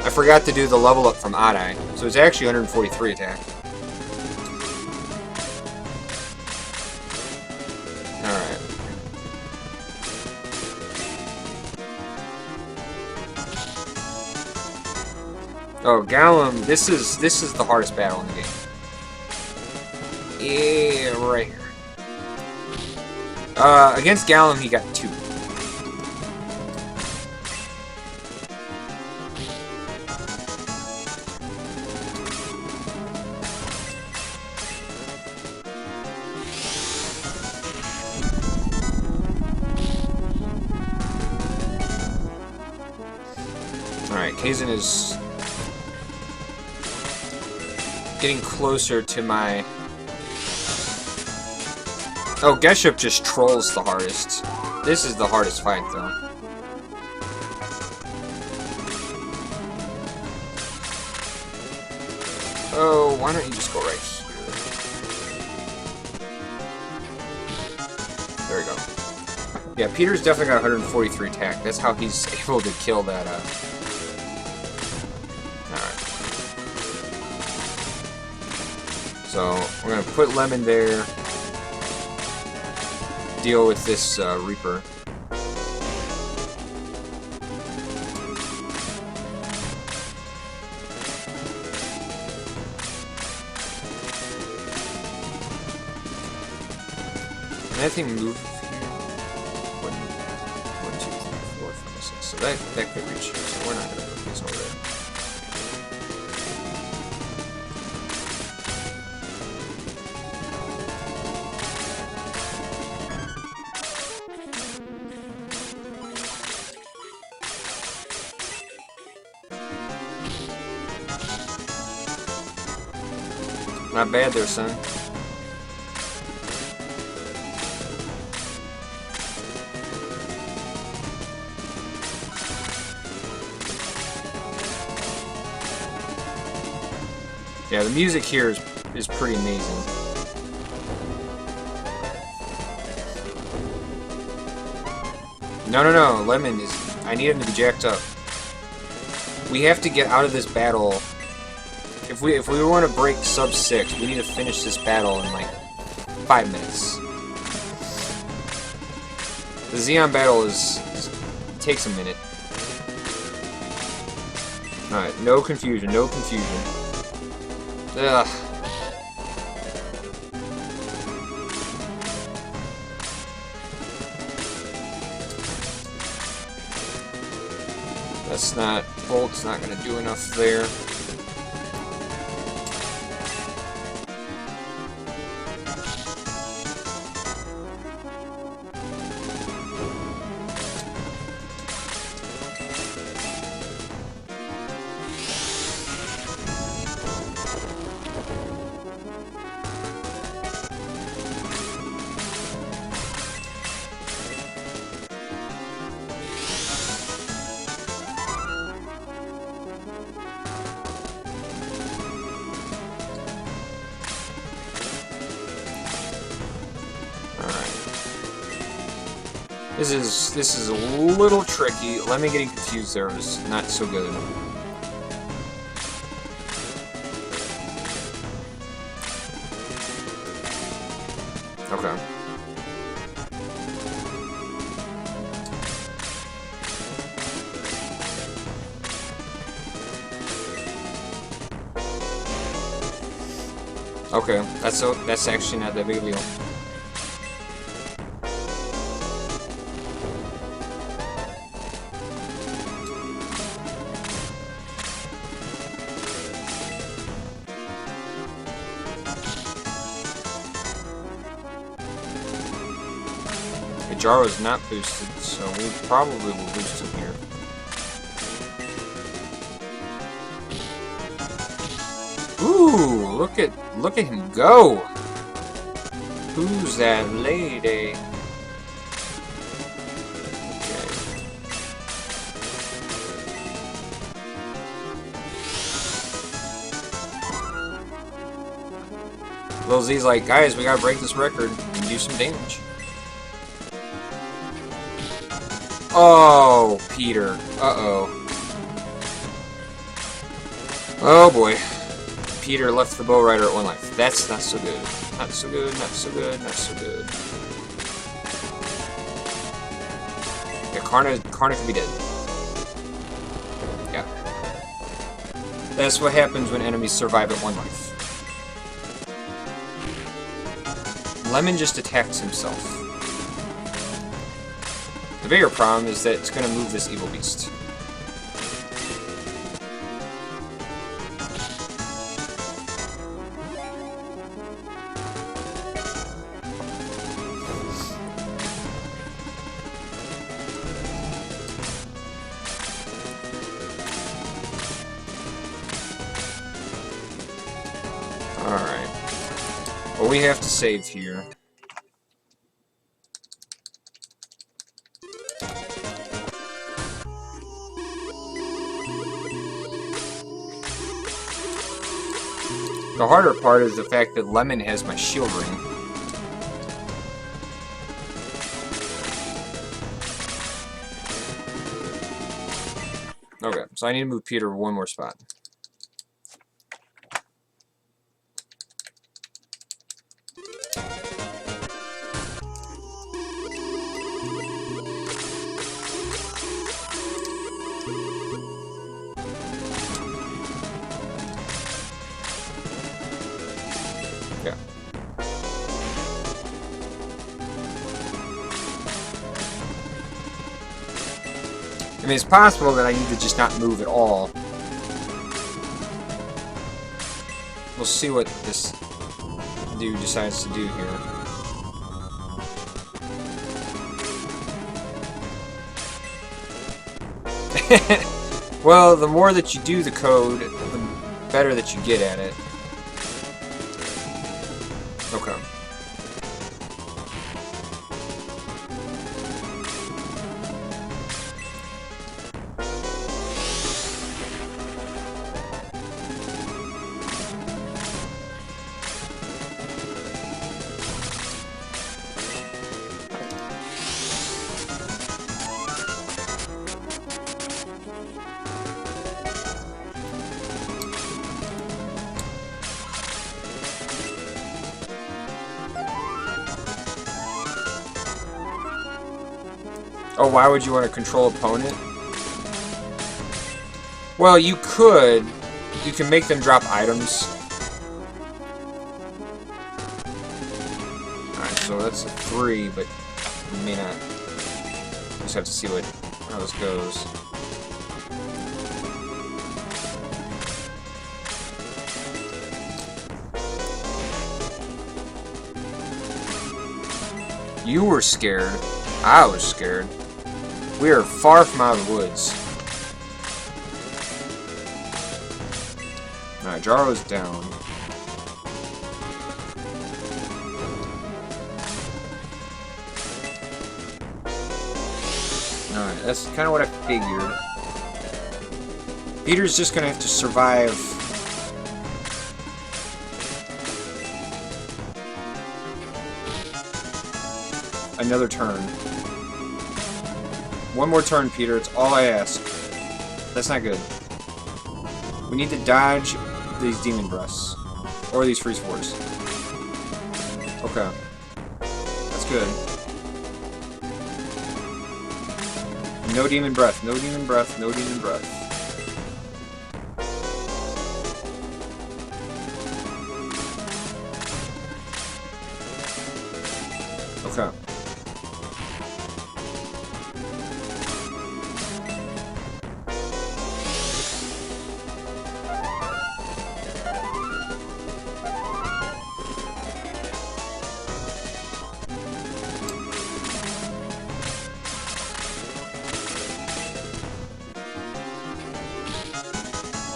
I forgot to do the level up from Adai, so it's actually 143 attack. Alright. Oh, Gallum, this is the hardest battle in the game. Yeah, right here. Against Gallum, he got 2. Alright, Kazan is getting closer to my... Oh, Geshup just trolls the hardest. This is the hardest fight, though. Oh, why don't you just go right here? Yeah, Peter's definitely got 143 attack. That's how he's able to kill that, Alright. So, we're gonna put Lemon there. Deal with this, Reaper. Can that thing move here? 1, 2, 3, 4, 5, 6. So that could reach here, so we're not gonna put this over there. Not bad there, son. Yeah, the music here is pretty amazing. No, Lemon is... I need him to be jacked up. We have to get out of this battle. If we want to break sub 6, we need to finish this battle in like 5 minutes. The Xeon battle takes a minute. Alright, no confusion, no confusion. Ugh. That's not... Bolt's not gonna do enough there. This is a little tricky. Lemon getting confused there was not so good. Okay. Okay, that's actually not that big of a deal. Jaro's not boosted, so we probably will boost him here. Ooh, look at him go! Who's that lady? Okay. Lil Z's like, guys, we gotta break this record and do some damage. Oh, Peter. Uh-oh. Oh, boy. Peter left the Bow Rider at 1 life. That's not so good. Not so good, not so good, not so good. Yeah, Karna could be dead. Yeah. That's what happens when enemies survive at 1 life. Lemon just attacks himself. The bigger problem is that it's going to move this evil beast. Alright. Well, we have to save here. The harder part is the fact that Lemon has my shield ring. Okay, so I need to move Peter one more spot. Yeah. I mean, it's possible that I need to just not move at all. We'll see what this dude decides to do here. Well, the more that you do the code, the better that you get at it. Okay. Oh, why would you want to control opponent? Well, you could. You can make them drop items. Alright, so that's a 3, but we may not. Just have to see how this goes. You were scared. I was scared. We are far from out of the woods. Alright, Jaro's down. Alright, that's kind of what I figured. Peter's just gonna have to survive. Another turn. One more turn, Peter. It's all I ask. That's not good. We need to dodge these demon breaths. Or these freeze fours. Okay. That's good. No demon breath. No demon breath. No demon breath. Okay.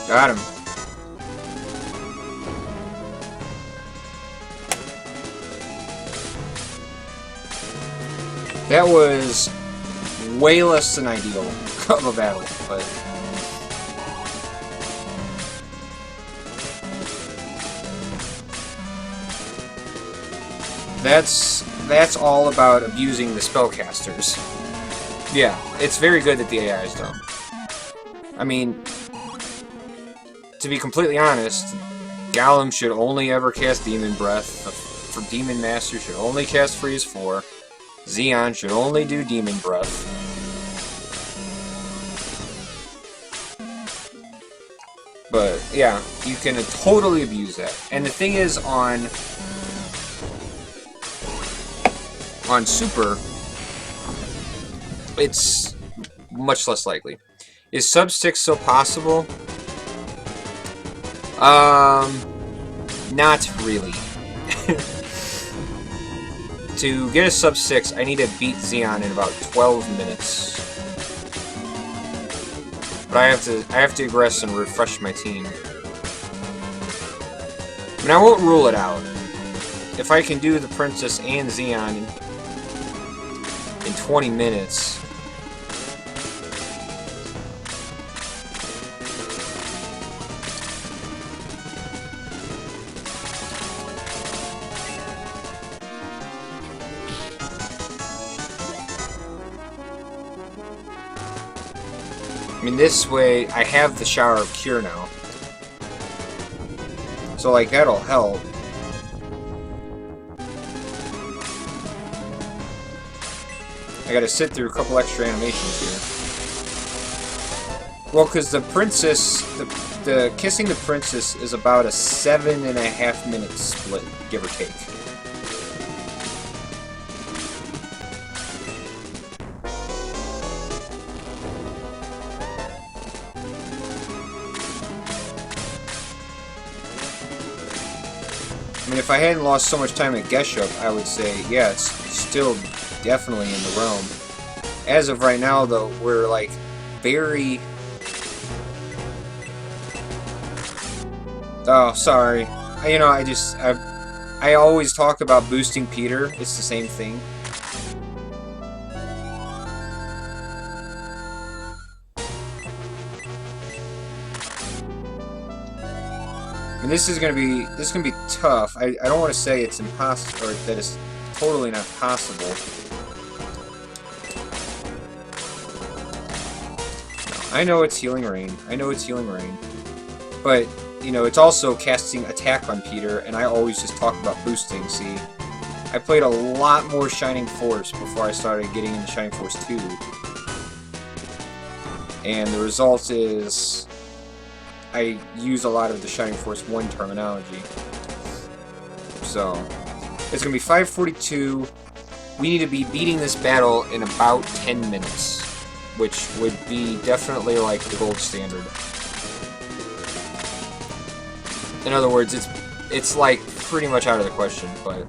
Got him. That was way less than ideal of a battle, but that's all about abusing the spellcasters. Yeah, it's very good that the AI is dumb. I mean, to be completely honest, Gollum should only ever cast Demon Breath. For Demon Master should only cast Freeze 4. Xeon should only do Demon Breath. But yeah, you can totally abuse that. And the thing is, on Super, it's much less likely. Is sub 6 still possible? Not really. To get a sub 6, I need to beat Xeon in about 12 minutes. But I have to regress and refresh my team. I mean, I won't rule it out. If I can do the Princess and Xeon in 20 minutes. I mean, this way, I have the Shower of Cure now. So, like, that'll help. I gotta sit through a couple extra animations here. Well, because the princess, the kissing the princess is about a 7.5 minute split, give or take. I mean, if I hadn't lost so much time at Geshup, I would say, yeah, it's still definitely in the realm. As of right now, though, we're, like, very... Oh, sorry. You know, I always talk about boosting Peter. It's the same thing. And this is gonna be tough. I don't want to say it's impossible or that it's totally not possible. I know it's Healing Rain. I know it's Healing Rain. But, you know, it's also casting Attack on Peter, and I always just talk about boosting. See, I played a lot more Shining Force before I started getting into Shining Force 2. And the result is I use a lot of the Shining Force 1 terminology. So, it's going to be 5:42. We need to be beating this battle in about 10 minutes, which would be definitely like the gold standard. In other words, it's like pretty much out of the question, but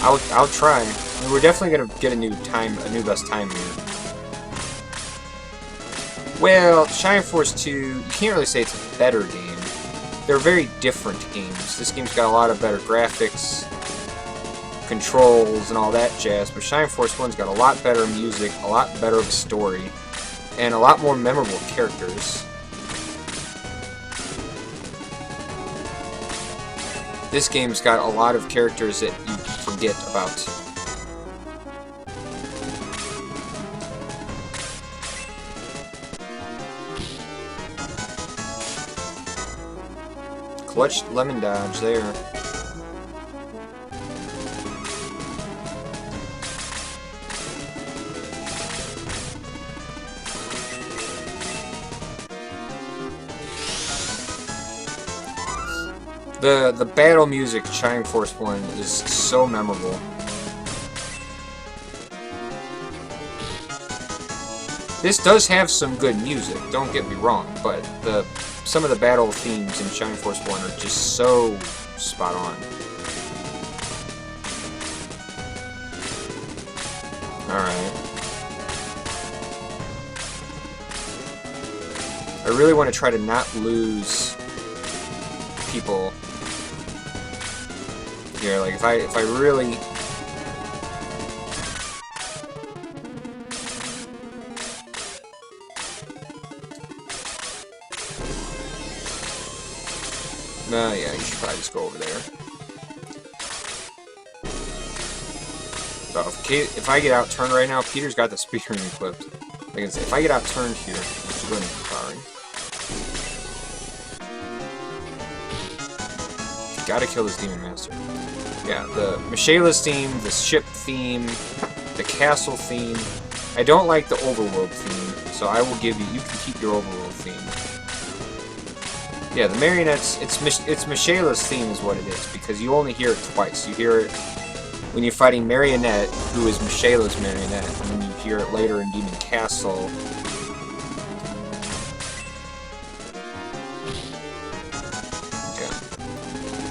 I'll try. I mean, we're definitely going to get a new best time here. Well, Shining Force 2, you can't really say it's a better game. They're very different games. This game's got a lot of better graphics, controls, and all that jazz, but Shining Force 1's got a lot better music, a lot better of a story, and a lot more memorable characters. This game's got a lot of characters that you forget about. Clutch lemon dodge there. The battle music in Shining Force 1 is so memorable. This does have some good music, don't get me wrong, but some of the battle themes in Shining Force 1 are just so spot on. Alright. I really want to try to not lose people here. Like, if I really... yeah, you should probably just go over there. So if I get out-turned right now, Peter's got the speaker equipped. Like I said, if I get out-turned here, which is going to be empowering. Gotta kill this Demon Master. Yeah, the Michaela's theme, the ship theme, the castle theme. I don't like the overworld theme, so I will give you can keep your overworld theme. Yeah, the marionettes, it's Michaela's theme is what it is, because you only hear it twice. You hear it when you're fighting Marionette, who is Michaela's marionette, and then you hear it later in Demon Castle. Okay.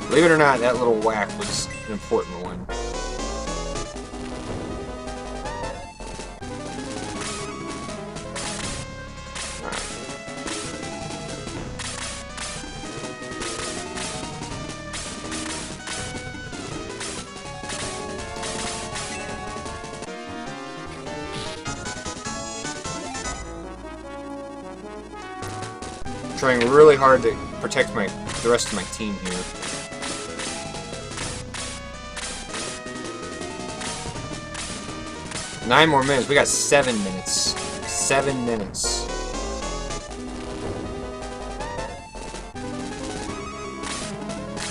Believe it or not, that little whack was an important one. Trying really hard to protect the rest of my team here. Nine more minutes. We got 7 minutes. 7 minutes.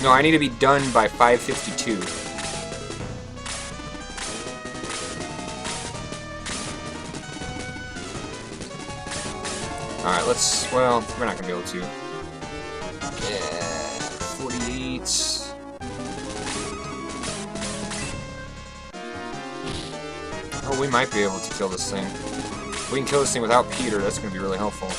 No, I need to be done by 5:52. Alright, let's... Well, we're not gonna be able to. Yeah... 48... Oh, we might be able to kill this thing. We can kill this thing without Peter, that's gonna be really helpful.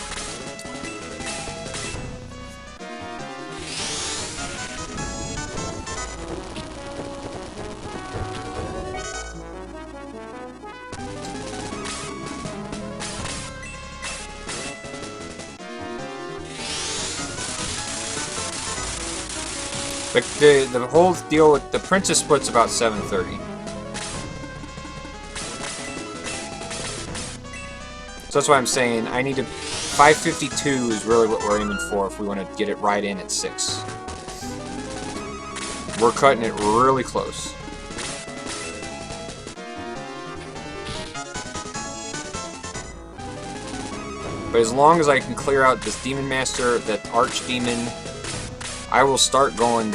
But the whole deal with the Princess Split's about 7:30. So that's why I'm saying I need to... 5:52 is really what we're aiming for if we want to get it right in at 6. We're cutting it really close. But as long as I can clear out this Demon Master, that Archdemon, I will start going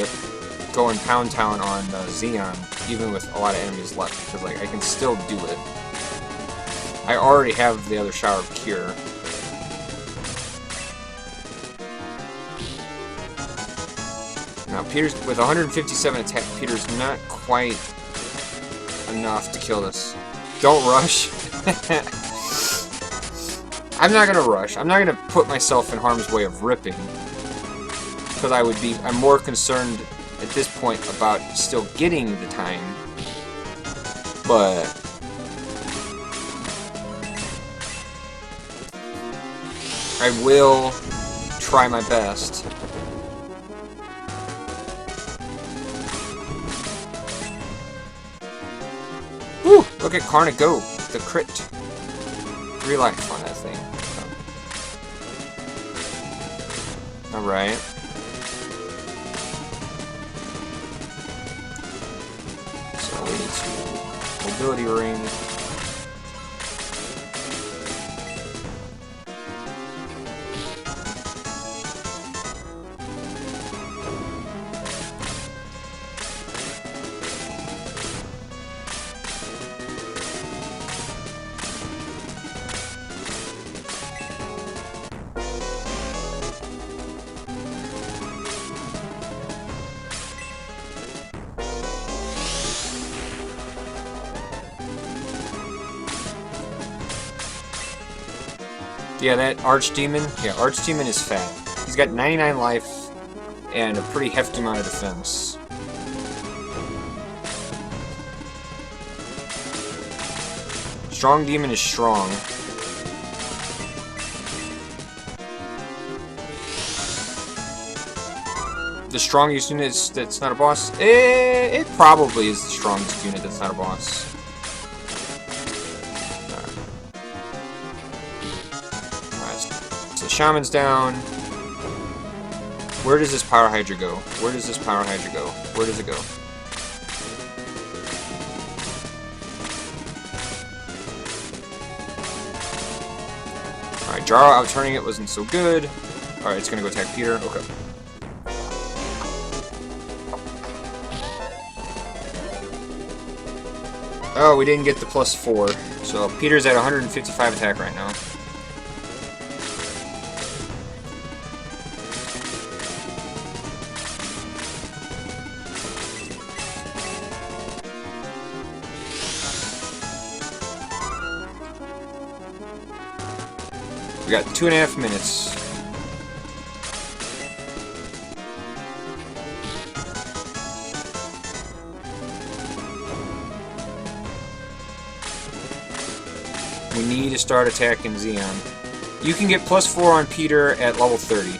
Pound Town on Xeon, even with a lot of enemies left, because like I can still do it. I already have the other Shower of Cure. Now Peter's with 157 attack. Peter's not quite enough to kill this. Don't rush. I'm not gonna rush. I'm not gonna put myself in harm's way of ripping. Because I'm more concerned at this point about still getting the time. But I will try my best. Woo! Look at Karna go. The crit. 3 life on that thing. Alright. So we need to mobility ring. Yeah, that Archdemon. Yeah, Archdemon is fat. He's got 99 life and a pretty hefty amount of defense. Strong Demon is strong. The strongest unit that's not a boss? It probably is the strongest unit that's not a boss. Shaman's down. Where does this Power Hydra go? Where does this Power Hydra go? Where does it go? Alright, Jaro outturning it wasn't so good. Alright, it's gonna go attack Peter. Okay. Oh, we didn't get the +4. So Peter's at 155 attack right now. We got 2.5 minutes. We need to start attacking Xeon. You can get +4 on Peter at level 30.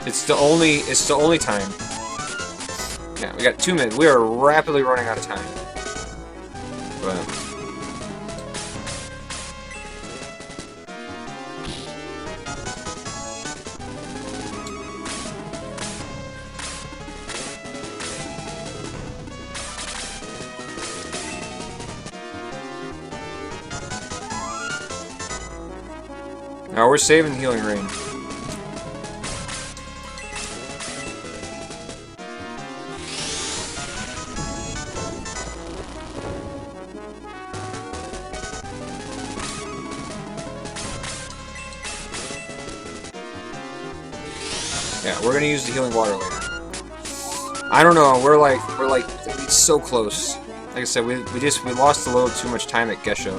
It's the only time. Yeah, we got 2 minutes. We are rapidly running out of time. But Now we're saving Healing Rain. Yeah, we're gonna use the healing water later. I don't know. We're like it's so close. Like I said, we lost a little too much time at Gesho.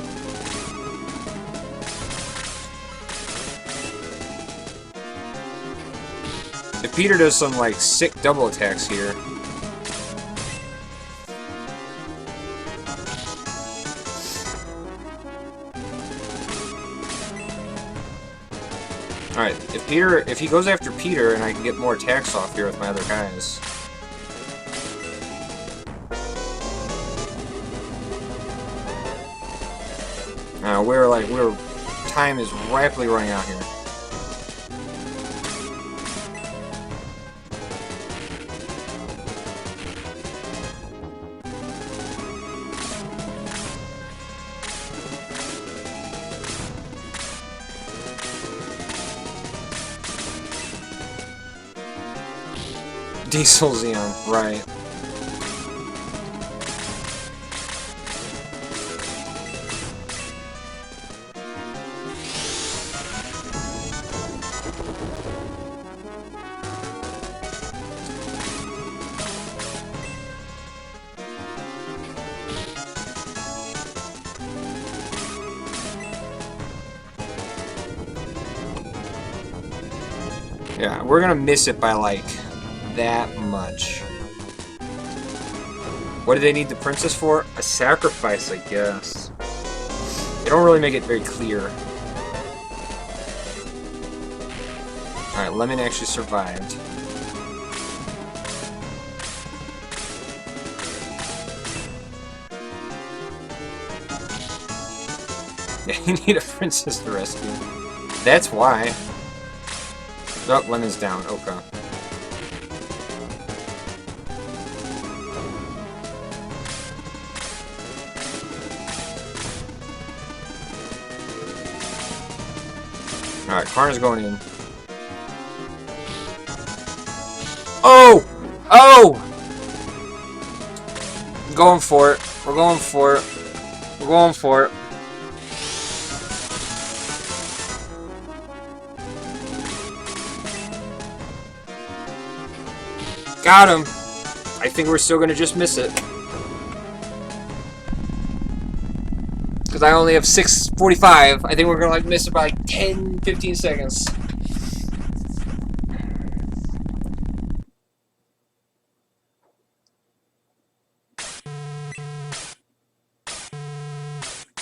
If Peter does some like sick double attacks here. Alright, if he goes after Peter and I can get more attacks off here with my other guys. Time is rapidly running out here. Diesel Xeon, right. Yeah, we're gonna miss it by like that much. What do they need the princess for? A sacrifice, I guess. They don't really make it very clear. Alright, Lemon actually survived. Yeah, you need a princess to rescue. That's why. Oh, Lemon's down. Okay. Alright, Karna's going in. Oh! Oh! I'm going for it. We're going for it. We're going for it. Got him! I think we're still gonna just miss it. Because I only have 6:45. I think we're gonna like miss it by like 10-15 seconds.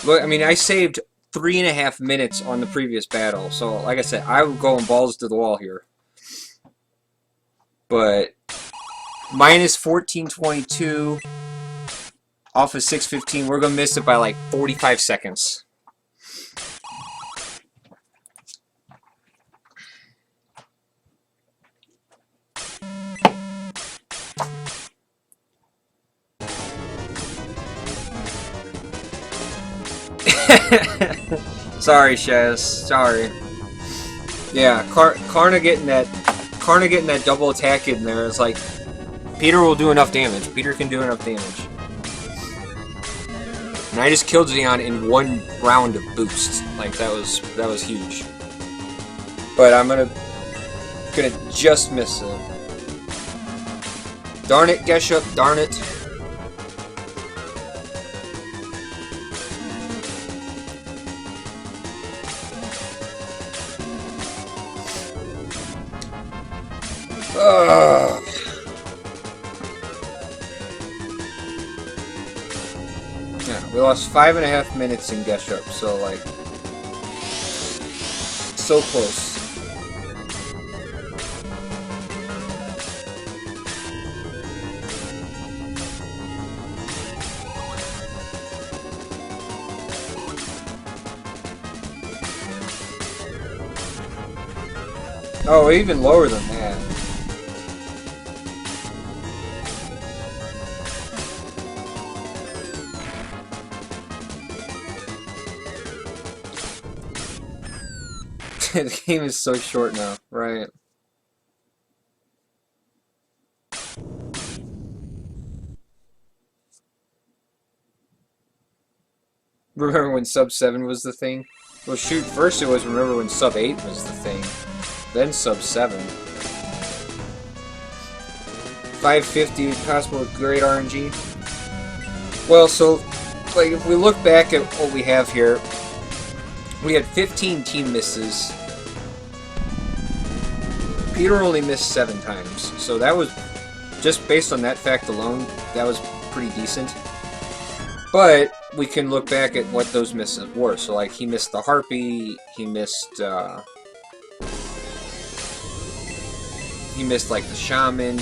Look, I mean, I saved 3.5 minutes on the previous battle, so like I said, I would go balls to the wall here. But minus 1422 off of 615, we're gonna miss it by like 45 seconds. Sorry, Shaz. Sorry. Yeah, Karna getting that double attack in there is like Peter will do enough damage. Peter can do enough damage. And I just killed Xeon in one round of boost. Like that was huge. But I'm gonna just miss it. Darn it, Geshup, darn it. Ugh. Yeah, we lost 5.5 minutes in Geshup, so like so close. Oh, even lower than that. The game is so short now, right? Remember when sub 7 was the thing? Well, shoot, first it was remember when sub 8 was the thing. Then sub 7. 550 possible with great RNG. Well, so, like, if we look back at what we have here, we had 15 team misses. Peter only missed 7 times, so that was, just based on that fact alone, that was pretty decent. But we can look back at what those misses were. So, like, he missed the Harpy, he missed, like, the Shaman.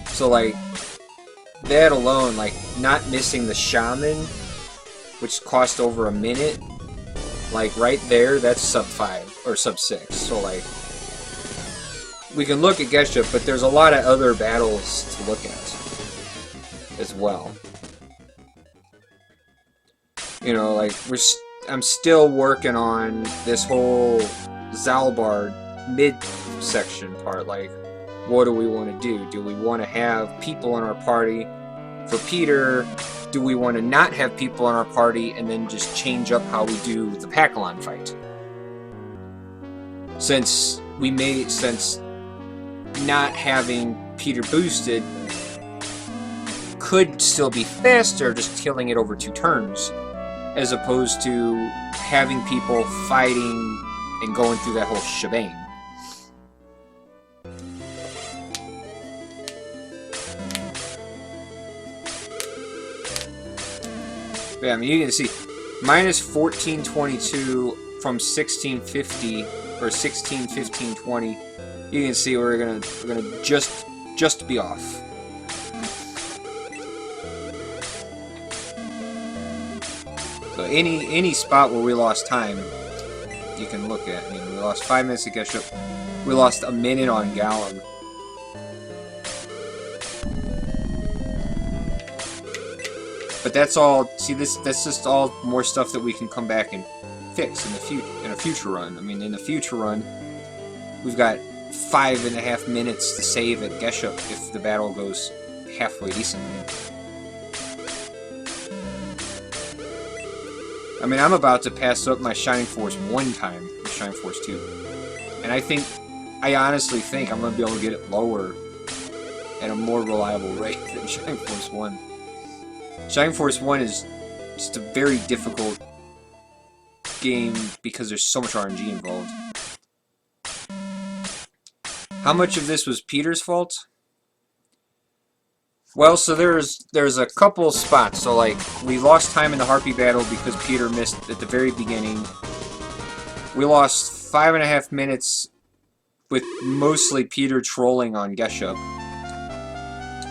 So, like, that alone, like, not missing the Shaman, which cost over a minute, like, right there, that's sub 5, or sub 6. So, like, we can look at Geshup, but there's a lot of other battles to look at as well. You know, like, I'm still working on this whole Zalbard mid-section part. Like, what do we want to do? Do we want to have people in our party for Peter? Do we want to not have people in our party and then just change up how we do the Pacalon fight? Since not having Peter boosted could still be faster, just killing it over 2 turns. As opposed to having people fighting and going through that whole shebang. But yeah, I mean, you can see minus 1422 from 1650 or 161520. You can see we're gonna just be off. So any spot where we lost time, you can look at. I mean, we lost 5 minutes to Geshup. We lost a minute on Gallum. But that's all. See, that's just all more stuff that we can come back and fix in a future run. I mean, in the future run, we've got 5.5 minutes to save at Geshup if the battle goes halfway decently. I mean, I'm about to pass up my Shining Force 1 time with Shining Force 2. And I honestly think I'm going to be able to get it lower at a more reliable rate than Shining Force 1. Shining Force 1 is just a very difficult game because there's so much RNG involved. How much of this was Peter's fault? Well, so there's a couple spots. So, like, we lost time in the Harpy battle because Peter missed at the very beginning. We lost 5.5 minutes with mostly Peter trolling on Geshup.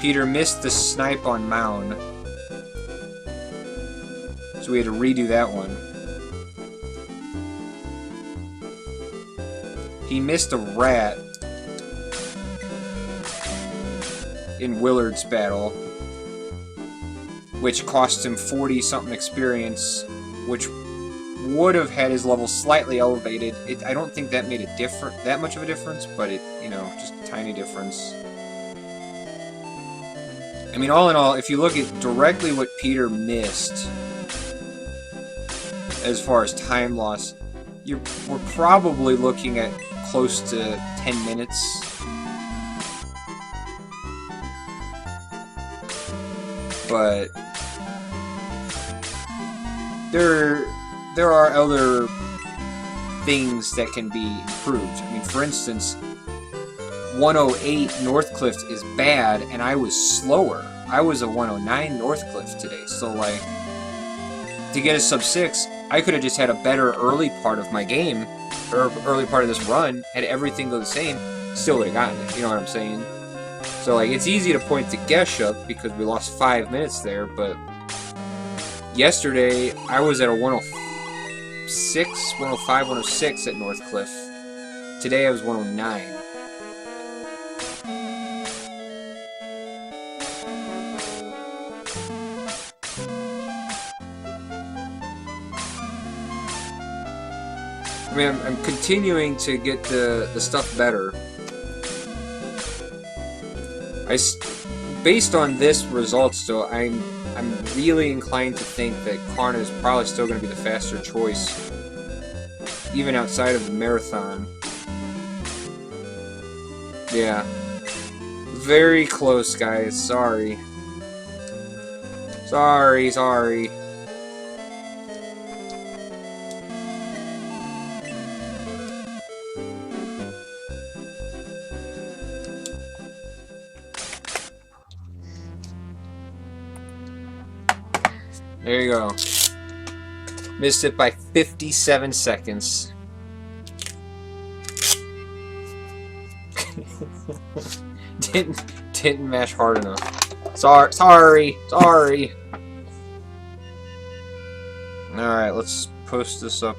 Peter missed the snipe on Mound. So we had to redo that one. He missed a rat in Willard's battle, which cost him 40-something experience, which would have had his level slightly elevated. I don't think that made that much of a difference, but it, you know, just a tiny difference. I mean, all in all, if you look at directly what Peter missed as far as time loss, we're probably looking at close to 10 minutes. But there are other things that can be improved. I mean, for instance, 108 Northcliff is bad, and I was slower. I was a 109 Northcliff today, so, like, to get a sub 6, I could have just had a better early part of my game, or early part of this run, had everything go the same, still would have gotten it, you know what I'm saying? So, like, it's easy to point to Geshup because we lost 5 minutes there, but yesterday I was at a 106, 105, 106 at Northcliff. Today I was 109. I mean, I'm continuing to get the stuff better. Based on this results, though, I'm really inclined to think that Klarna is probably still going to be the faster choice, even outside of the marathon. Yeah. Very close, guys. Sorry. Sorry. There you go. Missed it by 57 seconds. Didn't mash hard enough. Sorry. Alright, let's post this up